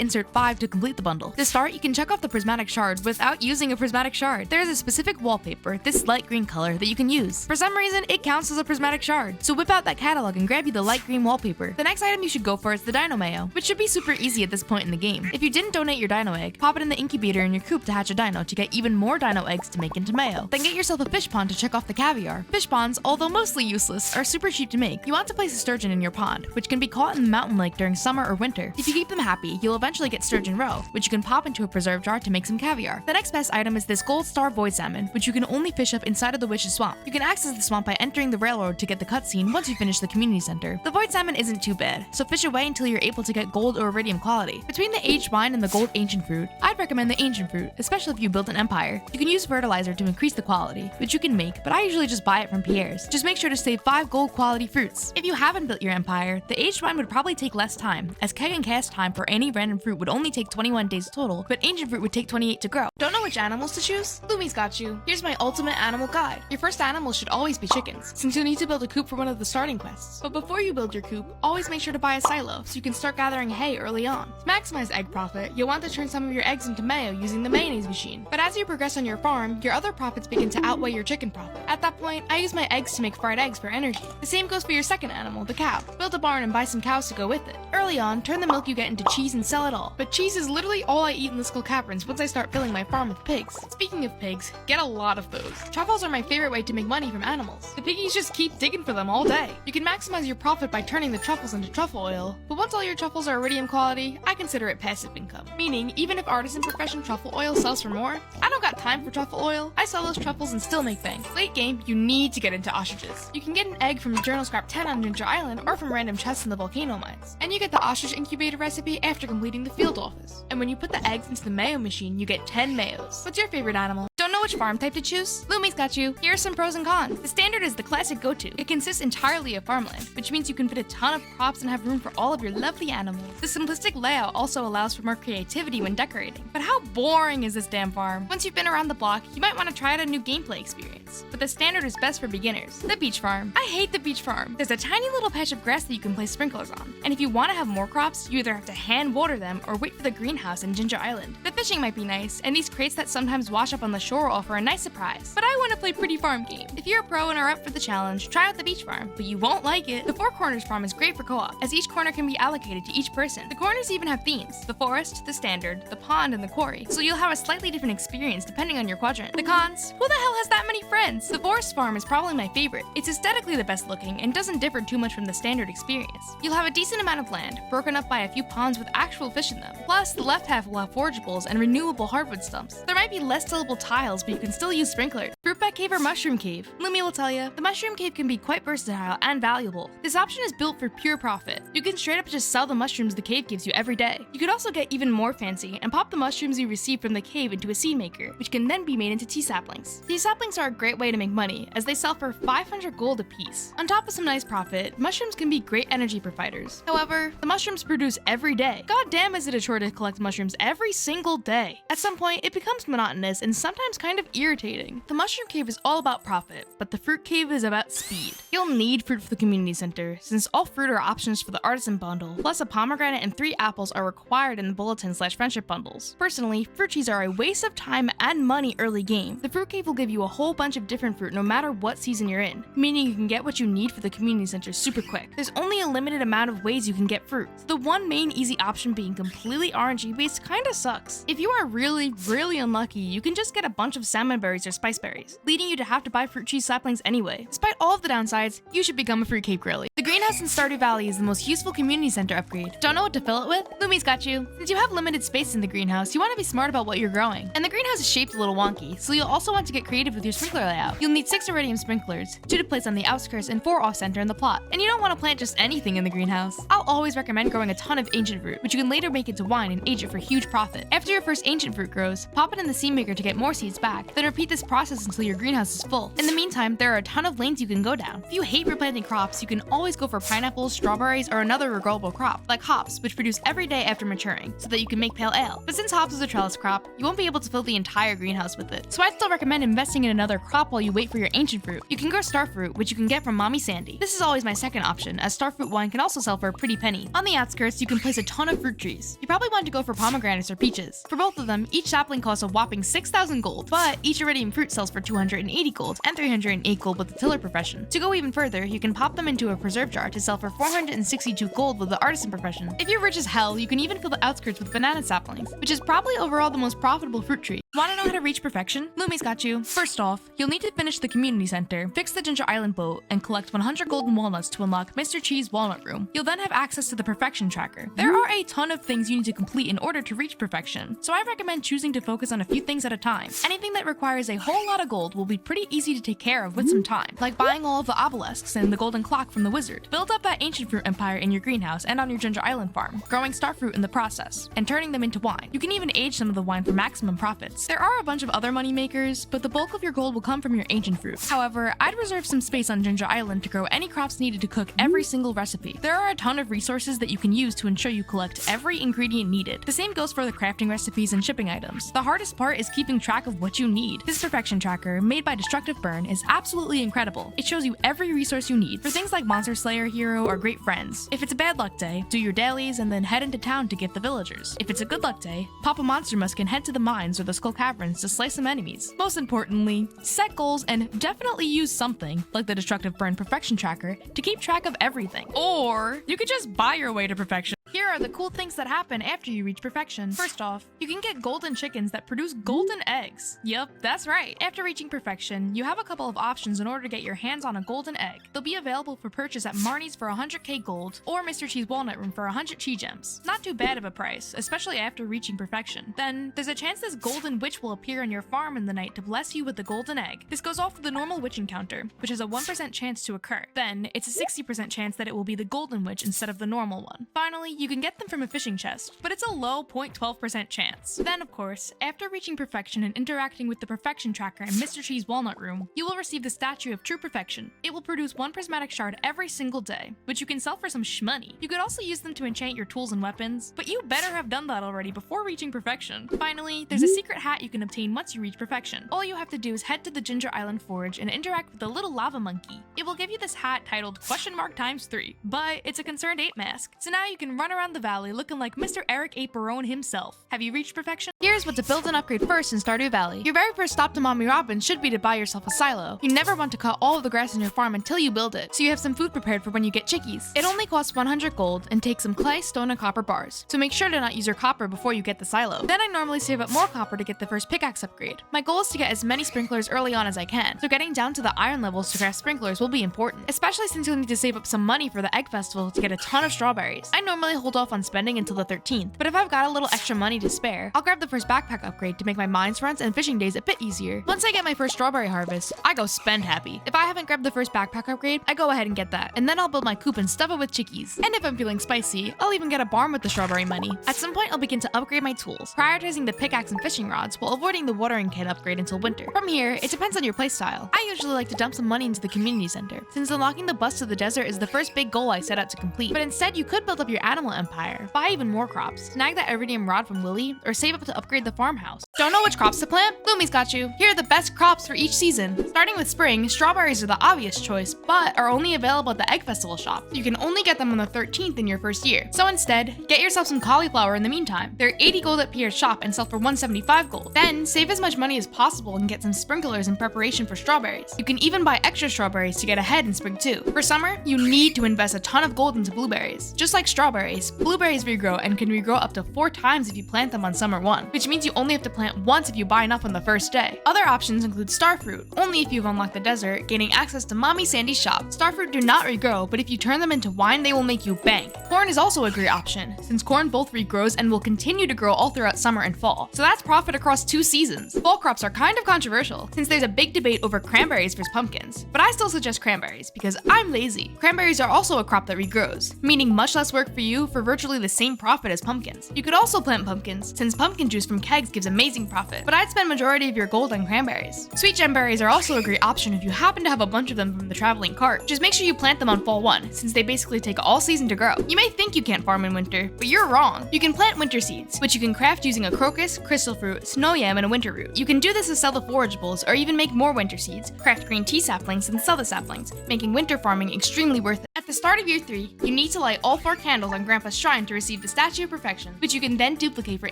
insert 5 to complete the bundle. To start, you can check off the prismatic shard without using a prismatic shard. There is a specific wallpaper, this light green color, that you can use. For some reason, it counts as a prismatic shard, so whip out that catalog and grab you the light green wallpaper. The next item you should go for is the dino mayo, which should be super easy at this point in the game. If you didn't donate your dino egg, pop it in the incubator in your coop to hatch a dino to get even more dino eggs to make into mayo. Then get yourself a fish pond to check off the caviar. Fish ponds, although mostly useless, are super cheap to make. You want to place a sturgeon in your pond, which can be caught in the mountain lake during summer or winter. If you keep them happy, you'll eventually get sturgeon roe, which you can pop into a preserve jar to make some caviar. The next best item is this gold star void salmon, which you can only fish up inside of the witch's swamp. You can access the swamp by entering the railroad to get the cutscene once you finish the community center. The void salmon isn't too bad, so fish away until you're able to get gold or iridium quality. Between the aged wine and the gold ancient fruit, I'd recommend the ancient fruit, especially if you build an empire. You can use fertilizer to increase the quality, which you can make, but I usually just buy it from Pierre's. Just make sure to save 5 gold quality fruits. If you haven't built your empire, the aged wine would probably take less time, as keg and cast time for any random fruit would only take 21 days total, but ancient fruit would take 28 to grow. Don't know which animals to choose? Lumi's got you. Here's my ultimate animal guide. Your first animal should always be chickens, since you'll need to build a coop for one of the starting quests. But before you build your coop, always make sure to buy a silo, so you can start gathering hay early on. To maximize egg profit, you'll want to turn some of your eggs into mayo using the mayonnaise machine. But as you progress on your farm, your other profits begin to outweigh your chicken profit. At that point, I use my eggs to make fried eggs for energy. The same goes for your second animal, the cow. Build a barn and buy some cows to go with it. Early on, turn the milk you get into cheese and sell it all. But cheese is literally all I eat in the Skull Caverns once I start filling my farm with pigs. Speaking of pigs, get a lot of those. Truffles are my favorite way to make money from animals. The piggies just keep digging for them all day. You can maximize your profit by turning the truffles into truffle oil, but once all your truffles are iridium quality, I consider it passive income. Meaning, even if artisan profession truffle oil sells for more, I don't got time for truffle oil. I sell those truffles and still make bank. Late game, you need to get into ostriches. You can get an egg from Journal Scrap 10 on Ginger Island or from random chests in the volcano mines. And you get the ostrich incubator recipe after completing the field office. And when you put the eggs into the mayo machine, you get 10 mayos. What's your favorite animal? Don't know which farm type to choose? Lumi's got you. Here are some pros and cons. The standard is the classic go-to. It consists entirely of farmland, which means you can fit a ton of crops and have room for all of your lovely animals. The simplistic layout also allows for more creativity when decorating. But how boring is this damn farm? Once you've been around the block, you might want to try out a new gameplay experience. But the standard is best for beginners. The beach farm. I hate the beach farm. There's a tiny little patch of grass that you can place sprinklers on. And if you want to have more crops, you either have to hand water them or wait for the greenhouse in Ginger Island. The fishing might be nice, and these crates that sometimes wash up on the shore offer a nice surprise. But I want to play pretty farm game. If you're a pro and are up for the challenge, try out the beach farm, but you won't like it. The Four Corners farm is great for co-op, as each corner can be allocated to each person. The corners even have themes: the forest, the standard, the pond, and the quarry, so you'll have a slightly different experience depending on your quadrant. The cons: who the hell has that many friends? The forest farm is probably my favorite. It's aesthetically the best looking and doesn't differ too much from the standard experience. You'll have a decent amount of land, broken up by a few ponds with actual fish in them. Plus, the left half will have forageables and renewable hardwood stumps. There might be less tillable tiles, but you can still use sprinklers. Fruit bat cave or mushroom cave? Lumi will tell you, the mushroom cave can be quite versatile and valuable. This option is built for pure profit. You can straight up just sell the mushrooms the cave gives you every day. You could also get even more fancy and pop the mushrooms you receive from the cave into a seed maker, which can then be made into tea saplings. Tea saplings are a great way to make money, as they sell for 500 gold a piece. On top of some nice profit, mushrooms can be great energy providers. However, the mushrooms produce every day. God damn, is it a chore to collect mushrooms every single day. At some point, it becomes monotonous and sometimes kind kind of irritating. The mushroom cave is all about profit, but the fruit cave is about speed. You'll need fruit for the community center, since all fruit are options for the artisan bundle, plus a pomegranate and 3 apples are required in the bulletin/friendship bundles. Personally, fruit trees are a waste of time and money early game. The fruit cave will give you a whole bunch of different fruit no matter what season you're in, meaning you can get what you need for the community center super quick. There's only a limited amount of ways you can get fruit, so the one main easy option being completely RNG based kinda sucks. If you are really unlucky, you can just get a bunch of salmon berries or spice berries, leading you to have to buy fruit tree saplings anyway. Despite all of the downsides, you should become a fruit cave girly. The greenhouse in Stardew Valley is the most useful community center upgrade. Don't know what to fill it with? Lummi's got you. Since you have limited space in the greenhouse, you want to be smart about what you're growing. And the greenhouse is shaped a little wonky, so you'll also want to get creative with your sprinkler layout. You'll need 6 iridium sprinklers, 2 to place on the outskirts and 4 off-center in the plot. And you don't want to plant just anything in the greenhouse. I'll always recommend growing a ton of ancient fruit, which you can later make into wine and age it for huge profit. After your first ancient fruit grows, pop it in the seed maker to get more seeds back, then repeat this process until your greenhouse is full. In the meantime, there are a ton of lanes you can go down. If you hate replanting crops, you can always go for pineapples, strawberries, or another regrowable crop, like hops, which produce every day after maturing, so that you can make pale ale. But since hops is a trellis crop, you won't be able to fill the entire greenhouse with it. So I'd still recommend investing in another crop while you wait for your ancient fruit. You can grow starfruit, which you can get from Mommy Sandy. This is always my second option, as starfruit wine can also sell for a pretty penny. On the outskirts, you can place a ton of fruit trees. You probably want to go for pomegranates or peaches. For both of them, each sapling costs a whopping 6,000 gold, but each iridium fruit sells for 280 gold and 308 gold with the tiller profession. To go even further, you can pop them into a preserve jar to sell for 462 gold with the artisan profession. If you're rich as hell, you can even fill the outskirts with banana saplings, which is probably overall the most profitable fruit tree. Want to know how to reach perfection? Lummi's got you. First off, you'll need to finish the community center, fix the Ginger Island boat, and collect 100 golden walnuts to unlock Mr. Cheese Walnut Room. You'll then have access to the perfection tracker. There are a ton of things you need to complete in order to reach perfection, so I recommend choosing to focus on a few things at a time. Anything that requires a whole lot of gold will be pretty easy to take care of with some time, like buying all of the obelisks and the golden clock from the wizard. Build up that ancient fruit empire in your greenhouse and on your Ginger Island farm, growing starfruit in the process, and turning them into wine. You can even age some of the wine for maximum profits. There are a bunch of other money makers, but the bulk of your gold will come from your ancient fruit. However, I'd reserve some space on Ginger Island to grow any crops needed to cook every single recipe. There are a ton of resources that you can use to ensure you collect every ingredient needed. The same goes for the crafting recipes and shipping items. The hardest part is keeping track of what you need. This perfection tracker, made by Destructive Burn, is absolutely incredible. It shows you every resource you need for things like Monster Slayer Hero or Great Friends. If it's a bad luck day, do your dailies and then head into town to gift the villagers. If it's a good luck day, pop a monster musk and head to the mines or the skull caverns to slice some enemies. Most importantly, set goals and definitely use something, like the Destructive Burn perfection tracker, to keep track of everything. Or you could just buy your way to perfection. Here are the cool things that happen after you reach perfection. First off, you can get golden chickens that produce golden eggs. Yep, that's right. After reaching perfection, you have a couple of options in order to get your hands on a golden egg. They'll be available for purchase at Marnie's for 100k gold, or Mr. Cheese Walnut Room for 100 chi gems. Not too bad of a price, especially after reaching perfection. Then, there's a chance this golden witch will appear on your farm in the night to bless you with the golden egg. This goes off of the normal witch encounter, which has a 1% chance to occur. Then, it's a 60% chance that it will be the golden witch instead of the normal one. Finally, you can get them from a fishing chest, but it's a low 0.12% chance. Then, of course, after reaching perfection and interacting with the perfection tracker in Mr. Cheese Walnut Room, you will receive the statue of true perfection. It will produce 1 prismatic shard every single day, which you can sell for some shmoney. You could also use them to enchant your tools and weapons, but you better have done that already before reaching perfection. Finally, there's a secret hat you can obtain once you reach perfection. All you have to do is head to the Ginger Island Forge and interact with the little lava monkey. It will give you this hat titled !3, but it's a concerned ape mask, so now you can run around the valley looking like Mr. Eric Ape Barone himself. Have you reached perfection? Here's what to build and upgrade first in Stardew Valley. Your very first stop to Mommy Robin should be to buy yourself a silo. You never want to cut all of the grass in your farm until you build it, so you have some food prepared for when you get chickies. It only costs 100 gold and takes some clay, stone, and copper bars, so make sure to not use your copper before you get the silo. Then I normally save up more copper to get the first pickaxe upgrade. My goal is to get as many sprinklers early on as I can, so getting down to the iron levels to craft sprinklers will be important, especially since you'll need to save up some money for the egg festival to get a ton of strawberries. I normally hold off on spending until the 13th, but if I've got a little extra money to spare, I'll grab the first backpack upgrade to make my mines runs and fishing days a bit easier. Once I get my first strawberry harvest, I go spend happy. If I haven't grabbed the first backpack upgrade, I go ahead and get that, and then I'll build my coop and stuff it with chickies. And if I'm feeling spicy, I'll even get a barn with the strawberry money. At some point, I'll begin to upgrade my tools, prioritizing the pickaxe and fishing rods while avoiding the watering can upgrade until winter. From here, it depends on your playstyle. I usually like to dump some money into the community center, since unlocking the bus to the desert is the first big goal I set out to complete. But instead, you could build up your animal animal empire. Buy even more crops. Snag that iridium rod from Lily, or save up to upgrade the farmhouse. Don't know which crops to plant? Lumi's got you. Here are the best crops for each season. Starting with spring, strawberries are the obvious choice, but are only available at the Egg Festival shop. You can only get them on the 13th in your first year. So instead, get yourself some cauliflower in the meantime. They're 80 gold at Pierre's shop and sell for 175 gold. Then, save as much money as possible and get some sprinklers in preparation for strawberries. You can even buy extra strawberries to get ahead in spring too. For summer, you need to invest a ton of gold into blueberries. Just like strawberries, blueberries regrow and can regrow up to 4 times if you plant them on summer 1, which means you only have to plant once if you buy enough on the first day. Other options include starfruit, only if you've unlocked the desert, gaining access to Mommy Sandy's shop. Starfruit do not regrow, but if you turn them into wine, they will make you bank. Corn is also a great option, since corn both regrows and will continue to grow all throughout summer and fall. So that's profit across 2 seasons. Fall crops are kind of controversial, since there's a big debate over cranberries versus pumpkins, but I still suggest cranberries because I'm lazy. Cranberries are also a crop that regrows, meaning much less work for you for virtually the same profit as pumpkins. You could also plant pumpkins, since pumpkin juice from kegs gives amazing profit, but I'd spend majority of your gold on cranberries. Sweet gem berries are also a great option if you happen to have a bunch of them from the traveling cart. Just make sure you plant them on fall 1, since they basically take all season to grow. You may think you can't farm in winter, but you're wrong. You can plant winter seeds, which you can craft using a crocus, crystal fruit, snow yam, and a winter root. You can do this to sell the forageables, or even make more winter seeds, craft green tea saplings, and sell the saplings, making winter farming extremely worth it. At the start of year 3, you need to light all 4 candles on Grandpa's shrine to receive the Statue of Perfection, which you can then duplicate for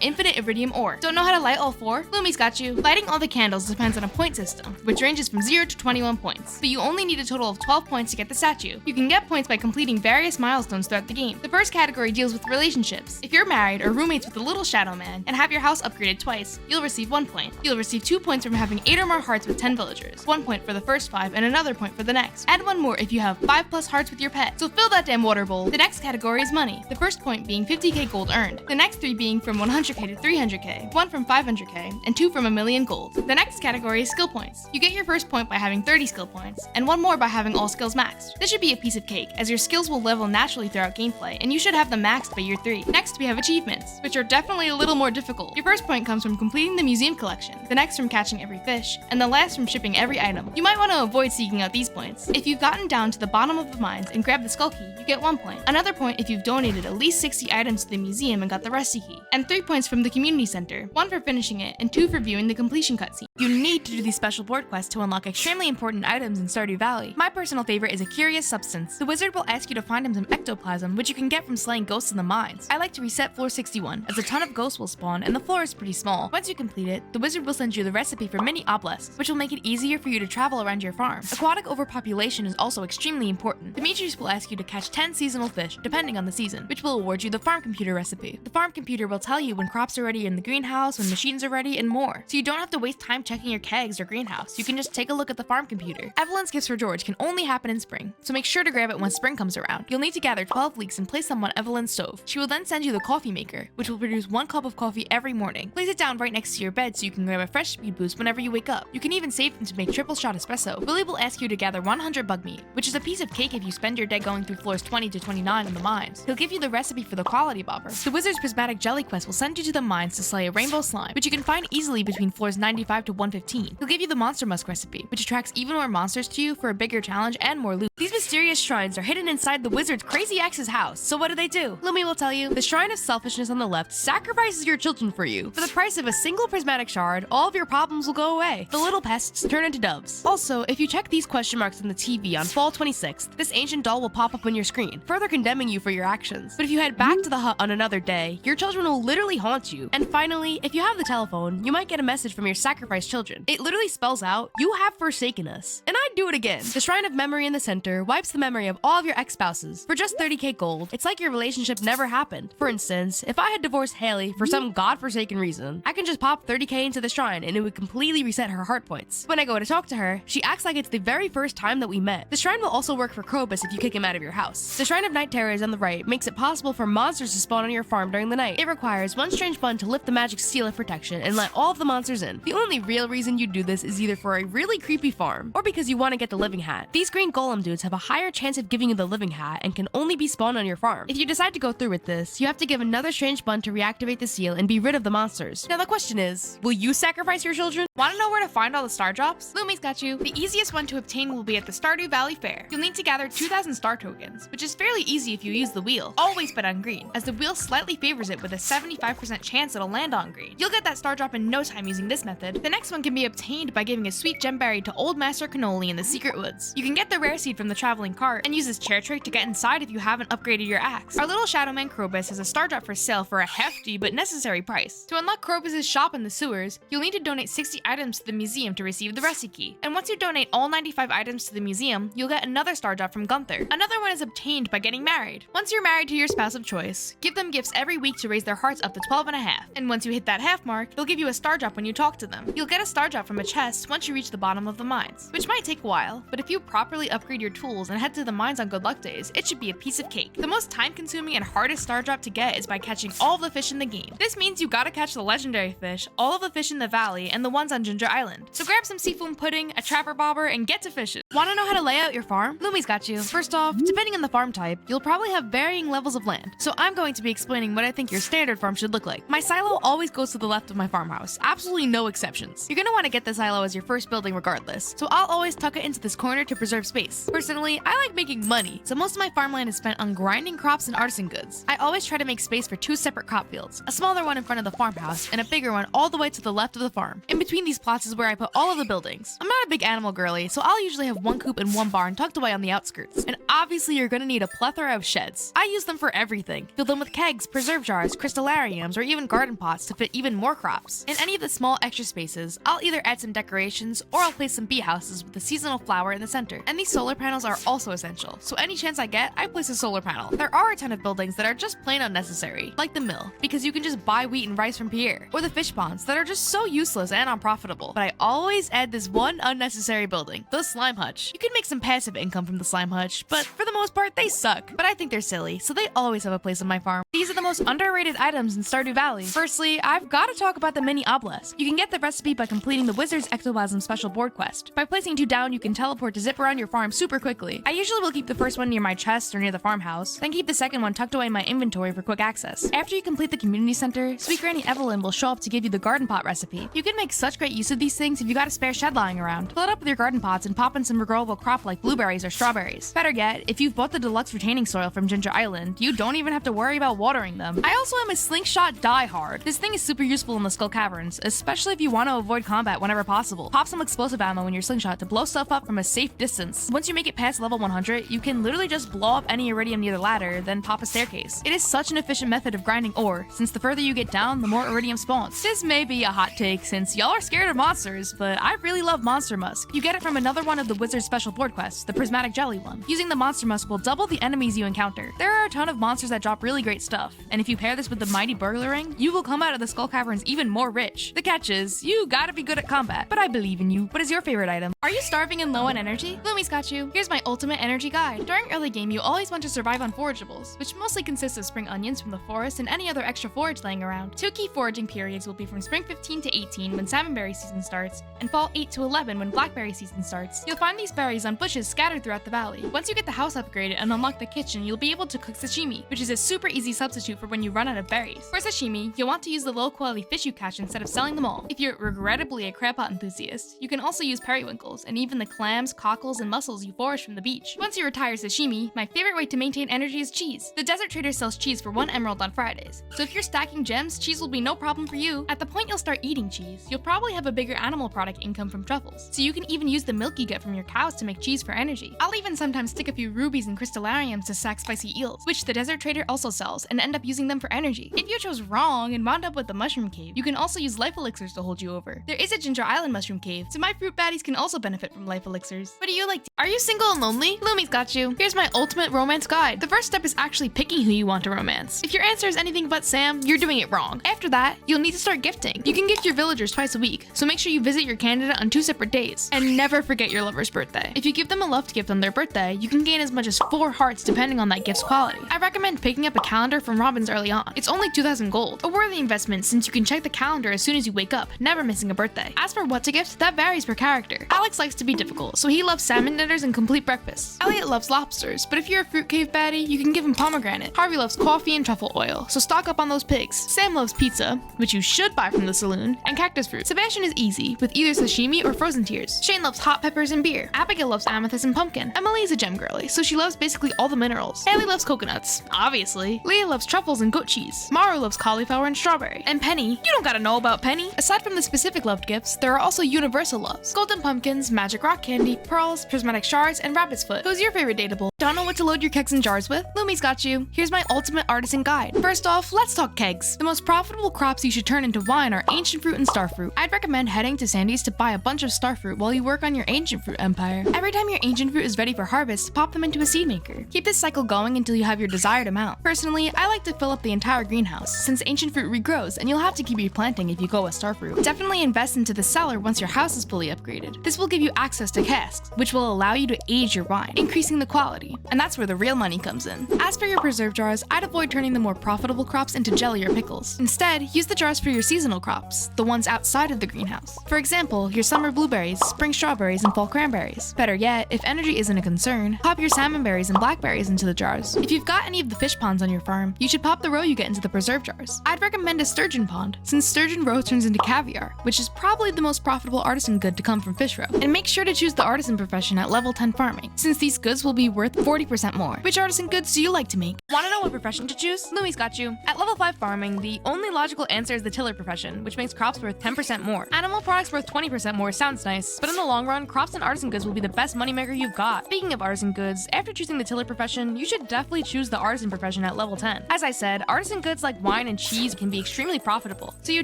infinite iridium ore. Don't know how to light all 4? Lumi's got you. Lighting all the candles depends on a point system, which ranges from 0 to 21 points, but you only need a total of 12 points to get the statue. You can get points by completing various milestones throughout the game. The first category deals with relationships. If you're married or roommates with a little shadow man and have your house upgraded twice, you'll receive 1 point. You'll receive 2 points from having 8 or more hearts with 10 villagers, 1 point for the first 5 and another point for the next. Add 1 more if you have 5 plus hearts with your pet. So fill that damn water bowl. The next category is money, the first point being 50k gold earned, the next 3 being from 100k to 300k, 1 from 500k, and 2 from a million gold. The next category is skill points. You get your first point by having 30 skill points, and 1 more by having all skills maxed. This should be a piece of cake, as your skills will level naturally throughout gameplay, and you should have them maxed by year 3. Next, we have achievements, which are definitely a little more difficult. Your first point comes from completing the museum collection, the next from catching every fish, and the last from shipping every item. You might want to avoid seeking out these points. If you've gotten down to the bottom of the mines and grabbed the skull key, you get 1 point. Another point if you've donated at least 60 items to the museum and got the rusty key. And 3 points from the community center, 1 for finishing it, and 2 for viewing the completion cutscene. You need to do these special board quests to unlock extremely important items in Stardew Valley. My personal favorite is a curious substance. The wizard will ask you to find him some ectoplasm, which you can get from slaying ghosts in the mines. I like to reset floor 61, as a ton of ghosts will spawn, and the floor is pretty small. Once you complete it, the wizard will send you the recipe for mini obelisks, which will make it easier for you to travel around your farm. Aquatic overpopulation is also extremely important. Demetrius will ask you to catch 10 seasonal fish, depending on the season, which will award you the farm computer recipe. The farm computer will tell you when crops are ready in the greenhouse, when machines are ready, and more. So you don't have to waste time checking your kegs or greenhouse. You can just take a look at the farm computer. Evelyn's gifts for George can only happen in spring, so make sure to grab it when spring comes around. You'll need to gather 12 leeks and place them on Evelyn's stove. She will then send you the coffee maker, which will produce 1 cup of coffee every morning. Place it down right next to your bed so you can grab a fresh speed boost whenever you wake up. You can even save them to make triple shot espresso. Willie will ask you to gather 100 bug meat, which is a piece of cake if you spend your day going through floors 20 to 29 in the mines. He'll give you the recipe for the quality bobber. The wizard's prismatic jelly quest will send you to the mines to slay a rainbow slime, which you can find easily between floors 95 to 115. He'll give you the monster musk recipe, which attracts even more monsters to you for a bigger challenge and more loot. These mysterious shrines are hidden inside the wizard's crazy ex's house, so what do? Lumi will tell you, the Shrine of Selfishness on the left sacrifices your children for you. For the price of a single prismatic shard, all of your problems will go away. The little pests turn into doves. Also, if you check these question marks on the TV on fall 26th, this ancient doll will pop up on your screen, further condemning you for your actions. But if you head back to the hut on another day, your children will literally haunt you. And finally, if you have the telephone, you might get a message from your sacrificed children. It literally spells out, "You have forsaken us." And I'd do it again. The Shrine of Memory in the center wipes the memory of all of your ex-spouses. For just 30k gold, it's like your relationship never happened. For instance, if I had divorced Haley for some godforsaken reason, I can just pop 30k into the shrine and it would completely reset her heart points. When I go to talk to her, she acts like it's the very first time that we met. The shrine will also work for Krobus if you kick him out of your house. The Shrine of Night Terrors on the right makes it possible for monsters to spawn on your farm during the night. It requires one strange bun to lift the magic seal of protection and let all of the monsters in. The only real reason you do this is either for a really creepy farm or because you want to get the living hat. These green golem dudes have a higher chance of giving you the living hat and can only be spawned on your farm. If you decide to go through with this, you have to give another strange bun to reactivate the seal and be rid of the monsters. Now the question is, will you sacrifice your children? Want to know where to find all the star drops? Lumi's got you. The easiest one to obtain will be at the Stardew Valley Fair. You'll need to gather 2,000 star tokens, which is fairly easy if you use the wheel. Always bet on green, as the wheel slightly favors it with a 75% chance it'll land on green. You'll get that star drop in no time using this method. The next one can be obtained by giving a sweet gem berry to Old Master Cannoli in the Secret Woods. You can get the rare seed from the traveling cart and use this chair trick to get inside if you haven't upgraded your axe. Our little Shadow Man Krobus has a star drop for sale for a hefty but necessary price. To unlock Krobus' shop in the sewers, you'll need to donate 60 items to the museum to receive the Reci Key. And once you donate all 95 items to the museum, you'll get another star drop from Gunther. Another one is obtained by getting married. Once you're married to your spouse of choice, give them gifts every week to raise their hearts up to 12 and a half. And once you hit that half mark, they'll give you a star drop when you talk to them. You'll get a star drop from a chest once you reach the bottom of the mines, which might take a while, but if you properly upgrade your tools and head to the mines on good luck days, it should be a piece of cake. The most time-consuming and hardest star drop to get is by catching all of the fish in the game. This means you gotta catch the legendary fish, all of the fish in the valley, and the ones on Ginger Island. So grab some seafoam pudding, a trapper bobber, and get to fishing. Want to know how to lay out your farm? Lumi's got you. First off, depending on the farm type, you'll probably have varying levels of land. So I'm going to be explaining what I think your standard farm should look like. My silo always goes to the left of my farmhouse. Absolutely no exceptions. You're gonna want to get the silo as your first building regardless. So I'll always tuck it into this corner to preserve space. Personally, I like making money, so most of my farmland is spent on grinding crops and artisan goods. I always try to make space for two separate crop fields, a smaller one in front of the farmhouse and a bigger one all the way to the left of the farm. In between these plots is where I put all of the buildings. I'm not a big animal girly, so I'll usually have one coop and one barn tucked away on the outskirts. And obviously you're gonna need a plethora of sheds. I use them for everything. Fill them with kegs, preserve jars, crystallariums, or even garden pots to fit even more crops. In any of the small extra spaces, I'll either add some decorations or I'll place some bee houses with a seasonal flower in the center. And these solar panels are also essential, so any chance I get, I place a solar panel. There are a ton of buildings that are just plain unnecessary, like the mill, because you can just buy wheat and rice from Pierre, or the fish ponds that are just so useless and unprofitable. But I always add this one unnecessary building, the slime hutch. You can make some passive income from the slime hutch, but for the most part, they suck. But I think they're silly, so they always have a place on my farm. These are the most underrated items in Stardew Valley. Firstly, I've got to talk about the mini obelisk. You can get the recipe by completing the Wizard's Ectoplasm special board quest. By placing 2 down, you can teleport to zip around your farm super quickly. I usually will keep the first one near my chest or near the farmhouse, then keep the second one tucked away in my inventory for quick access. After you complete the community center, Sweet Granny Evelyn will show up to give you the garden pot recipe. You can make such great use of these things if you got a spare shed lying around. Fill it up with your garden pots and pop in some regrowable crop like blueberries or strawberries. Better yet, if you've bought the deluxe retaining soil from Ginger Island, you don't even have to worry about watering them. I also am a slingshot diehard. This thing is super useful in the Skull Caverns, especially if you want to avoid combat whenever possible. Pop some explosive ammo in your slingshot to blow stuff up from a safe distance. Once you make it past level 100, you can literally just blow up any iridium near the ladder, then pop a staircase. It is such an efficient method of grinding ore, since the further you get down, the more iridium spawns. This may be a hot take since y'all are scared of monsters, but I really love Monster Musk. You get it from another one of the Wizard's special board quests, the Prismatic Jelly one. Using the Monster Musk will double the enemies you encounter. There are a ton of monsters that drop really great stuff, and if you pair this with the Mighty Burglar Ring, you will come out of the Skull Caverns even more rich. The catch is, you gotta be good at combat, but I believe in you. What is your favorite item? Are you starving and low on energy? Lumi's got you. Here's my ultimate energy guide. During early game, you always want to survive on forageables, which mostly consists of spring onions from the forest and any other extra forage laying around. 2 key foraging periods will be from spring 15 to 18 when salmonberry season starts, and fall 8 to 11 when blackberry season starts. You'll find these berries on bushes scattered throughout the valley. Once you get the house upgraded and unlock the kitchen, you'll be able to cook sashimi, which is a super easy substitute for when you run out of berries. For sashimi, you'll want to use the low quality fish you catch instead of selling them all. If you're regrettably a crab pot enthusiast, you can also use periwinkles and even the clams, cockles, and mussels you forage from the beach. Once you retire sashimi, my favorite way to maintain energy is cheese. The Desert Trader sells cheese for 1 emerald on Fridays, so if you're stacking gems, cheese will be no problem for you. At the point you'll start eating cheese, you'll probably have a bigger animal product income from truffles, so you can even use the milk you get from your cows to make cheese for energy. I'll even sometimes stick a few rubies and crystallariums to stack spicy eels, which the Desert Trader also sells, and end up using them for energy. If you chose wrong and wound up with the mushroom cave, you can also use life elixirs to hold you over. There is a Ginger Island mushroom cave, so my fruit baddies can also benefit from life elixirs. What do you like? Are you single and lonely? Lumi's got you. Here's my ultimate romance guide. The first step is actually picking who you want to romance. If your answer is anything but Sam, you're doing it wrong. After that, you'll need to start gifting. You can gift your villagers twice a week, so make sure you visit your candidate on 2 separate days. And never forget your lover's birthday. If you give them a love gift on their birthday, you can gain as much as 4 hearts depending on that gift's quality. I recommend picking up a calendar from Robin's early on. It's only 2,000 gold. A worthy investment since you can check the calendar as soon as you wake up, never missing a birthday. As for what to gift, that varies per character. Alex likes to be difficult, so he loves salmon dinners and complete breakfasts. Elliot loves lobsters, but if you're a fruit cave baddie, you can give him pomegranate. Harvey loves coffee and truffle oil, so stock up on those pigs. Sam loves pizza, which you should buy from the saloon, and cactus fruit. Sebastian Fashion is easy, with either sashimi or frozen tiers. Shane loves hot peppers and beer. Abigail loves amethyst and pumpkin. Emily is a gem girly, so she loves basically all the minerals. Haley loves coconuts, obviously. Leah loves truffles and goat cheese. Maru loves cauliflower and strawberry. And Penny, you don't gotta know about Penny. Aside from the specific loved gifts, there are also universal loves. Golden pumpkins, magic rock candy, pearls, prismatic shards, and rabbit's foot. Who's your favorite dateable? Don't know what to load your kegs and jars with? Lumi's got you. Here's my ultimate artisan guide. First off, let's talk kegs. The most profitable crops you should turn into wine are ancient fruit and starfruit. I'd recommend heading to Sandy's to buy a bunch of starfruit while you work on your ancient fruit empire. Every time your ancient fruit is ready for harvest, pop them into a seed maker. Keep this cycle going until you have your desired amount. Personally, I like to fill up the entire greenhouse, since ancient fruit regrows and you'll have to keep replanting if you go with starfruit. Definitely invest into the cellar once your house is fully upgraded. This will give you access to casks, which will allow you to age your wine, increasing the quality. And that's where the real money comes in. As for your preserve jars, I'd avoid turning the more profitable crops into jelly or pickles. Instead, use the jars for your seasonal crops, the ones outside of the greenhouse. For example, your summer blueberries, spring strawberries, and fall cranberries. Better yet, if energy isn't a concern, pop your salmon berries and blackberries into the jars. If you've got any of the fish ponds on your farm, you should pop the roe you get into the preserve jars. I'd recommend a sturgeon pond, since sturgeon roe turns into caviar, which is probably the most profitable artisan good to come from fish roe. And make sure to choose the artisan profession at level 10 farming, since these goods will be worth 40% more. Which artisan goods do you like to make? Want to know what profession to choose? Lumi's got you. At level 5 farming, the only logical answer is the tiller profession, which makes crops worth 10% more. Animal products worth 20% more sounds nice, but in the long run, crops and artisan goods will be the best moneymaker you've got. Speaking of artisan goods, after choosing the tiller profession, you should definitely choose the artisan profession at level 10. As I said, artisan goods like wine and cheese can be extremely profitable, so you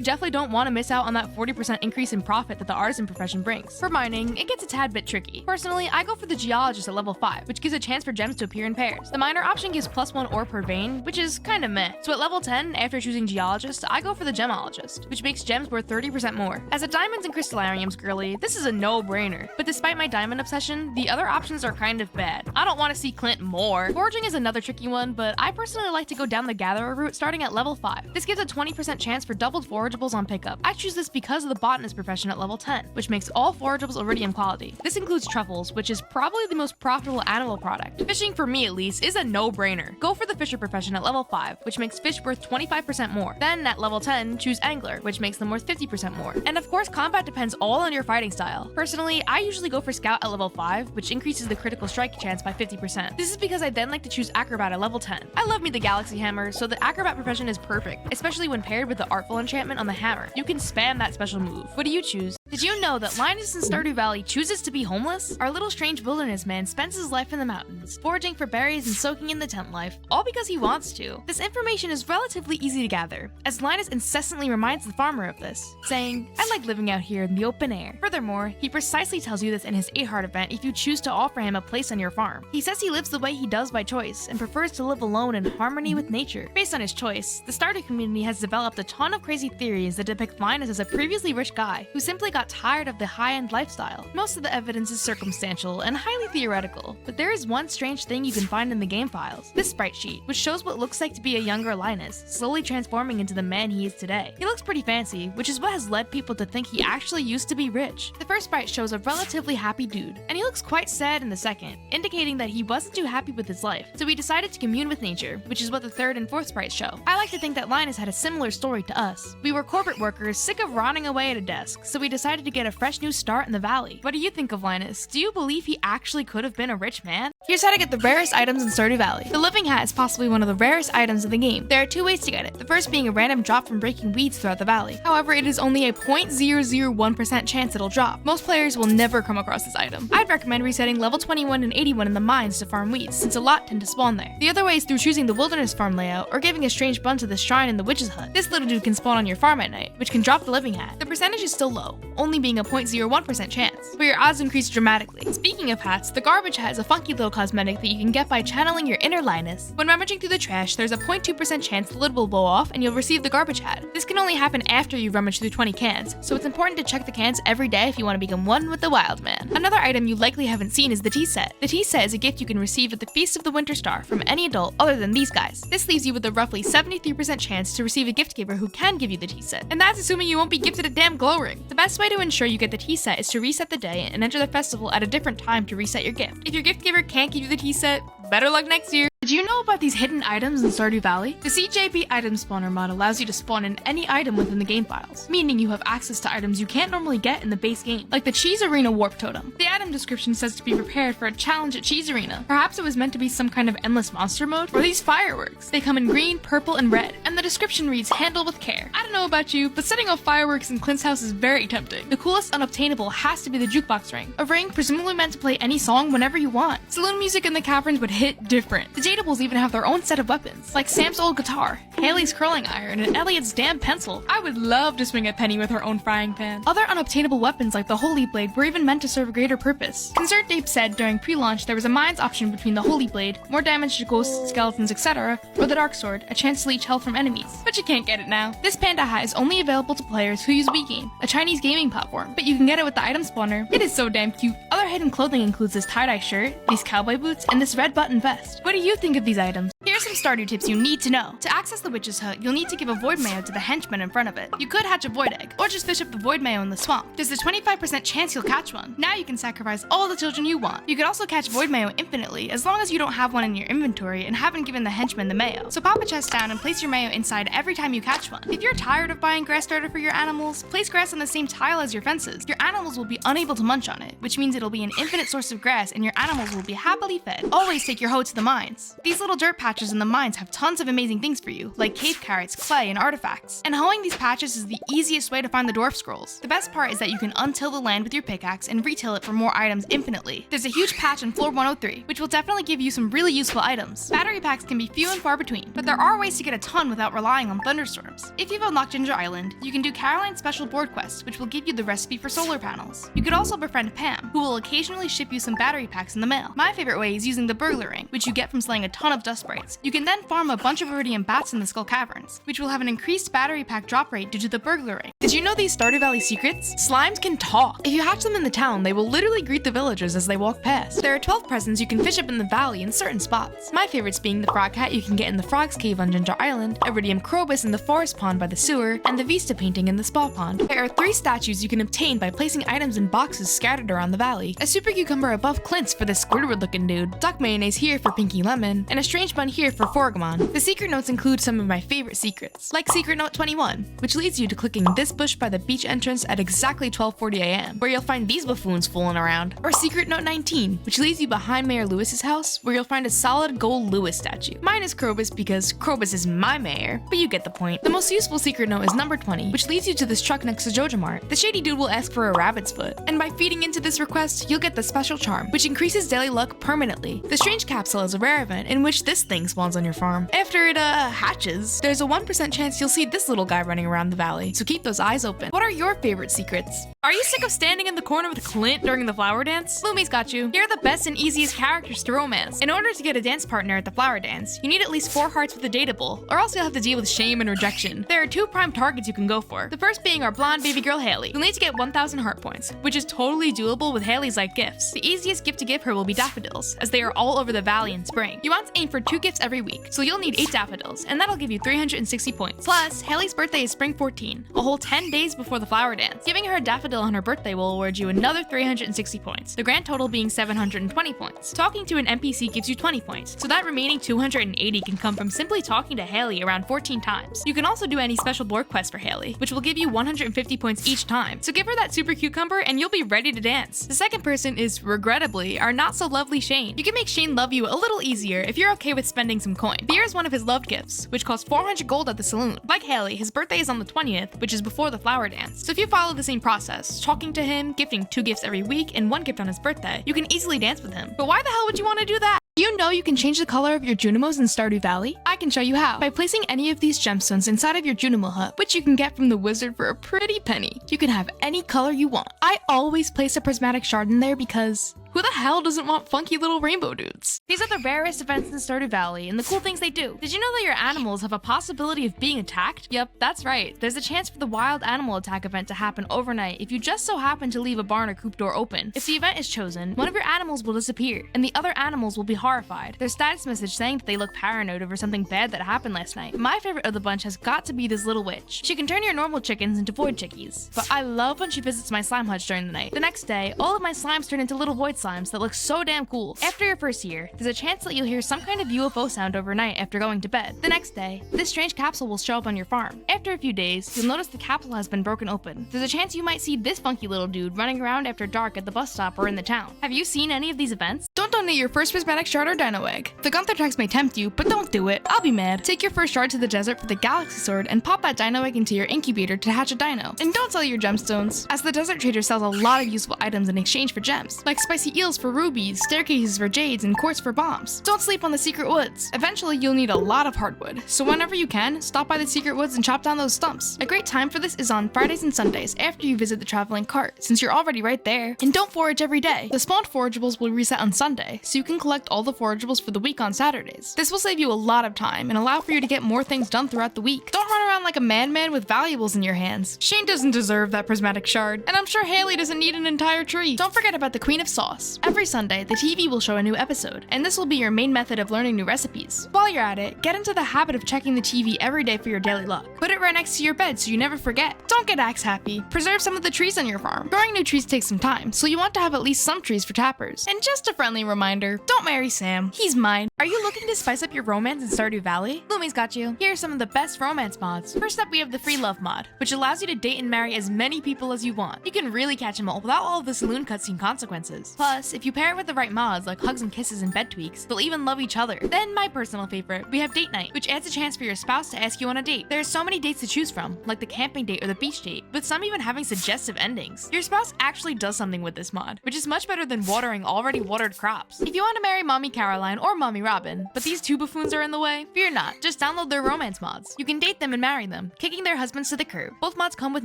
definitely don't want to miss out on that 40% increase in profit that the artisan profession brings. For mining, it gets a tad bit tricky. Personally, I go for the geologist at level 5, which gives a chance for gems to appear in pairs. The miner option gives +1 ore per vein, which is kinda meh. So at level 10, after choosing geologist, I go for the gemologist, which makes gems worth 30% more. As a diamonds and crystallariums girly, this is a no-brainer. But despite my diamond obsession, the other options are kind of bad. I don't want to see Clint more. Foraging is another tricky one, but I personally like to go down the gatherer route starting at level 5. This gives a 20% chance for doubled forageables on pickup. I choose this because of the botanist profession at level 10, which makes all forageables iridium quality. This includes truffles, which is probably the most profitable animal product. Fishing, for me at least, is a no-brainer. Go for the fisher profession at level 5, which makes fish worth 25% more. Then at level 10, choose angler, which makes them worth 50% more. And of course, combat depends all on your fighting style. Personally, I usually go for scout at level 5, which increases the critical strike chance by 50%. This is because I then like to choose acrobat at level 10. I love me the galaxy hammer, so the acrobat profession is perfect, especially when paired with the artful enchantment on the hammer. You can spam that special move. What do you choose? Did you know that Linus in Stardew Valley chooses to be homeless? Our little strange wilderness man spends his life in the mountains, foraging for berries and soaking in the tent life, all because he wants to. This information is relatively easy to gather, as Linus incessantly reminds the farmer of this, saying, "I like living out here in the open air." Furthermore, he precisely tells you this in his 8-heart event if you choose to offer him a place on your farm. He says he lives the way he does by choice, and prefers to live alone in harmony with nature. Based on his choice, the Stardew community has developed a ton of crazy theories that depict Linus as a previously rich guy who simply got tired of the high-end lifestyle. Most of the evidence is circumstantial and highly theoretical, but there is one strange thing you can find in the game files. This sprite sheet, which shows what looks like to be a younger Linus, slowly transforming into the man he is today. He looks pretty fancy, which is what has led people to think he actually used to be rich. The first sprite shows a relatively happy dude, and he looks quite sad in the second, indicating that he wasn't too happy with his life, so he decided to commune with nature, which is what the third and fourth sprites show. I like to think that Linus had a similar story to us. We were corporate workers sick of rotting away at a desk, so we decided to get a fresh new start in the valley. What do you think of Linus? Do you believe he actually could have been a rich man? Here's how to get the rarest items in Stardew Valley. The living hat is possibly one of the rarest items in the game. There are 2 ways to get it, the first being a random drop from breaking weeds throughout the valley. However, it is only a 0.001% chance it'll drop. Most players will never come across this item. I'd recommend resetting level 21 and 81 in the mines to farm weeds, since a lot tend to spawn there. The other way is through choosing the wilderness farm layout or giving a strange bun to the shrine in the witch's hut. This little dude can spawn on your farm at night, which can drop the living hat. The percentage is still low, only being a 0.01% chance, but your odds increase dramatically. Speaking of hats, the garbage hat is a funky little cosmetic that you can get by channeling your inner Linus. When rummaging through the trash, there's a 0.2% chance the lid will blow off and you'll receive the garbage hat. This can only happen after you rummage through 20 cans, so it's important to check the cans every day if you want to become one with the wild man. Another item you likely haven't seen is the tea set. The tea set is a gift you can receive at the Feast of the Winter Star from any adult other than these guys. This leaves you with a roughly 73% chance to receive a gift giver who can give you the tea set. And that's assuming you won't be gifted a damn glow ring. The best way to ensure you get the tea set is to reset the day and enter the festival at a different time to reset your gift. If your gift giver can't give you the tea set, better luck next year. Did you know about these hidden items in Stardew Valley? The CJB item spawner mod allows you to spawn in any item within the game files, meaning you have access to items you can't normally get in the base game, like the Cheese Arena Warp Totem. The item description says to be prepared for a challenge at Cheese Arena. Perhaps it was meant to be some kind of endless monster mode, or these fireworks. They come in green, purple, and red, and the description reads, handle with care. I don't know about you, but setting off fireworks in Clint's house is very tempting. The coolest unobtainable has to be the jukebox ring, a ring presumably meant to play any song whenever you want. Saloon music in the caverns would hit different. The dateables even have their own set of weapons, like Sam's old guitar, Haley's curling iron, and Elliot's damn pencil. I would love to swing at Penny with her own frying pan. Other unobtainable weapons like the Holy Blade were even meant to serve a greater purpose. Concerned Ape said during pre-launch there was a mines option between the Holy Blade, more damage to ghosts, skeletons, etc., or the Dark Sword, a chance to leech health from enemies. But you can't get it now. This panda hat is only available to players who use WeGame, a Chinese gaming platform, but you can get it with the item spawner. It is so damn cute. Other hidden clothing includes this tie-dye shirt, these cowboy boots, and this red button vest. What do you think of these items? Here's some Stardew tips you need to know. To access the witch's hut, you'll need to give a void mayo to the henchman in front of it. You could hatch a void egg, or just fish up the void mayo in the swamp. There's a 25% chance you'll catch one. Now you can sacrifice all the children you want. You could also catch void mayo infinitely, as long as you don't have one in your inventory and haven't given the henchman the mayo. So pop a chest down and place your mayo inside every time you catch one. If you're tired of buying grass starter for your animals, place grass on the same tile as your fences. Your animals will be unable to munch on it, which means it'll be an infinite source of grass and your animals will be happily fed. Always take your hoe to the mines. These little dirt patches in the mines have tons of amazing things for you, like cave carrots, clay, and artifacts. And hoeing these patches is the easiest way to find the dwarf scrolls. The best part is that you can untill the land with your pickaxe and retill it for more items infinitely. There's a huge patch in floor 103, which will definitely give you some really useful items. Battery packs can be few and far between, but there are ways to get a ton without relying on thunderstorms. If you've unlocked Ginger Island, you can do Caroline's special board quest, which will give you the recipe for solar panels. You could also befriend Pam, who will occasionally ship you some battery packs in the mail. My favorite way is using the burglar ring, which you get from slaying a ton of dust sprites. You can then farm a bunch of iridium bats in the Skull Caverns, which will have an increased battery pack drop rate due to the burglar ring. Did you know these Stardew Valley secrets? Slimes can talk. If you hatch them in the town, they will literally greet the villagers as they walk past. There are 12 presents you can fish up in the valley in certain spots. My favorites being the frog hat you can get in the Frog's Cave on Ginger Island, iridium crobus in the forest pond by the sewer, and the Vista painting in the spa pond. There are 3 statues you can obtain by placing items in boxes scattered around the valley. A super cucumber above Clint's for the Squidward looking dude, duck mayonnaise here for Pinky Lemon, and a strange bun here for Forgamon. The secret notes include some of my favorite secrets, like Secret Note 21, which leads you to clicking this bush by the beach entrance at exactly 12:40 a.m., where you'll find these buffoons fooling around, or Secret Note 19, which leads you behind Mayor Lewis's house, where you'll find a solid gold Lewis statue. Mine is Krobus because Krobus is my mayor, but you get the point. The most useful secret note is number 20, which leads you to this truck next to Joja Mart. The shady dude will ask for a rabbit's foot, and by feeding into this request, you'll get the special charm, which increases daily luck permanently. The strange capsule is a rare event in which this thing spawns on your farm. After it hatches, there's a 1% chance you'll see this little guy running around the valley, so keep those eyes open. What are your favorite secrets? Are you sick of standing in the corner with Clint during the flower dance? Lumi's got you. Here are the best and easiest characters to romance. In order to get a dance partner at the flower dance, you need at least 4 hearts with a dateable, or else you'll have to deal with shame and rejection. There are 2 prime targets you can go for. The first being our blonde baby girl Haley. You'll need to get 1,000 heart points, which is totally doable with Haley's like gifts. The easiest gift to give her will be daffodils, as they are all over the valley in spring. You want to aim for 2 gifts every week, so you'll need 8 daffodils, and that'll give you 360 points. Plus, Haley's birthday is spring 14, a whole 10 days before the flower dance. Giving her a daffodil on her birthday will award you another 360 points, the grand total being 720 points. Talking to an NPC gives you 20 points, so that remaining 280 can come from simply talking to Haley around 14 times. You can also do any special board quests for Haley, which will give you 150 points each time, so give her that super cucumber and you'll be ready to dance. The second person is, regrettably, our not so lovely Shane. You can make Shane love you a little easier if you're okay with spending some coin. Beer is one of his loved gifts, which costs 400 gold at the saloon. Like Haley, his birthday is on the 20th, which is before the flower dance. So if you follow the same process, talking to him, gifting 2 gifts every week, and 1 gift on his birthday, you can easily dance with him. But why the hell would you want to do that? You know you can change the color of your Junimos in Stardew Valley? I can show you how. By placing any of these gemstones inside of your Junimo hut, which you can get from the wizard for a pretty penny. You can have any color you want. I always place a prismatic shard in there because who the hell doesn't want funky little rainbow dudes? These are the rarest events in Stardew Valley and the cool things they do. Did you know that your animals have a possibility of being attacked? Yep, that's right. There's a chance for the wild animal attack event to happen overnight if you just so happen to leave a barn or coop door open. If the event is chosen, one of your animals will disappear and the other animals will be horrified. Their status message saying that they look paranoid over something bad that happened last night. My favorite of the bunch has got to be this little witch. She can turn your normal chickens into void chickies, but I love when she visits my slime hutch during the night. The next day, all of my slimes turn into little void slimes that look so damn cool. After your first year, there's a chance that you'll hear some kind of UFO sound overnight after going to bed. The next day, this strange capsule will show up on your farm. After a few days, you'll notice the capsule has been broken open. There's a chance you might see this funky little dude running around after dark at the bus stop or in the town. Have you seen any of these events? Don't donate your first prismatic shard or dino egg. The Gunther tracks may tempt you, but don't do it. I'll be mad. Take your first shard to the desert for the galaxy sword and pop that dino egg into your incubator to hatch a dino. And don't sell your gemstones, as the desert trader sells a lot of useful items in exchange for gems, like spicy eels for rubies, staircases for jades, and quartz for bombs. Don't sleep on the secret woods. Eventually, you'll need a lot of hardwood, so whenever you can, stop by the secret woods and chop down those stumps. A great time for this is on Fridays and Sundays after you visit the traveling cart, since you're already right there. And don't forage every day. The spawned forageables will reset on Sunday, so you can collect all the forageables for the week on Saturdays. This will save you a lot of time and allow for you to get more things done throughout the week. Don't run around like a madman with valuables in your hands. Shane doesn't deserve that prismatic shard, and I'm sure Haley doesn't need an entire tree. Don't forget about the Queen of Sauce. Every Sunday, the TV will show a new episode, and this will be your main method of learning new recipes. While you're at it, get into the habit of checking the TV every day for your daily luck. Put it right next to your bed so you never forget. Don't get axe happy. Preserve some of the trees on your farm. Growing new trees takes some time, so you want to have at least some trees for tappers. And just a friendly reminder, don't marry Sam. He's mine. Are you looking to spice up your romance in Stardew Valley? Lummi's got you. Here are some of the best romance mods. First up, we have the free love mod, which allows you to date and marry as many people as you want. You can really catch them all without all of the saloon cutscene consequences. Plus, if you pair it with the right mods like hugs and kisses and bed tweaks, they'll even love each other. Then, my personal favorite, we have date night, which adds a chance for your spouse to ask you on a date. There are so many dates to choose from, like the camping date or the beach date, with some even having suggestive endings. Your spouse actually does something with this mod, which is much better than watering already watered crops. If you want to marry Mommy Caroline or Mommy Robin, but these two buffoons are in the way, fear not, just download their romance mods. You can date them and marry them, kicking their husbands to the curb. Both mods come with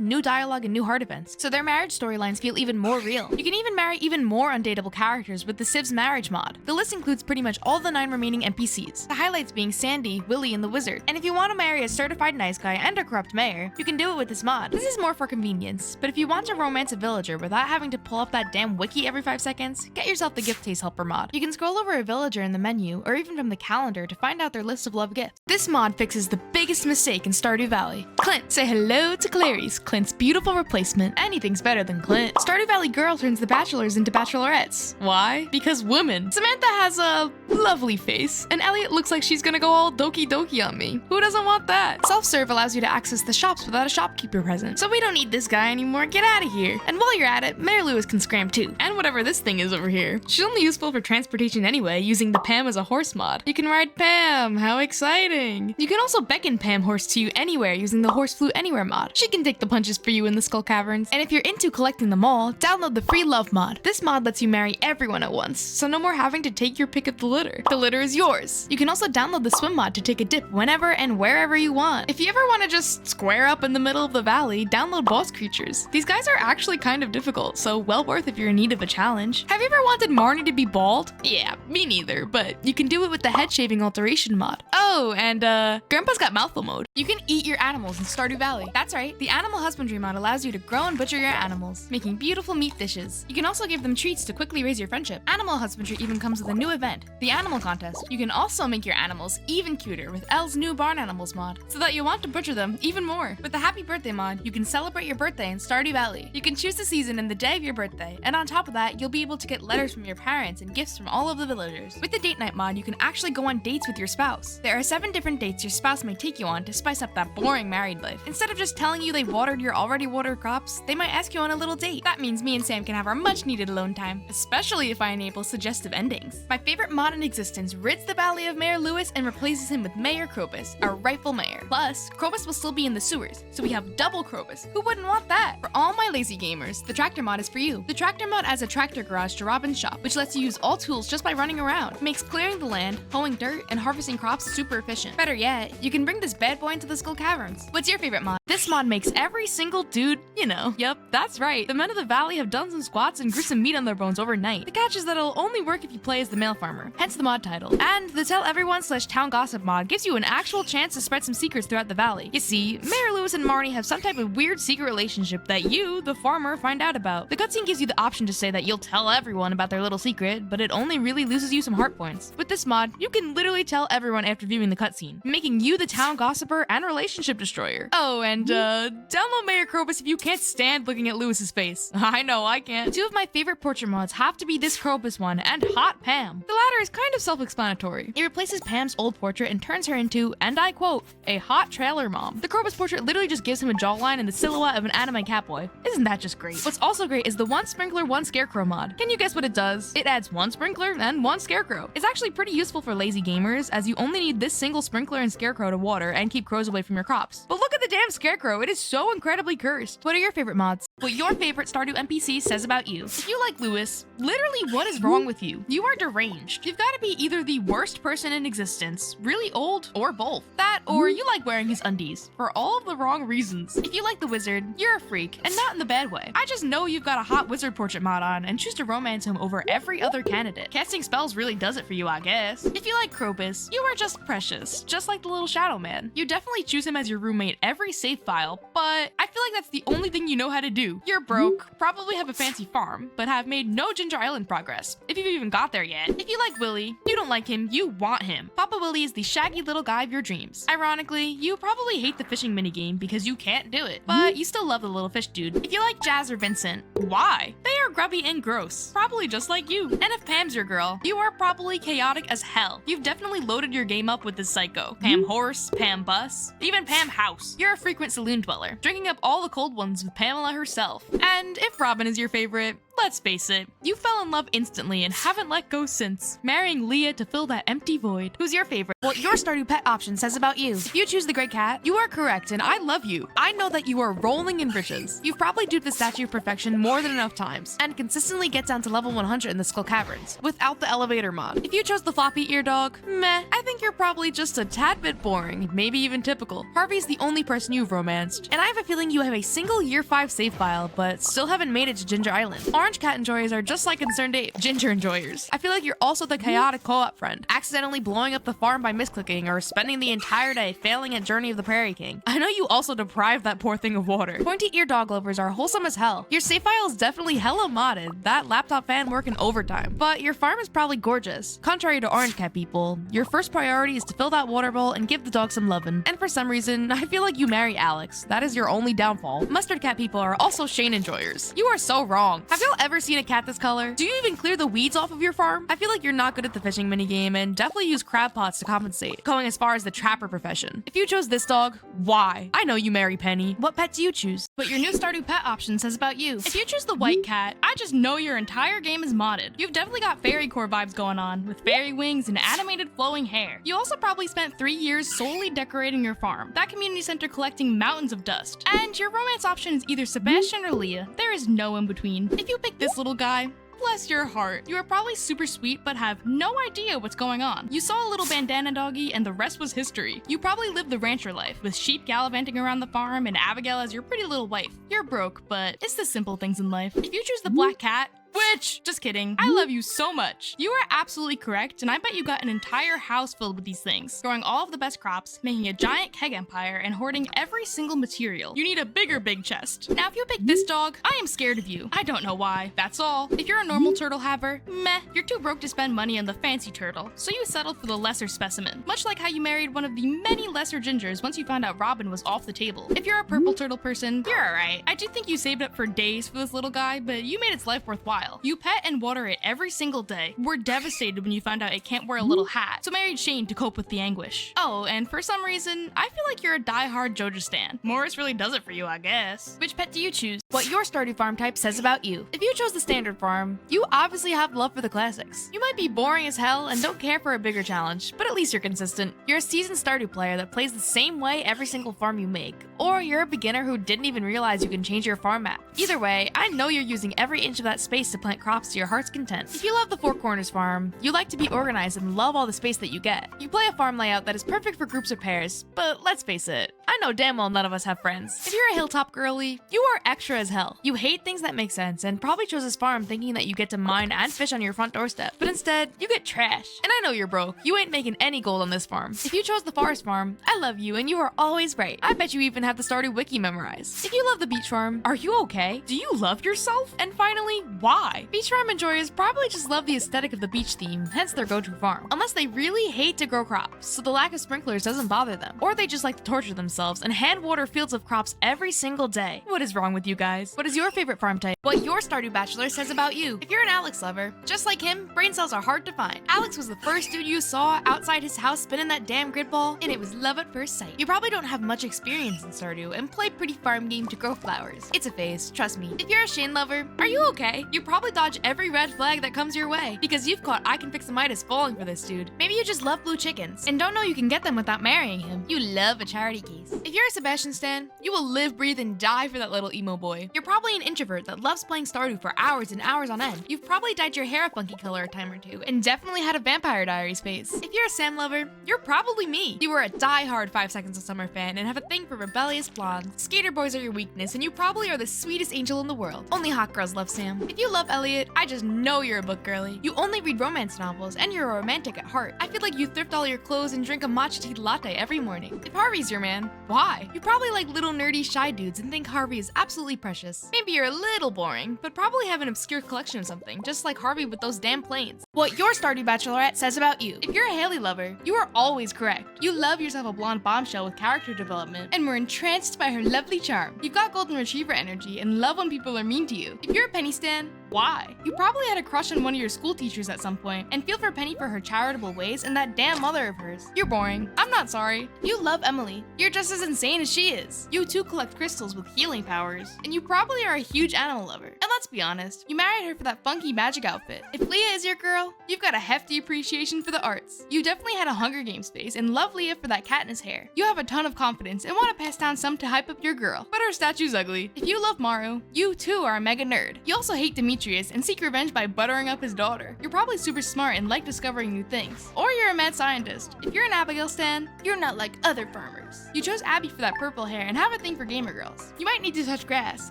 new dialogue and new heart events, so their marriage storylines feel even more real. You can even marry even more undateable characters with the Civ's marriage mod. The list includes pretty much all the 9 remaining NPCs, the highlights being Sandy, Willy, and the Wizard. And if you want to marry a certified nice guy and a corrupt mayor, you can do it with this mod. This is more for convenience, but if you want to romance a villager without having to pull up that damn wiki every 5 seconds, get yourself the Gift Taste Helper mod. You can scroll over a villager in the menu, or even from the calendar to find out their list of love gifts. This mod fixes the biggest mistake in Stardew Valley. Clint, say hello to Clarice, Clint's beautiful replacement. Anything's better than Clint. Stardew Valley girl turns the bachelors into bachelorettes. Why? Because women. Samantha has a lovely face, and Elliot looks like she's gonna go all doki doki on me. Who doesn't want that? Self-serve allows you to access the shops without a shopkeeper present, so we don't need this guy anymore. Get out of here. And while you're at it, Mayor Lewis can scram too. And whatever this thing is over here. She's only useful for transportation anyway, using the Pam as a horse mod. You can ride Pam. How exciting. You can also beckon Pam Horse to you anywhere using the Horse Flew Anywhere mod. She can take the punches for you in the Skull Caverns. And if you're into collecting them all, download the free love mod. This mod lets you marry everyone at once, so no more having to take your pick of the litter. The litter is yours. You can also download the swim mod to take a dip whenever and wherever you want. If you ever want to just square up in the middle of the valley, download boss creatures. These guys are actually kind of difficult, so well worth if you're in need of a challenge. Have you ever wanted Marnie to be bald? Yeah, me neither, but you can do it with the head shaving alteration mod. Oh, and Grandpa's got mouthful mode. You can eat your animals in Stardew Valley. That's right, the animal husbandry mod allows you to grow and butcher your animals, making beautiful meat dishes. You can also give them treats to quickly raise your friendship. Animal husbandry even comes with a new event, the animal contest. You can also make your animals even cuter with Elle's new barn animals mod, so that you'll want to butcher them even more. With the happy birthday mod, you can celebrate your birthday in Stardew Valley. You can choose the season and the day of your birthday, and on top of that, you'll be able to get letters from your parents and gifts from all of the villagers. With the date night mod, you can actually go on dates with your spouse. There are 7 different dates your spouse may take you on to spice up that boring married life. Instead of just telling you they've watered your already watered crops, they might ask you on a little date. That means me and Sam can have our much needed alone time, especially if I enable suggestive endings. My favorite mod in existence rids the valley of Mayor Lewis and replaces him with Mayor Krobus, our rightful mayor. Plus, Krobus will still be in the sewers, so we have double Krobus. Who wouldn't want that? For all my lazy gamers, the tractor mod is for you. The tractor mod adds a tractor garage to Robin's shop, which lets you use all tools just by running around. It makes clearing the land, hoeing dirt, and harvesting crops super efficient. Better yet, you can bring this bad boy into the Skull Caverns. What's your favorite mod? This mod makes every single dude, you know. Yup, that's right. The men of the valley have done some squats and grew some meat on their bones overnight. The catch is that it'll only work if you play as the male farmer, hence the mod title. And the Tell Everyone / Town Gossip mod gives you an actual chance to spread some secrets throughout the valley. You see, Mayor Lewis and Marnie have some type of weird secret relationship that you, the farmer, find out about. The cutscene gives you the option to say that you'll tell everyone about their little secret, but it only really loses you some heart points. With this this mod, you can literally tell everyone after viewing the cutscene, making you the town gossiper and relationship destroyer. Oh, and download Mayor Krobus if you can't stand looking at Lewis's face. I know, I can't. Two of my favorite portrait mods have to be this Krobus one and Hot Pam. The latter is kind of self-explanatory. It replaces Pam's old portrait and turns her into, and I quote, a hot trailer mom. The Krobus portrait literally just gives him a jawline and the silhouette of an anime catboy. Isn't that just great? What's also great is the one sprinkler, one scarecrow mod. Can you guess what it does? It adds one sprinkler and one scarecrow. It's actually pretty useful for lazy gamers, as you only need this single sprinkler and scarecrow to water and keep crows away from your crops. But look at the damn scarecrow, it is so incredibly cursed. What are your favorite mods? What your favorite Stardew NPC says about you. If you like Lewis, literally what is wrong with you? You are deranged. You've got to be either the worst person in existence, really old, or both. That, or you like wearing his undies, for all of the wrong reasons. If you like the wizard, you're a freak, and not in the bad way. I just know you've got a hot wizard portrait mod on and choose to romance him over every other candidate. Casting spells really does it for you, I guess. If you like Krobus, you are just precious, just like the little shadow man. You definitely choose him as your roommate every save file, but I feel like that's the only thing you know how to do. You're broke, probably have a fancy farm, but have made no Ginger Island progress, if you've even got there yet. If you like Willy, you don't like him, you want him. Papa Willy is the shaggy little guy of your dreams. Ironically, you probably hate the fishing minigame because you can't do it, but you still love the little fish dude. If you like Jazz or Vincent, why? They are grubby and gross, probably just like you. And if Pam's your girl, you are probably chaotic as hell. You've definitely loaded your game up with this psycho. Pam horse, Pam bus, even Pam house. You're a frequent saloon dweller, drinking up all the cold ones with Pamela herself. And if Robin is your favorite, let's face it, you fell in love instantly and haven't let go since, marrying Leah to fill that empty void. Who's your favorite? What your Stardew pet option says about you. If you choose the gray cat, you are correct and I love you. I know that you are rolling in riches. You've probably duped the Statue of Perfection more than enough times, and consistently get down to level 100 in the Skull Caverns, without the elevator mod. If you chose the floppy ear dog, meh, I think you're probably just a tad bit boring, maybe even typical. Harvey's the only person you've romanced, and I have a feeling you have a single year 5 save file, but still haven't made it to Ginger Island. Orange cat enjoyers are just like concerned ginger enjoyers. I feel like you're also the chaotic co-op friend, accidentally blowing up the farm by misclicking or spending the entire day failing at Journey of the Prairie King. I know you also deprived that poor thing of water. Pointy ear dog lovers are wholesome as hell. Your save file is definitely hella modded, that laptop fan working overtime, but your farm is probably gorgeous. Contrary to orange cat people, your first priority is to fill that water bowl and give the dog some lovin'. And for some reason, I feel like you marry Alex. That is your only downfall. Mustard cat people are also Shane enjoyers. You are so wrong. Have y'all ever seen a cat this color? Do you even clear the weeds off of your farm? I feel like you're not good at the fishing minigame and definitely use crab pots to compensate, going as far as the trapper profession. If you chose this dog, why? I know you marry Penny. What pet do you choose? What your new Stardew pet option says about you. If you choose the white cat, I just know your entire game is modded. You've definitely got fairy core vibes going on, with fairy wings and animated flowing hair. You also probably spent 3 years solely decorating your farm, that community center collecting mountains of dust. And your romance option is either Sebastian or Leah. There is no in between. If you pick this little guy, bless your heart. You are probably super sweet but have no idea what's going on. You saw a little bandana doggy and the rest was history. You probably lived the rancher life, with sheep gallivanting around the farm and Abigail as your pretty little wife. You're broke, but it's the simple things in life. If you choose the black cat, which, just kidding, I love you so much. You are absolutely correct, and I bet you got an entire house filled with these things, growing all of the best crops, making a giant keg empire, and hoarding every single material. You need a big chest. Now, if you pick this dog, I am scared of you. I don't know why. That's all. If you're a normal turtle haver, meh, you're too broke to spend money on the fancy turtle, so you settled for the lesser specimen, much like how you married one of the many lesser gingers once you found out Robin was off the table. If you're a purple turtle person, you're alright. I do think you saved up for days for this little guy, but you made its life worthwhile. You pet and water it every single day. We're devastated when you found out it can't wear a little hat, so married Shane to cope with the anguish. Oh, and for some reason, I feel like you're a die-hard JoJo stan. Morris really does it for you, I guess. Which pet do you choose? What your Stardew farm type says about you. If you chose the standard farm, you obviously have love for the classics. You might be boring as hell and don't care for a bigger challenge, but at least you're consistent. You're a seasoned Stardew player that plays the same way every single farm you make. Or you're a beginner who didn't even realize you can change your farm map. Either way, I know you're using every inch of that space to plant crops to your heart's content. If you love the Four Corners farm, you like to be organized and love all the space that you get. You play a farm layout that is perfect for groups or pairs, but let's face it, I know damn well none of us have friends. If you're a hilltop girly, you are extra as hell. You hate things that make sense and probably chose this farm thinking that you get to mine and fish on your front doorstep, but instead, you get trash. And I know you're broke. You ain't making any gold on this farm. If you chose the forest farm, I love you and you are always right. I bet you even have the Stardew wiki memorized. If you love the beach farm, are you okay? Do you love yourself? And finally, why? Why? Beach farm enjoyers probably just love the aesthetic of the beach theme, hence their go-to farm. Unless they really hate to grow crops, so the lack of sprinklers doesn't bother them. Or they just like to torture themselves and hand water fields of crops every single day. What is wrong with you guys? What is your favorite farm type? What your Stardew Bachelor says about you. If you're an Alex lover, just like him, brain cells are hard to find. Alex was the first dude you saw outside his house spinning that damn grid ball, and it was love at first sight. You probably don't have much experience in Stardew and play pretty farm game to grow flowers. It's a phase, trust me. If you're a Shane lover, are you okay? You probably dodge every red flag that comes your way because you've caught I Can Fix the Midas falling for this dude. Maybe you just love blue chickens and don't know you can get them without marrying him. You love a charity case. If you're a Sebastian stan, you will live, breathe, and die for that little emo boy. You're probably an introvert that loves playing Stardew for hours and hours on end. You've probably dyed your hair a funky color a time or two and definitely had a Vampire Diaries phase. If you're a Sam lover, you're probably me. You are a die-hard 5 Seconds of Summer fan and have a thing for rebellious blondes. Skater boys are your weakness and you probably are the sweetest angel in the world. Only hot girls love Sam. If you love Elliot, I just know you're a book girly. You only read romance novels and you're a romantic at heart. I feel like you thrift all your clothes and drink a matcha tea latte every morning. If Harvey's your man, why? You probably like little nerdy shy dudes and think Harvey is absolutely precious. Maybe you're a little boring, but probably have an obscure collection of something, just like Harvey with those damn planes. What your Stardew Bachelorette says about you. If you're a Haley lover, you are always correct. You love yourself a blonde bombshell with character development and were entranced by her lovely charm. You've got golden retriever energy and love when people are mean to you. If you're a Penny stan, why? You probably had a crush on one of your school teachers at some point and feel for Penny for her charitable ways and that damn mother of hers. You're boring. I'm not sorry. You love Emily. You're just as insane as she is. You too collect crystals with healing powers. And you probably are a huge animal lover. And let's be honest, you married her for that funky magic outfit. If Leah is your girl, you've got a hefty appreciation for the arts. You definitely had a Hunger Games phase and love Leah for that Katniss hair. You have a ton of confidence and want to pass down some to hype up your girl, but her statue's ugly. If you love Maru, you too are a mega nerd. You also hate Demetrius and seek revenge by buttering up his daughter. You're probably super smart and like discovering new things. Or you're a mad scientist. If you're an Abigail stan, you're not like other farmers. You chose Abby for that purple hair and have a thing for gamer girls. You might need to touch grass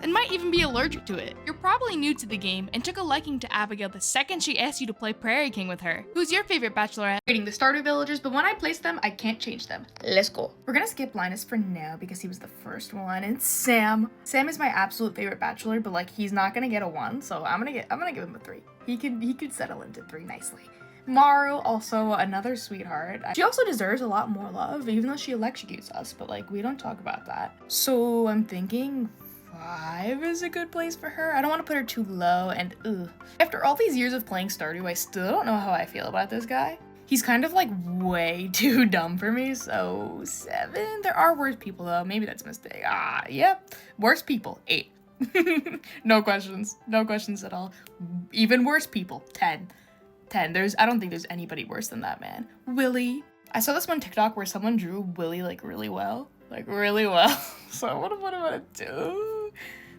and might even be allergic to it. You're probably new to the game and took a liking to Abigail the second she asked you to play Prairie King with her. Who's your favorite bachelorette? Rating the Stardew villagers, but when I place them, I can't change them. Let's go. We're gonna skip Linus for now because he was the first one, and Sam. Sam is my absolute favorite bachelor, but like he's not gonna get a 1, so I'm gonna give him a 3. He could settle into 3 nicely. Maru, also another sweetheart. She also deserves a lot more love, even though she electrocutes us, but like we don't talk about that. So I'm thinking 5 is a good place for her. I don't want to put her too low, and after all these years of playing Stardew, I still don't know how I feel about this guy. He's kind of like way too dumb for me, so 7. There are worse people though, maybe that's a mistake. Yep, worse people, 8. No questions at all. Even worse people, 10. I don't think there's anybody worse than that man. Willie. I saw this one TikTok where someone drew Willie like really well. So what am I gonna do?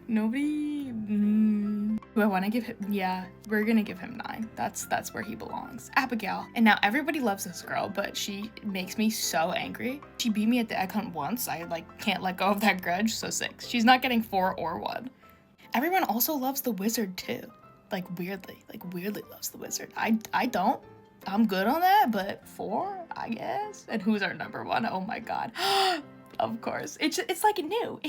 Nobody. Do I want to give him? Yeah, we're gonna give him 9. That's where he belongs. Abigail. And now everybody loves this girl, but she makes me so angry. She beat me at the egg hunt once. I like can't let go of that grudge. So 6. She's not getting 4 or 1. Everyone also loves the wizard too. Like weirdly loves the wizard. I don't. I'm good on that, but 4, I guess. And who's our number 1? Oh my god. Of course. It's like it knew.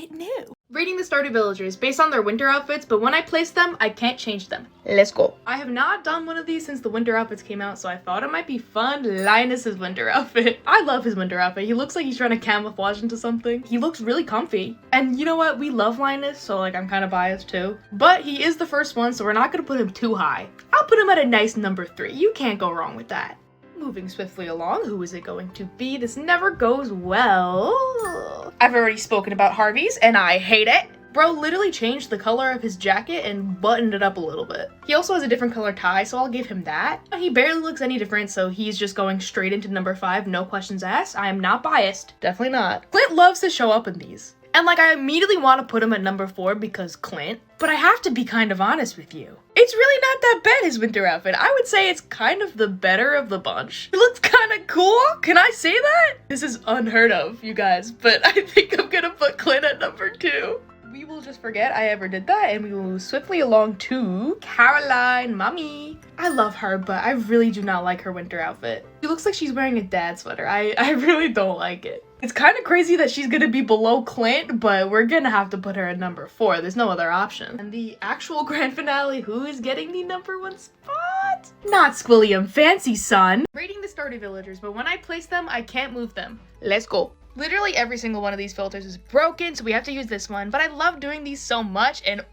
Rating the Stardew villagers based on their winter outfits, but when I place them, I can't change them. Let's go. I have not done one of these since the winter outfits came out, so I thought it might be fun. Linus's winter outfit. I love his winter outfit. He looks like he's trying to camouflage into something. He looks really comfy. And you know what? We love Linus, so like I'm kind of biased too. But he is the first one, so we're not gonna put him too high. I'll put him at a nice number 3. You can't go wrong with that. Moving swiftly along, who is it going to be? This never goes well. I've already spoken about Harvey's, and I hate it. Bro literally changed the color of his jacket and buttoned it up a little bit. He also has a different color tie, so I'll give him that. He barely looks any different, so he's just going straight into number 5, no questions asked. I am not biased. Definitely not. Clint loves to show up in these. And like I immediately want to put him at number 4 because Clint, but I have to be kind of honest with you. It's really not that bad, his winter outfit. I would say it's kind of the better of the bunch. It looks kind of cool. Can I say that? This is unheard of, you guys, but I think I'm gonna put Clint at number 2. We will will just forget I ever did that, and we will move swiftly along to Caroline, mommy. I love her, but I really do not like her winter outfit. She looks like she's wearing a dad sweater. I really don't like it. It's kind of crazy that she's gonna be below Clint, but we're gonna have to put her at number 4. There's no other option. And the actual grand finale, who is getting the number 1 spot? Not Squilliam, fancy son. Rating the Stardew villagers, but when I place them, I can't move them. Let's go. Literally every single one of these filters is broken, so we have to use this one, but I love doing these so much, and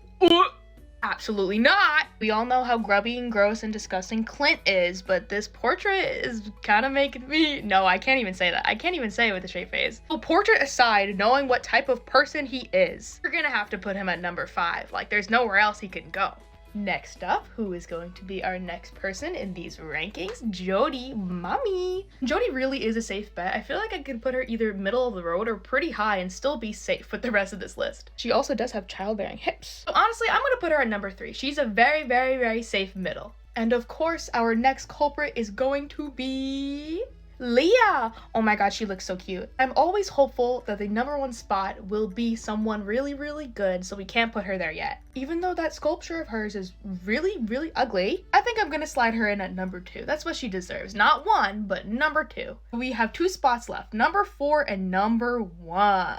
absolutely not. We all know how grubby and gross and disgusting Clint is, but this portrait is kind of making me... No, I can't even say that. I can't even say it with a straight face. So portrait aside, knowing what type of person he is, we're gonna have to put him at number 5. Like, there's nowhere else he can go. Next up, who is going to be our next person in these rankings? Jody, mommy. Jody really is a safe bet. I feel like I could put her either middle of the road or pretty high and still be safe with the rest of this list. She also does have childbearing hips. So honestly, I'm gonna put her at number 3. She's a very, very, very safe middle. And of course, our next culprit is going to be... Leah! Oh my god, she looks so cute. I'm always hopeful that the number 1 spot will be someone really, really good, so we can't put her there yet. Even though that sculpture of hers is really, really ugly, I think I'm gonna slide her in at number 2. That's what she deserves. Not 1, but number 2. We have 2 spots left, number 4 and number 1.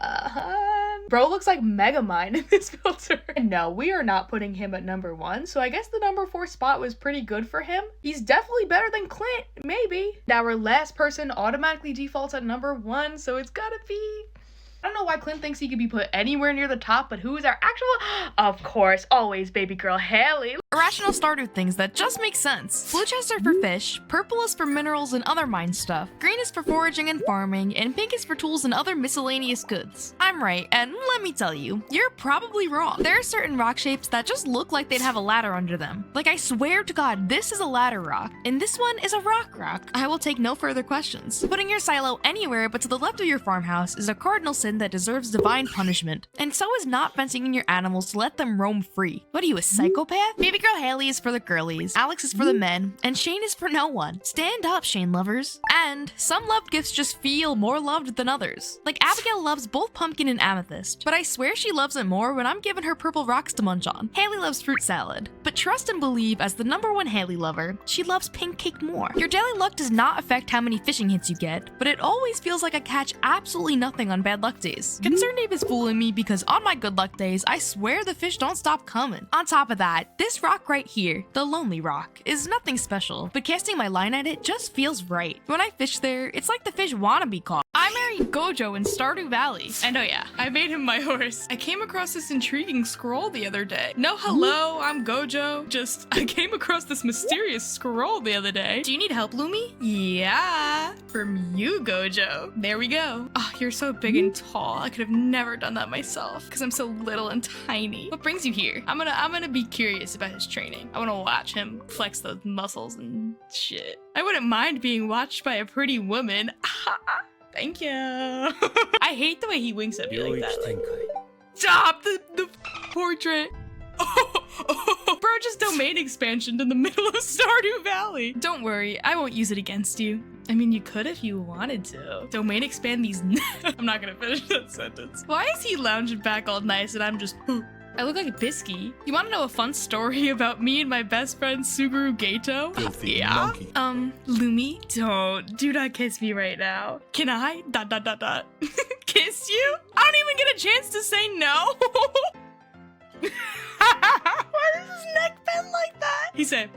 Bro looks like Megamind in this filter. No, we are not putting him at number 1, so I guess the number 4 spot was pretty good for him. He's definitely better than Clint, maybe. Our last person automatically defaults at number 1, so it's gotta be... I don't know why Clint thinks he could be put anywhere near the top, but who is our actual... Of course, always baby girl Haley. Irrational Stardew things that just make sense. Blue chests are for fish, purple is for minerals and other mine stuff, green is for foraging and farming, and pink is for tools and other miscellaneous goods. I'm right, and let me tell you, you're probably wrong. There are certain rock shapes that just look like they'd have a ladder under them. Like, I swear to God, this is a ladder rock, and this one is a rock. I will take no further questions. Putting your silo anywhere but to the left of your farmhouse is a cardinal sin that deserves divine punishment, and so is not fencing in your animals to let them roam free. What are you, a psychopath? Baby girl Haley is for the girlies, Alex is for the men, and Shane is for no one. Stand up, Shane lovers. And some loved gifts just feel more loved than others. Like Abigail loves both pumpkin and amethyst, but I swear she loves it more when I'm giving her purple rocks to munch on. Haley loves fruit salad, but trust and believe as the number 1 Haley lover, she loves pink cake more. Your daily luck does not affect how many fishing hits you get, but it always feels like I catch absolutely nothing on bad luck days. Concerned Ape is fooling me because on my good luck days, I swear the fish don't stop coming. On top of that, this rock right here, the Lonely Rock, is nothing special, but casting my line at it just feels right. When I fish there, it's like the fish wanna be caught. I married Gojo in Stardew Valley. And oh yeah, I made him my horse. I came across this intriguing scroll the other day. No hello, I'm Gojo. Just, I came across this mysterious scroll the other day. Do you need help, Lumi? Yeah, from you, Gojo. There we go. Oh, you're so big and tall. I could have never done that myself because I'm so little and tiny. What brings you here? I'm gonna be curious about his training. I wanna watch him flex those muscles and shit. I wouldn't mind being watched by a pretty woman. Thank you. I hate the way he winks at me like that. Like, stop the portrait. Bro just domain expansion in the middle of Stardew Valley. Don't worry, I won't use it against you. I mean, you could if you wanted to. Domain expand these. I'm not gonna finish that sentence. Why is he lounging back all nice and I'm just... I look like a biscuit. You want to know a fun story about me and my best friend Suguru Gato? Yeah. Monkey. Lumi, do not kiss me right now. Can I? ... Kiss you? I don't even get a chance to say no. Why does his neck bend like that? He said,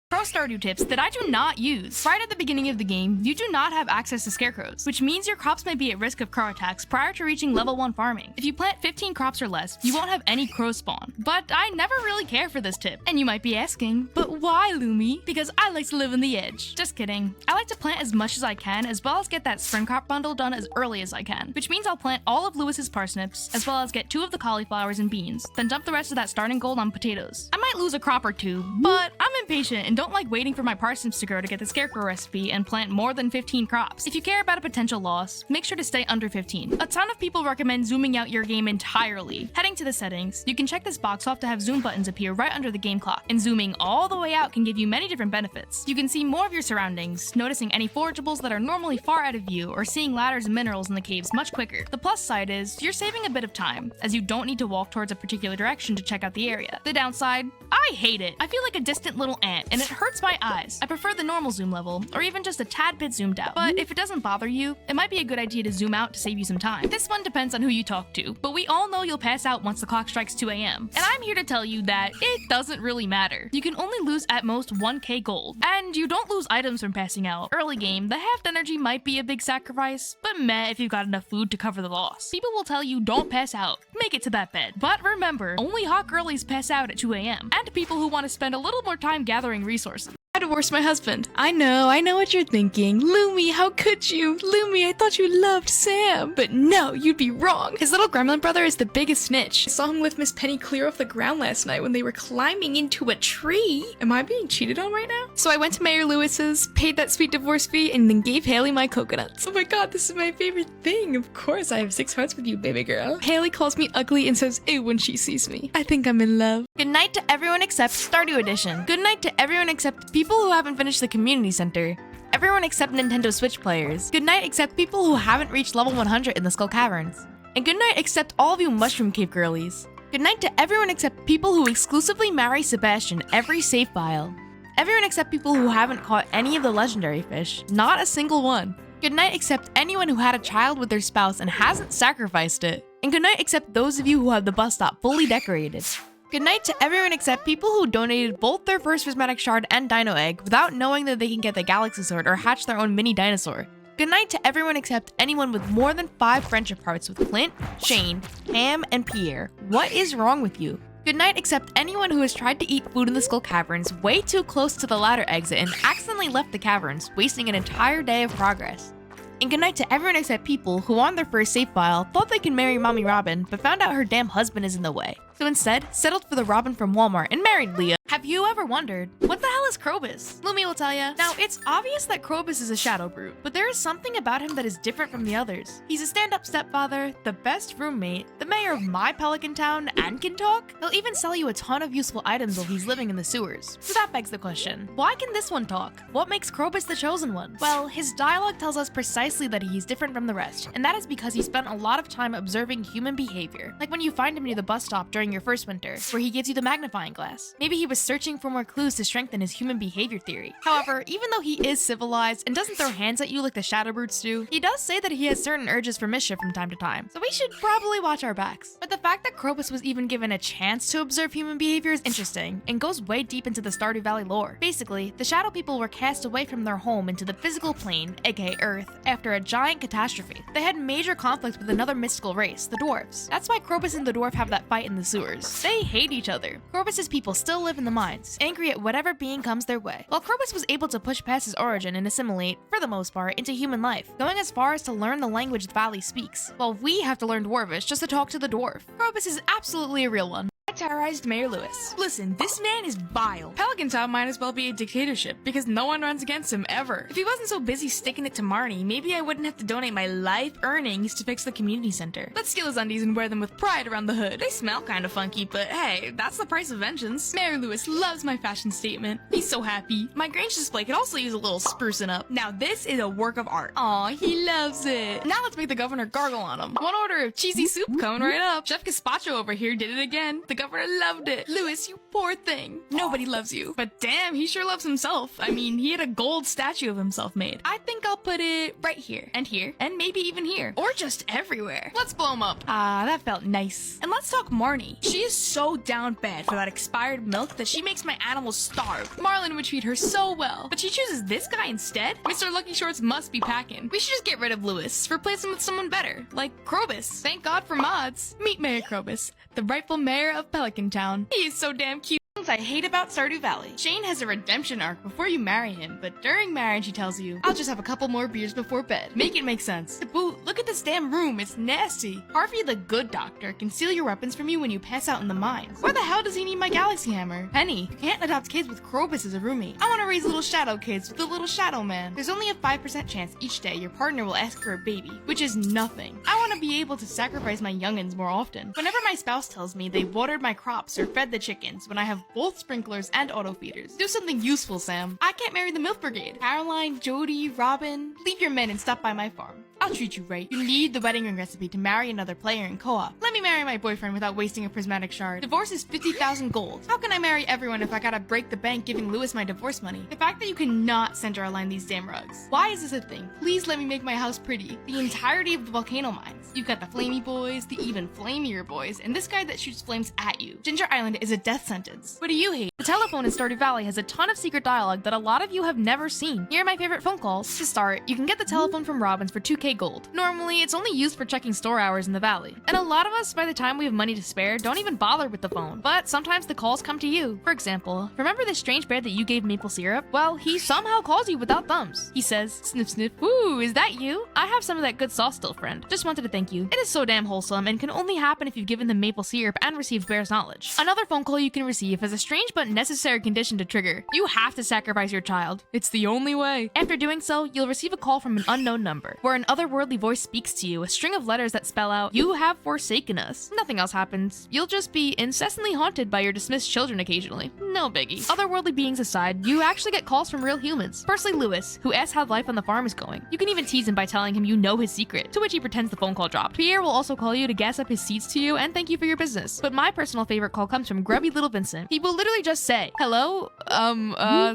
Pro Stardew tips that I do not use. Right at the beginning of the game, you do not have access to scarecrows, which means your crops may be at risk of crow attacks prior to reaching level 1 farming. If you plant 15 crops or less, you won't have any crow spawn. But I never really care for this tip. And you might be asking, but why, Lumi? Because I like to live on the edge. Just kidding. I like to plant as much as I can, as well as get that spring crop bundle done as early as I can, which means I'll plant all of Lewis's parsnips, as well as get 2 of the cauliflowers and beans, then dump the rest of that starting gold on potatoes. I might lose a crop or 2, but I'm impatient and don't like waiting for my parsnips to grow to get the scarecrow recipe and plant more than 15 crops. If you care about a potential loss, make sure to stay under 15. A ton of people recommend zooming out your game entirely. Heading to the settings, you can check this box off to have zoom buttons appear right under the game clock, and zooming all the way out can give you many different benefits. You can see more of your surroundings, noticing any forageables that are normally far out of view, or seeing ladders and minerals in the caves much quicker. The plus side is, you're saving a bit of time, as you don't need to walk towards a particular direction to check out the area. The downside? I hate it. I feel like a distant little ant, and it hurts my eyes. I prefer the normal zoom level, or even just a tad bit zoomed out. But if it doesn't bother you, it might be a good idea to zoom out to save you some time. This one depends on who you talk to, but we all know you'll pass out once the clock strikes 2 a.m. And I'm here to tell you that it doesn't really matter. You can only lose at most 1k gold, and you don't lose items from passing out. Early game, the halved energy might be a big sacrifice, but meh if you've got enough food to cover the loss. People will tell you don't pass out, make it to that bed. But remember, only hot girlies pass out at 2 a.m. and people who want to spend a little more time gathering resources. I divorced my husband. I know what you're thinking. Lummi, how could you? Lummi, I thought you loved Sam. But no, you'd be wrong. His little gremlin brother is the biggest snitch. I saw him lift Miss Penny clear off the ground last night when they were climbing into a tree. Am I being cheated on right now? So I went to Mayor Lewis's, paid that sweet divorce fee, and then gave Haley my coconuts. Oh my god, this is my favorite thing. Of course, I have 6 hearts with you, baby girl. Haley calls me ugly and says ew when she sees me. I think I'm in love. Good night to everyone except Stardew Edition. Good night to everyone except people who haven't finished the community center. Everyone except Nintendo Switch players. Good night except people who haven't reached level 100 in the Skull Caverns. And good night except all of you Mushroom Cave girlies. Good night to everyone except people who exclusively marry Sebastian every save file. Everyone except people who haven't caught any of the legendary fish. Not a single one. Good night except anyone who had a child with their spouse and hasn't sacrificed it. And good night except those of you who have the bus stop fully decorated. Good night to everyone except people who donated both their first prismatic shard and dino egg without knowing that they can get the galaxy sword or hatch their own mini dinosaur. Good night to everyone except anyone with more than 5 friendship hearts with Clint, Shane, Pam, and Pierre. What is wrong with you? Good night except anyone who has tried to eat food in the Skull Caverns way too close to the ladder exit and accidentally left the caverns, wasting an entire day of progress. And good night to everyone except people who on their first save file thought they could marry Mommy Robin, but found out her damn husband is in the way. So instead, settled for the Robin from Walmart and married Leah. Have you ever wondered, what the hell is Krobus? Lummi will tell ya. Now, it's obvious that Krobus is a shadow brute, but there is something about him that is different from the others. He's a stand-up stepfather, the best roommate, the mayor of my Pelican Town, and can talk. He'll even sell you a ton of useful items while he's living in the sewers. So that begs the question, why can this one talk? What makes Krobus the chosen one? Well, his dialogue tells us precisely that he's different from the rest, and that is because he spent a lot of time observing human behavior. Like when you find him near the bus stop during your first winter, where he gives you the magnifying glass. Maybe he was searching for more clues to strengthen his human behavior theory. However, even though he is civilized and doesn't throw hands at you like the shadow brutes do, he does say that he has certain urges for mischief from time to time, so we should probably watch our backs. But the fact that Krobus was even given a chance to observe human behavior is interesting, and goes way deep into the Stardew Valley lore. Basically, the shadow people were cast away from their home into the physical plane, aka Earth, after a giant catastrophe. They had major conflict with another mystical race, the dwarves. That's why Krobus and the dwarf have that fight in the sewers. They hate each other. Krobus's people still live in the mines, angry at whatever being comes their way. While Krobus was able to push past his origin and assimilate, for the most part, into human life, going as far as to learn the language the valley speaks, while we have to learn Dwarvish just to talk to the dwarf. Krobus is absolutely a real one. I terrorized Mayor Lewis. Listen, this man is vile. Pelican Town might as well be a dictatorship because no one runs against him ever. If he wasn't so busy sticking it to Marnie, maybe I wouldn't have to donate my life earnings to fix the community center. Let's steal his undies and wear them with pride around the hood. They smell kind of funky, but hey, that's the price of vengeance. Mayor Lewis loves my fashion statement. He's so happy. My Grange display could also use a little sprucing up. Now this is a work of art. Aw, he loves it. Now let's make the governor gargle on him. One order of cheesy soup coming right up. Chef Gazpacho over here did it again. The governor loved it. Lewis, you poor thing. Nobody loves you. But damn, he sure loves himself. I mean, he had a gold statue of himself made. I think I'll put it right here, and maybe even here. Or just everywhere. Let's blow him up. Ah, that felt nice. And let's talk Marnie. She is so down bad for that expired milk that she makes my animals starve. Marlin would treat her so well, but she chooses this guy instead? Mr. Lucky Shorts must be packing. We should just get rid of Lewis, replace him with someone better, like Krobus. Thank God for mods. Meet Mayor Krobus, the rightful mayor of Pelican Town. He is so damn cute. things I hate about Stardew Valley. Shane has a redemption arc before you marry him, but during marriage he tells you, I'll just have a couple more beers before bed. Make it make sense. To boot, look at this damn room, it's nasty. Harvey the good doctor can steal your weapons from you when you pass out in the mines. Where the hell does he need my galaxy hammer? Penny, you can't adopt kids with Krobus as a roommate. I want to raise little shadow kids with the little shadow man. There's only a 5% chance each day your partner will ask for a baby, which is nothing. I want to be able to sacrifice my youngins more often. Whenever my spouse tells me they watered my crops or fed the chickens when I have both sprinklers and auto feeders. Do something useful, Sam. I can't marry the MILF Brigade. Caroline, Jody, Robin, leave your men and stop by my farm. I'll treat you right. You need the wedding ring recipe to marry another player in co-op. Let me marry my boyfriend without wasting a prismatic shard. Divorce is 50,000 gold. How can I marry everyone if I gotta break the bank giving Lewis my divorce money? The fact that you cannot center align these damn rugs. Why is this a thing? Please let me make my house pretty. The entirety of the volcano mines. You've got the flamey boys, the even flamier boys, and this guy that shoots flames at you. Ginger Island is a death sentence. What do you hate? The telephone in Stardew Valley has a ton of secret dialogue that a lot of you have never seen. Here are my favorite phone calls. To start, you can get the telephone from Robin's for 2k gold. Normally, it's only used for checking store hours in the valley. And a lot of us, by the time we have money to spare, don't even bother with the phone. But sometimes the calls come to you. For example, remember this strange bear that you gave maple syrup? Well, he somehow calls you without thumbs. He says, sniff sniff, ooh, is that you? I have some of that good sauce still, friend. Just wanted to thank you. It is so damn wholesome and can only happen if you've given them maple syrup and received bear's knowledge. Another phone call you can receive has a strange but necessary condition to trigger. You have to sacrifice your child. It's the only way. After doing so, you'll receive a call from an unknown number, where an otherworldly voice speaks to you, a string of letters that spell out, you have forsaken us. Nothing else happens. You'll just be incessantly haunted by your dismissed children occasionally. No biggie. Otherworldly beings aside, you actually get calls from real humans. Firstly, Lewis, who asks how life on the farm is going. You can even tease him by telling him you know his secret, to which he pretends the phone call dropped. Pierre will also call you to gas up his seeds to you and thank you for your business. But my personal favorite call comes from grubby little Vincent. He will literally just say, hello,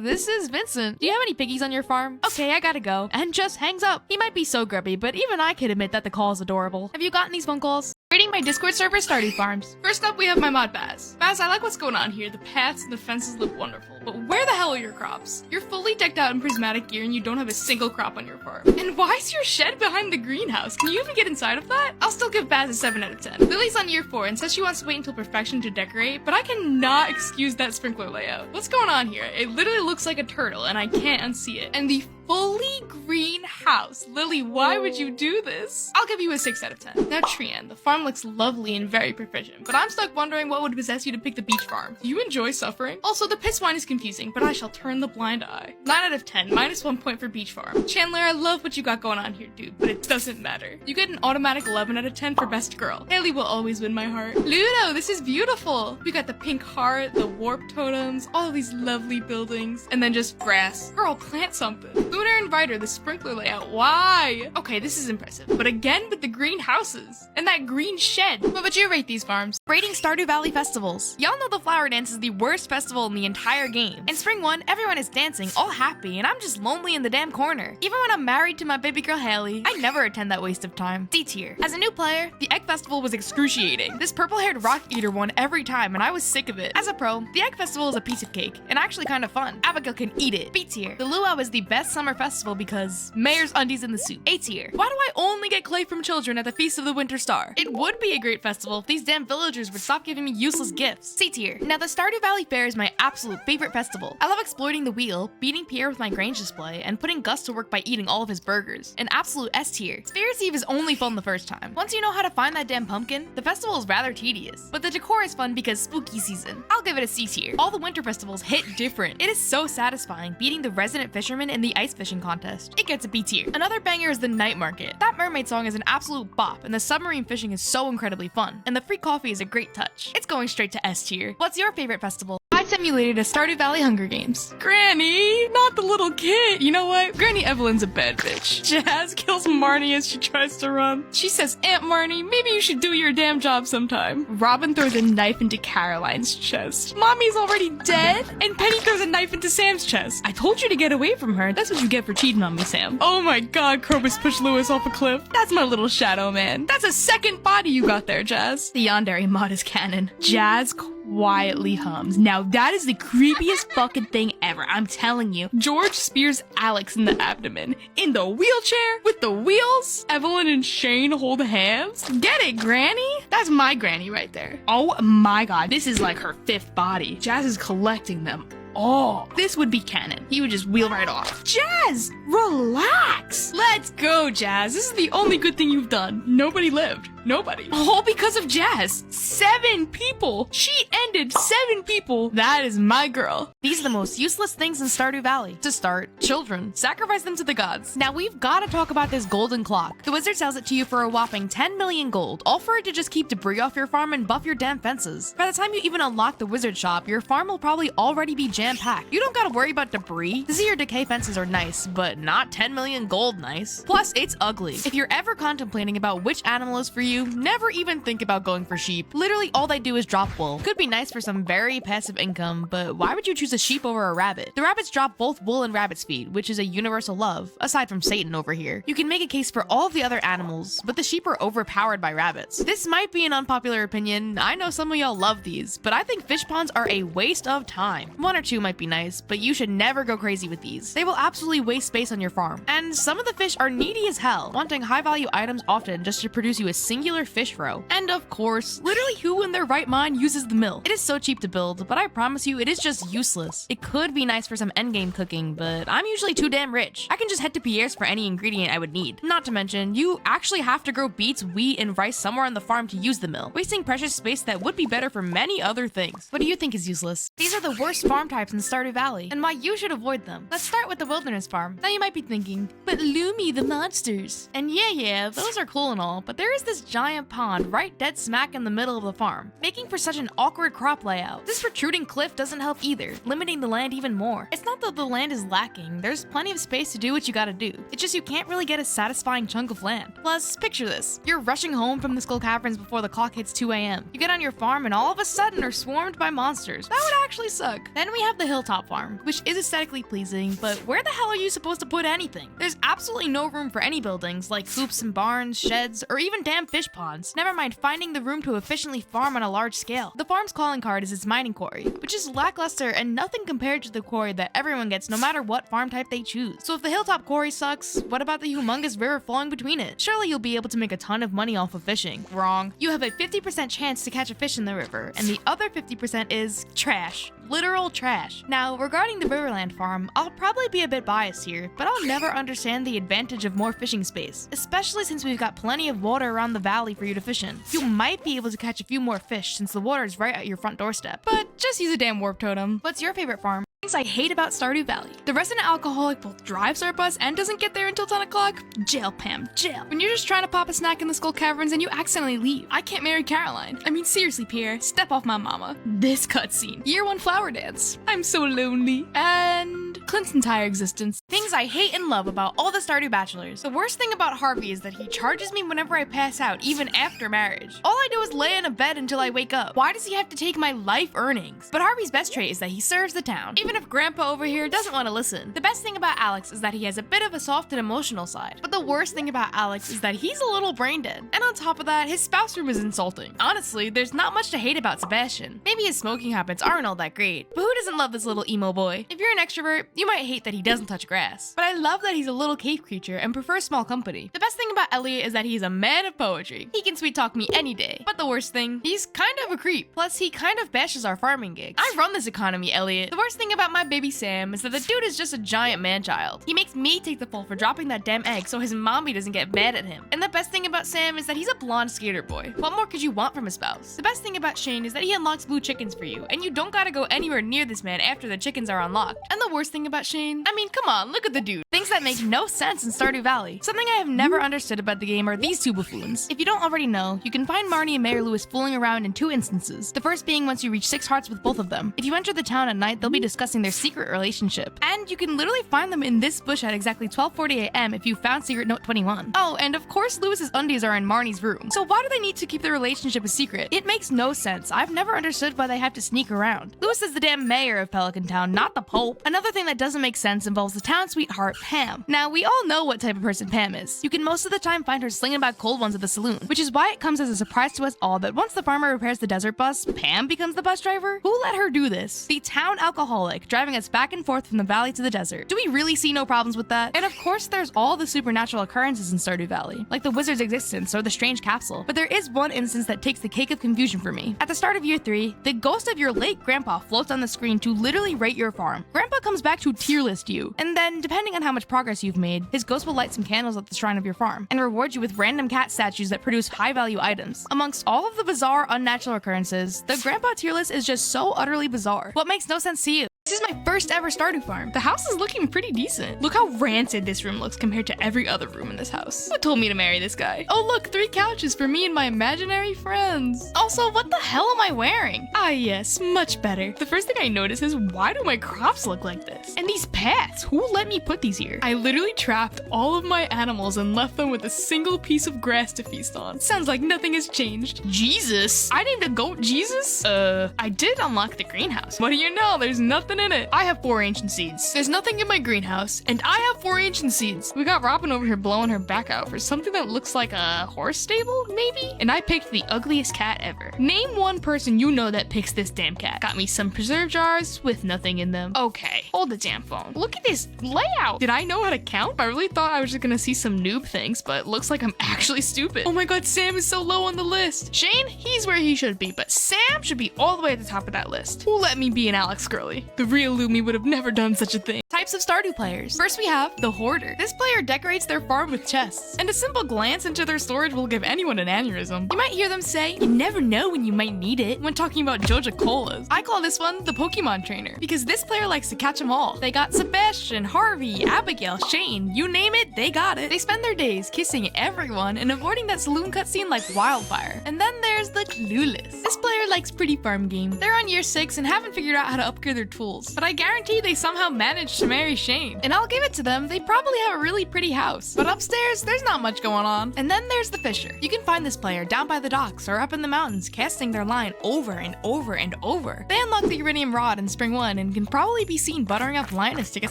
this is Vincent. Do you have any piggies on your farm? Okay, I gotta go. And just hangs up. He might be so grubby, but even I could admit that the call is adorable. Have you gotten these phone calls? Rating my Discord server, Stardew Farms. First up, we have my mod Baz. Baz, I like what's going on here. The paths and the fences look wonderful, but where the hell are your crops? You're fully decked out in prismatic gear and you don't have a single crop on your farm. And why is your shed behind the greenhouse? Can you even get inside of that? I'll still give Baz a 7 out of 10. Lily's on year 4 and says she wants to wait until perfection to decorate, but I cannot excuse that sprinkler layout. What's going on here? It literally looks like a turtle and I can't unsee it. And the fully green house. Lily, why would you do this? I'll give you a 6 out of 10. Now, Trian, the farm looks lovely and very proficient, but I'm stuck wondering what would possess you to pick the beach farm. Do you enjoy suffering? Also, the piss wine is confusing, but I shall turn the blind eye. 9 out of 10, minus 1 point for beach farm. Chandler, I love what you got going on here, dude, but it doesn't matter. You get an automatic 11 out of 10 for best girl. Haley will always win my heart. Ludo, this is beautiful. We got the pink heart, the warp totems, all these lovely buildings, and then just grass. Girl, plant something. Lunar Invider, the sprinkler layout, why? Okay, this is impressive, but again with the green houses and that green shed. What would you rate these farms? Rating Stardew Valley festivals. Y'all know the flower dance is the worst festival in the entire game. In spring 1, everyone is dancing, all happy, and I'm just lonely in the damn corner. Even when I'm married to my baby girl Haley, I never attend that waste of time. D tier. As a new player, the egg festival was excruciating. This purple-haired rock eater won every time, and I was sick of it. As a pro, the egg festival is a piece of cake, and actually kind of fun. Abigail can eat it. B tier. The luau is the best summer festival because Mayor's undies in the soup. A tier. Why do I only get clay from children at the Feast of the Winter Star? It would be a great festival if these damn villagers would stop giving me useless gifts. C tier. Now the Stardew Valley Fair is my absolute favorite festival. I love exploiting the wheel, beating Pierre with my Grange display, and putting Gus to work by eating all of his burgers. An absolute S tier. Spirits Eve is only fun the first time. Once you know how to find that damn pumpkin, the festival is rather tedious. But the decor is fun because spooky season. I'll give it a C tier. All the winter festivals hit different. It is so satisfying beating the resident fisherman in the ice fishing contest. It gets a B tier. Another banger is the night market. That mermaid song is an absolute bop, and the submarine fishing is so incredibly fun. And the free coffee is a great touch. It's going straight to S tier. What's your favorite festival? I simulated a Stardew Valley Hunger Games. Granny, not the little kid. You know what? Granny Evelyn's a bad bitch. Jazz kills Marnie as she tries to run. She says, Aunt Marnie, maybe you should do your damn job sometime. Robin throws a knife into Caroline's chest. Mommy's already dead? And Penny throws a knife into Sam's chest. I told you to get away from her. That's what you get for cheating on me, Sam. Oh my god, Krobus pushed Lewis off a cliff. That's my little shadow man. That's a second body you got there, Jazz. The Yandere mod is canon. Jazz quietly hums. Now that is the creepiest fucking thing ever, I'm telling you. George spears Alex in the abdomen. In the wheelchair with the wheels. Evelyn and Shane hold hands. Get it, Granny? That's my granny right there. Oh my god, this is like her fifth body. Jazz is collecting them. Oh, this would be canon. He would just wheel right off. Jazz, relax. Let's go, Jazz. This is the only good thing you've done. Nobody lived. Nobody. All because of Jazz. 7 people. She ended 7 people. That is my girl. These are the most useless things in Stardew Valley. To start, children. Sacrifice them to the gods. Now we've got to talk about this golden clock. The wizard sells it to you for a whopping 10 million gold, all for it to just keep debris off your farm and buff your damn fences. By the time you even unlock the wizard shop, your farm will probably already be jam-packed. You don't gotta worry about debris. The zero decay fences are nice, but not 10 million gold nice. Plus, it's ugly. If you're ever contemplating about which animal is for you, never even think about going for sheep. Literally all they do is drop wool. Could be nice for some very passive income, but why would you choose a sheep over a rabbit? The rabbits drop both wool and rabbit's feet, which is a universal love, aside from Satan over here. You can make a case for all of the other animals, but the sheep are overpowered by rabbits. This might be an unpopular opinion. I know some of y'all love these, but I think fish ponds are a waste of time. 1 or 2 might be nice, but you should never go crazy with these. They will absolutely waste space on your farm. And some of the fish are needy as hell, wanting high value items often just to produce you a singular fish row. And of course, literally who in their right mind uses the mill? It is so cheap to build, but I promise you it is just useless. It could be nice for some endgame cooking, but I'm usually too damn rich. I can just head to Pierre's for any ingredient I would need. Not to mention, you actually have to grow beets, wheat, and rice somewhere on the farm to use the mill, wasting precious space that would be better for many other things. What do you think is useless? These are the worst farm types in Stardew Valley, and why you should avoid them. Let's start with the wilderness farm. Now you might be thinking, but Lummi, the monsters. And yeah, those are cool and all, but there is this giant pond right dead smack in the middle of the farm, making for such an awkward crop layout. This protruding cliff doesn't help either, limiting the land even more. It's not that the land is lacking, there's plenty of space to do what you gotta do. It's just you can't really get a satisfying chunk of land. Plus, picture this. You're rushing home from the Skull Caverns before the clock hits 2 a.m. You get on your farm and all of a sudden are swarmed by monsters. That would actually suck. Then we have the hilltop farm, which is aesthetically pleasing, but where the hell are you supposed to put anything? There's absolutely no room for any buildings like coops and barns, sheds, or even damn fish ponds. Never mind finding the room to efficiently farm on a large scale. The farm's calling card is its mining quarry, which is lackluster and nothing compared to the quarry that everyone gets no matter what farm type they choose. So if the hilltop quarry sucks, what about the humongous river flowing between it? Surely you'll be able to make a ton of money off of fishing. Wrong. You have a 50% chance to catch a fish in the river, and the other 50% is trash. Literal trash. Now, regarding the Riverland farm, I'll probably be a bit biased here, but I'll never understand the advantage of more fishing space, especially since we've got plenty of water around the valley for you to fish in. You might be able to catch a few more fish since the water is right at your front doorstep. But just use a damn warp totem. What's your favorite farm? Things I hate about Stardew Valley. The resident alcoholic both drives our bus and doesn't get there until 10 o'clock. Jail, Pam, jail. When you're just trying to pop a snack in the Skull Caverns and you accidentally leave. I can't marry Caroline. I mean, seriously, Pierre, step off my mama. This cutscene. Year 1 flower dance. I'm so lonely. And Clint's entire existence. Things I hate and love about all the Stardew bachelors. The worst thing about Harvey is that he charges me whenever I pass out, even after marriage. All I do is lay in a bed until I wake up. Why does he have to take my life earnings? But Harvey's best trait is that he serves the town, even if Grandpa over here doesn't want to listen. The best thing about Alex is that he has a bit of a soft and emotional side. But the worst thing about Alex is that he's a little brain dead. And on top of that, his spouse room is insulting. Honestly, there's not much to hate about Sebastian. Maybe his smoking habits aren't all that great, but who doesn't love this little emo boy? If you're an extrovert, you might hate that he doesn't touch grass. But I love that he's a little cave creature and prefers small company. The best thing about Elliot is that he's a man of poetry. He can sweet talk me any day. But the worst thing, he's kind of a creep. Plus, he kind of bashes our farming gigs. I run this economy, Elliot. The worst thing about my baby Sam is that the dude is just a giant man-child. He makes me take the fall for dropping that damn egg so his mommy doesn't get mad at him. And the best thing about Sam is that he's a blonde skater boy. What more could you want from a spouse? The best thing about Shane is that he unlocks blue chickens for you, and you don't gotta go anywhere near this man after the chickens are unlocked. And the worst thing about Shane, I mean, come on, look at the dude. Things that make no sense in Stardew Valley. Something I have never understood about the game are these two buffoons. If you don't already know, you can find Marnie and Mayor Lewis fooling around in 2 instances. The first being once you reach 6 hearts with both of them. If you enter the town at night, they'll be discussing their secret relationship. And you can literally find them in this bush at exactly 12:40 a.m. if you found secret note 21. Oh, and of course Lewis's undies are in Marnie's room. So why do they need to keep their relationship a secret? It makes no sense. I've never understood why they have to sneak around. Lewis is the damn mayor of Pelican Town, not the Pope. Another thing that doesn't make sense involves the town sweetheart, Pam. Now, we all know what type of person Pam is. You can most of the time find her slinging back cold ones at the saloon, which is why it comes as a surprise to us all that once the farmer repairs the desert bus, Pam becomes the bus driver? Who let her do this? The town alcoholic, driving us back and forth from the valley to the desert. Do we really see no problems with that? And of course, there's all the supernatural occurrences in Stardew Valley, like the wizard's existence or the strange capsule. But there is one instance that takes the cake of confusion for me. At the start of year 3, the ghost of your late grandpa floats on the screen to literally rate your farm. Grandpa comes back to tier list you, and then, depending on how much progress you've made, his ghost will light some candles at the shrine of your farm and reward you with random cat statues that produce high-value items. Amongst all of the bizarre, unnatural occurrences, the grandpa tier list is just so utterly bizarre. What makes no sense to you? This is my first ever Stardew farm. The house is looking pretty decent. Look how rancid this room looks compared to every other room in this house. Who told me to marry this guy? Oh look, 3 couches for me and my imaginary friends. Also, what the hell am I wearing? Ah yes, much better. The first thing I notice is why do my crops look like this? And these paths, who let me put these here? I literally trapped all of my animals and left them with a single piece of grass to feast on. Sounds like nothing has changed. Jesus? I named a goat Jesus? I did unlock the greenhouse. What do you know? There's nothing in it. I have 4 ancient seeds. There's nothing in my greenhouse, and I have 4 ancient seeds. We got Robin over here blowing her back out for something that looks like a horse stable, maybe? And I picked the ugliest cat ever. Name one person you know that picks this damn cat. Got me some preserve jars with nothing in them. Okay, hold the damn phone. Look at this layout. Did I know how to count? I really thought I was just gonna see some noob things, but looks like I'm actually stupid. Oh my god, Sam is so low on the list. Shane, he's where he should be, but Sam should be all the way at the top of that list. Who let me be an Alex Gurley? The real Lumi would have never done such a thing. Types of Stardew players. First we have the Hoarder. This player decorates their farm with chests, and a simple glance into their storage will give anyone an aneurysm. You might hear them say, you never know when you might need it, when talking about Joja Colas. I call this one the Pokemon trainer, because this player likes to catch them all. They got Sebastian, Harvey, Abigail, Shane, you name it, they got it. They spend their days kissing everyone and avoiding that saloon cutscene like wildfire. And then there's the Clueless. This player likes pretty farm game. They're on year 6 and haven't figured out how to upgrade their tools, but I guarantee they somehow managed to marry Shane. And I'll give it to them, they probably have a really pretty house. But upstairs, there's not much going on. And then there's the Fisher. You can find this player down by the docks or up in the mountains, casting their line over and over and over. They unlock the Iridium Rod in Spring 1 and can probably be seen buttering up Linus to get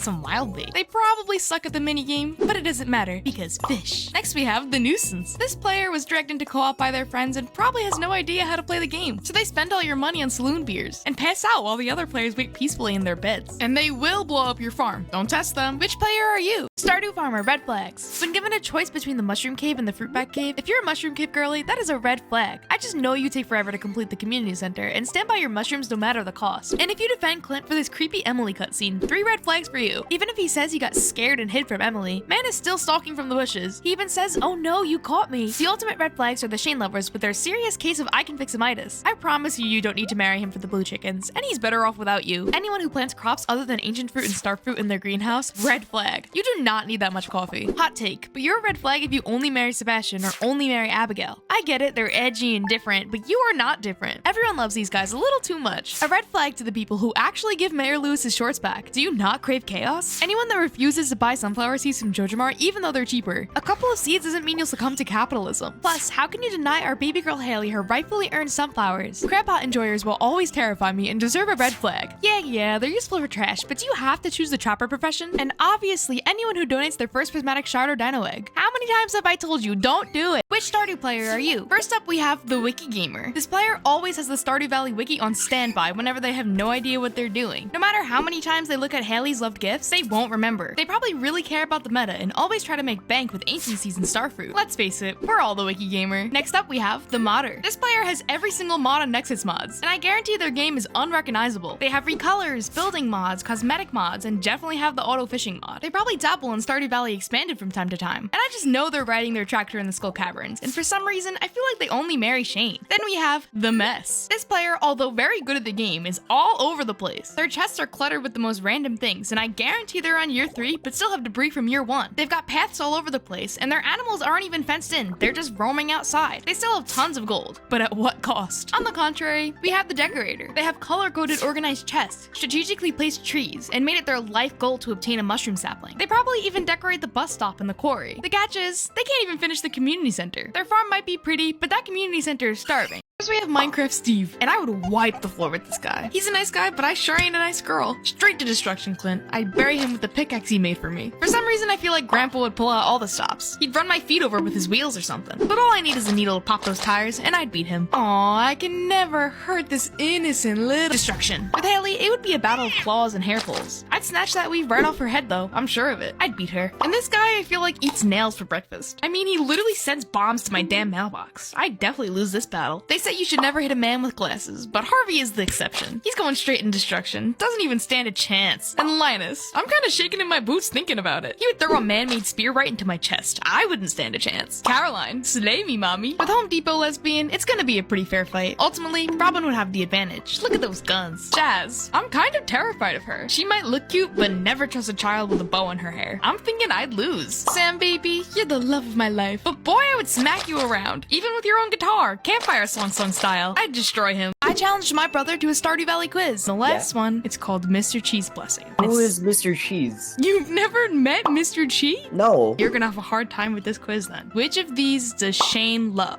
some wild bait. They probably suck at the minigame, but it doesn't matter because fish. Next we have the Nuisance. This player was dragged into co-op by their friends and probably has no idea how to play the game. So they spend all your money on saloon beers and pass out while the other players wait peacefully in their beds. And they will blow up your farm. Don't test them. Which player are you? Stardew Farmer, red flags. When given a choice between the Mushroom Cave and the Fruitback Cave, if you're a Mushroom Cave girly, that is a red flag. I just know you take forever to complete the community center and stand by your mushrooms no matter the cost. And if you defend Clint for this creepy Emily cutscene, 3 red flags for you. Even if he says he got scared and hid from Emily, man is still stalking from the bushes. He even says, oh no, you caught me. The ultimate red flags are the Shane lovers with their serious case of I can fix-amitis. I promise you don't need to marry him for the blue chickens, and he's better off without you. Anyone who plants crops other than ancient fruit and starfruit in their greenhouse, red flag. You do not need that much coffee. Hot take, but you're a red flag if you only marry Sebastian or only marry Abigail. I get it, they're edgy and different, but you are not different. Everyone loves these guys a little too much. A red flag to the people who actually give Mayor Lewis his shorts back. Do you not crave chaos? Anyone that refuses to buy sunflower seeds from Jojamar even though they're cheaper. A couple of seeds doesn't mean you'll succumb to capitalism. Plus, how can you deny our baby girl Haley her rightfully earned sunflowers? Crab pot enjoyers will always terrify me and deserve a red flag. Yeah, they're useful for trash, but do you have to choose the trapper profession? And obviously, anyone who donates their first prismatic shard or dino egg. How many times have I told you, don't do it? Which Stardew player are you? First up, we have the Wiki Gamer. This player always has the Stardew Valley wiki on standby whenever they have no idea what they're doing. No matter how many times they look at Haley's loved gifts, they won't remember. They probably really care about the meta and always try to make bank with ancient seeds and starfruit. Let's face it, we're all the Wiki Gamer. Next up, we have the Modder. This player has every single mod on Nexus mods, and I guarantee their game is unrecognizable. They have recolors, building mods, cosmetic mods, and definitely have the auto fishing mod. They probably dabble in Stardew Valley Expanded from time to time, and I just know they're riding their tractor in the Skull Caverns, and for some reason, I feel like they only marry Shane. Then we have the Mess. This player, although very good at the game, is all over the place. Their chests are cluttered with the most random things, and I guarantee they're on year 3, but still have debris from year 1. They've got paths all over the place, and their animals aren't even fenced in. They're just roaming outside. They still have tons of gold, but at what cost? On the contrary, we have the Decorator. They have color-coded organized chests, strategically placed trees, and made it their life goal to obtain a mushroom sapling. They probably even decorate the bus stop and the quarry. The catch is, they can't even finish the community center. Their farm might be pretty, but that community center is starving. First we have Minecraft Steve, and I would wipe the floor with this guy. He's a nice guy, but I sure ain't a nice girl. Straight to destruction, Clint. I'd bury him with the pickaxe he made for me. For some reason, I feel like Grandpa would pull out all the stops. He'd run my feet over with his wheels or something. But all I need is a needle to pop those tires, and I'd beat him. Aw, I can never hurt this innocent little destruction. With Haley, it would be a battle of claws and hair pulls. I'd snatch that weave right off her head, though. I'm sure of it. I'd beat her. And this guy, I feel like, eats nails for breakfast. I mean, he literally sends bombs to my damn mailbox. I'd definitely lose this battle. They say you should never hit a man with glasses, but Harvey is the exception. He's going straight in destruction. Doesn't even stand a chance. And Linus, I'm kind of shaking in my boots thinking about it. He would throw a man-made spear right into my chest. I wouldn't stand a chance. Caroline, slay me, mommy. With Home Depot lesbian, it's gonna be a pretty fair fight. Ultimately, Robin would have the advantage. Look at those guns. Jazz, I'm kind of terrified of her. She might look cute, but never trust a child with a bow in her hair. I'm thinking I'd lose. Sam, baby, you're the love of my life. But boy, I would smack you around. Even with your own guitar, campfire song style. I'd destroy him. I challenged my brother to a Stardew Valley quiz. The last one, it's called Mr. Cheese Blessing. Who is Mr. Cheese? You've never met Mr. Cheese? No. You're gonna have a hard time with this quiz then. Which of these does Shane love?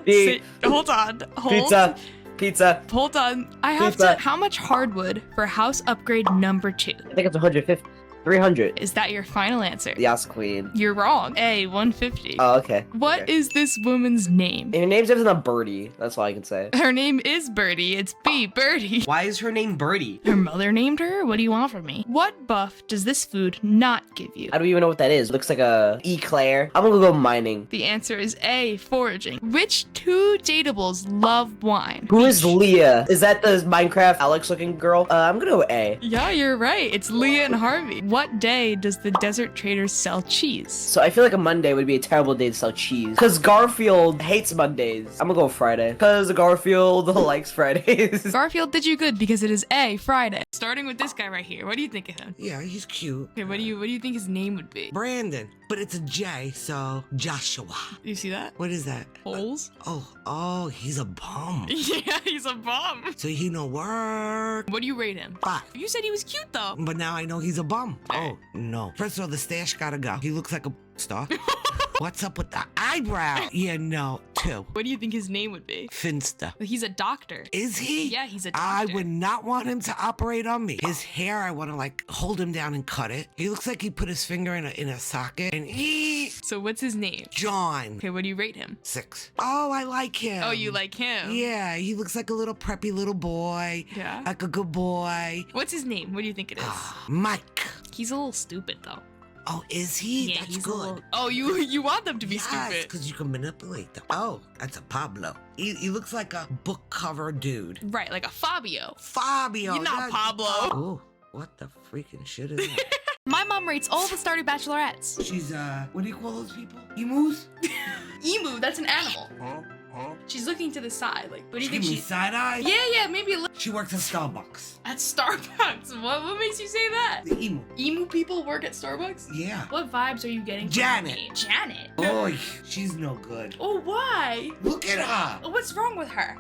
Hold on. Pizza. Hold on. I have Pizza. to. How much hardwood for house upgrade number 2? I think it's 150. 300. Is that your final answer? Yes, queen. You're wrong. A, 150. Oh, okay. What Okay. is this woman's name? Her name's not Birdie. That's all I can say. Her name is Birdie. It's B, Birdie. Why is her name Birdie? Her mother named her? What do you want from me? What buff does this food not give you? I don't even know what that is. Looks like a eclair. I'm gonna go mining. The answer is A, foraging. Which 2 dateables love wine? Who is Leah? Is that the Minecraft Alex looking girl? I'm gonna go A. Yeah, you're right. It's Leah and Harvey. What day does the Desert Traders sell cheese? So I feel like a Monday would be a terrible day to sell cheese. Because Garfield hates Mondays. I'm gonna go Friday. Because Garfield likes Fridays. Garfield did you good because it is A, Friday. Starting with this guy right here. What do you think of him? Yeah, he's cute. Okay, what do you think his name would be? Brandon, but it's a J, so Joshua. Do you see that? What is that? Holes? Oh, he's a bum. Yeah, he's a bum. So he no work. What do you rate him? 5. You said he was cute though. But now I know he's a bum. Oh, no. First of all, the stash gotta go. He looks like a star. What's up with the eyebrow? Yeah, no. 2. What do you think his name would be? Finsta. He's a doctor. Is he? Yeah, he's a doctor. I would not want him to operate on me. His hair, I want to like hold him down and cut it. He looks like he put his finger in a socket and he... So what's his name? John. Okay, what do you rate him? 6. Oh, I like him. Oh, you like him? Yeah, he looks like a little preppy little boy. Yeah. Like a good boy. What's his name? What do you think it is? Mike. He's a little stupid though. Oh, is he? Yeah, That's he's good. a little... Oh, you want them to be Yes, stupid. because you can manipulate them. Oh, that's a Pablo. He looks like a book cover dude. Right, like a Fabio. Fabio. You're not Pablo. Oh, what the freaking shit is that? My mom rates all the Stardew bachelorettes. She's, what do you call those people? Emus? Emu, that's an animal. Huh? She's looking to the side. Like, what do you think Give me she's... side eye? Yeah, maybe a little... She works at Starbucks. At Starbucks? What makes you say that? The emu. Emu people work at Starbucks? Yeah. What vibes are you getting from Janet. me? Janet? Oh, she's no good. Oh, why? Look at her. What's wrong with her?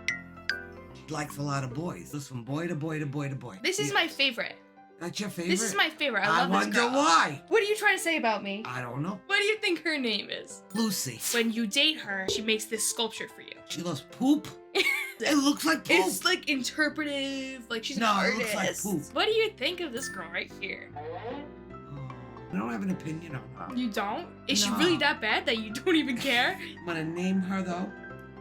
Likes a lot of boys. Goes from boy to boy to boy to boy. This is Yeah. my favorite. That's your favorite? This is my favorite. I I love this wonder girl. why. What are you trying to say about me? I don't know. What do you think her name is? Lucy. When you date her, she makes this sculpture for you. She loves poop. It looks like poop. It's like interpretive, like she's an No, it artist. looks like poop. What do you think of this girl right here? I don't have an opinion on her. You don't? Is she No. really that bad that you don't even care? I'm gonna name her though,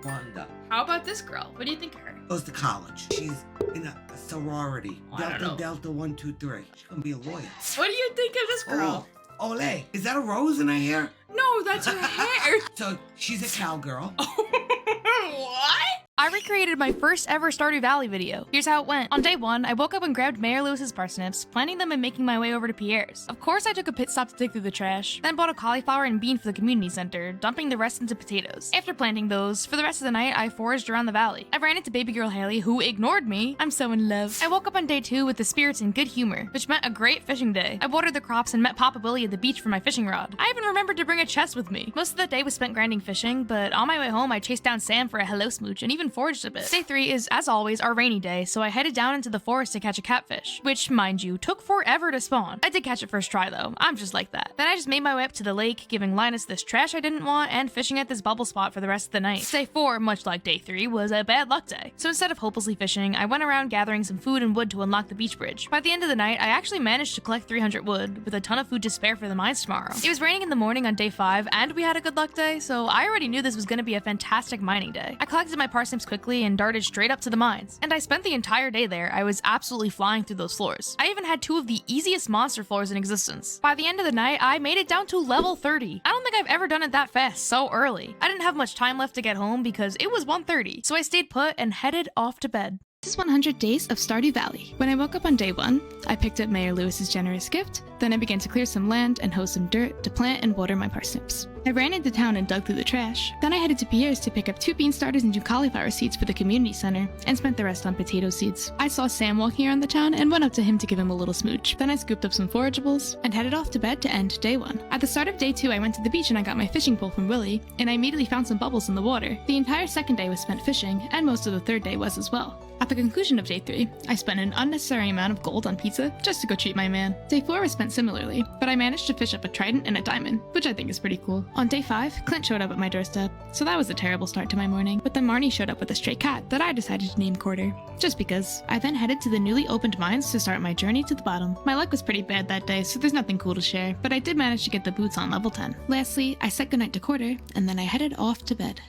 Wanda. How about this girl? What do you think of her? Goes to college. She's in a sorority. I don't know. Delta 1, 2, 3. She's gonna be a lawyer. What do you think of this girl? Oh, Ole. Is that a rose in her hair? No, that's her hair. So she's a cowgirl. What? I recreated my first ever Stardew Valley video. Here's how it went. On day 1, I woke up and grabbed Mayor Lewis's parsnips, planting them and making my way over to Pierre's. Of course, I took a pit stop to dig through the trash, then bought a cauliflower and bean for the community center, dumping the rest into potatoes. After planting those, for the rest of the night, I foraged around the valley. I ran into baby girl Haley, who ignored me. I'm so in love. I woke up on day 2 with the spirits and good humor, which meant a great fishing day. I watered the crops and met Papa Willie at the beach for my fishing rod. I even remembered to bring a chest with me. Most of the day was spent grinding fishing, but on my way home, I chased down Sam for a hello smooch and even even foraged a bit. Day 3 is, as always, our rainy day, so I headed down into the forest to catch a catfish, which, mind you, took forever to spawn. I did catch it first try though, I'm just like that. Then I just made my way up to the lake, giving Linus this trash I didn't want and fishing at this bubble spot for the rest of the night. Day 4, much like day 3, was a bad luck day. So instead of hopelessly fishing, I went around gathering some food and wood to unlock the beach bridge. By the end of the night, I actually managed to collect 300 wood, with a ton of food to spare for the mines tomorrow. It was raining in the morning on day 5, and we had a good luck day, so I already knew this was going to be a fantastic mining day. I collected my parsnips quickly and darted straight up to the mines. And I spent the entire day there. I was absolutely flying through those floors. I even had 2 of the easiest monster floors in existence. By the end of the night, I made it down to level 30. I don't think I've ever done it that fast, so early. I didn't have much time left to get home because it was 1:30, so I stayed put and headed off to bed. This is 100 Days of Stardew Valley. When I woke up on day 1, I picked up Mayor Lewis's generous gift, then I began to clear some land and hoe some dirt to plant and water my parsnips. I ran into town and dug through the trash. Then I headed to Pierre's to pick up 2 bean starters and 2 cauliflower seeds for the community center, and spent the rest on potato seeds. I saw Sam walking around the town and went up to him to give him a little smooch. Then I scooped up some forageables and headed off to bed to end day 1. At the start of day 2, I went to the beach and I got my fishing pole from Willie, and I immediately found some bubbles in the water. The entire second day was spent fishing, and most of the third day was as well. At the conclusion of day 3, I spent an unnecessary amount of gold on pizza just to go treat my man. Day 4 was spent similarly, but I managed to fish up a trident and a diamond, which I think is pretty cool. On day 5, Clint showed up at my doorstep, so that was a terrible start to my morning. But then Marnie showed up with a stray cat that I decided to name Quarter, just because. I then headed to the newly opened mines to start my journey to the bottom. My luck was pretty bad that day, so there's nothing cool to share, but I did manage to get the boots on level 10. Lastly, I said goodnight to Quarter, and then I headed off to bed.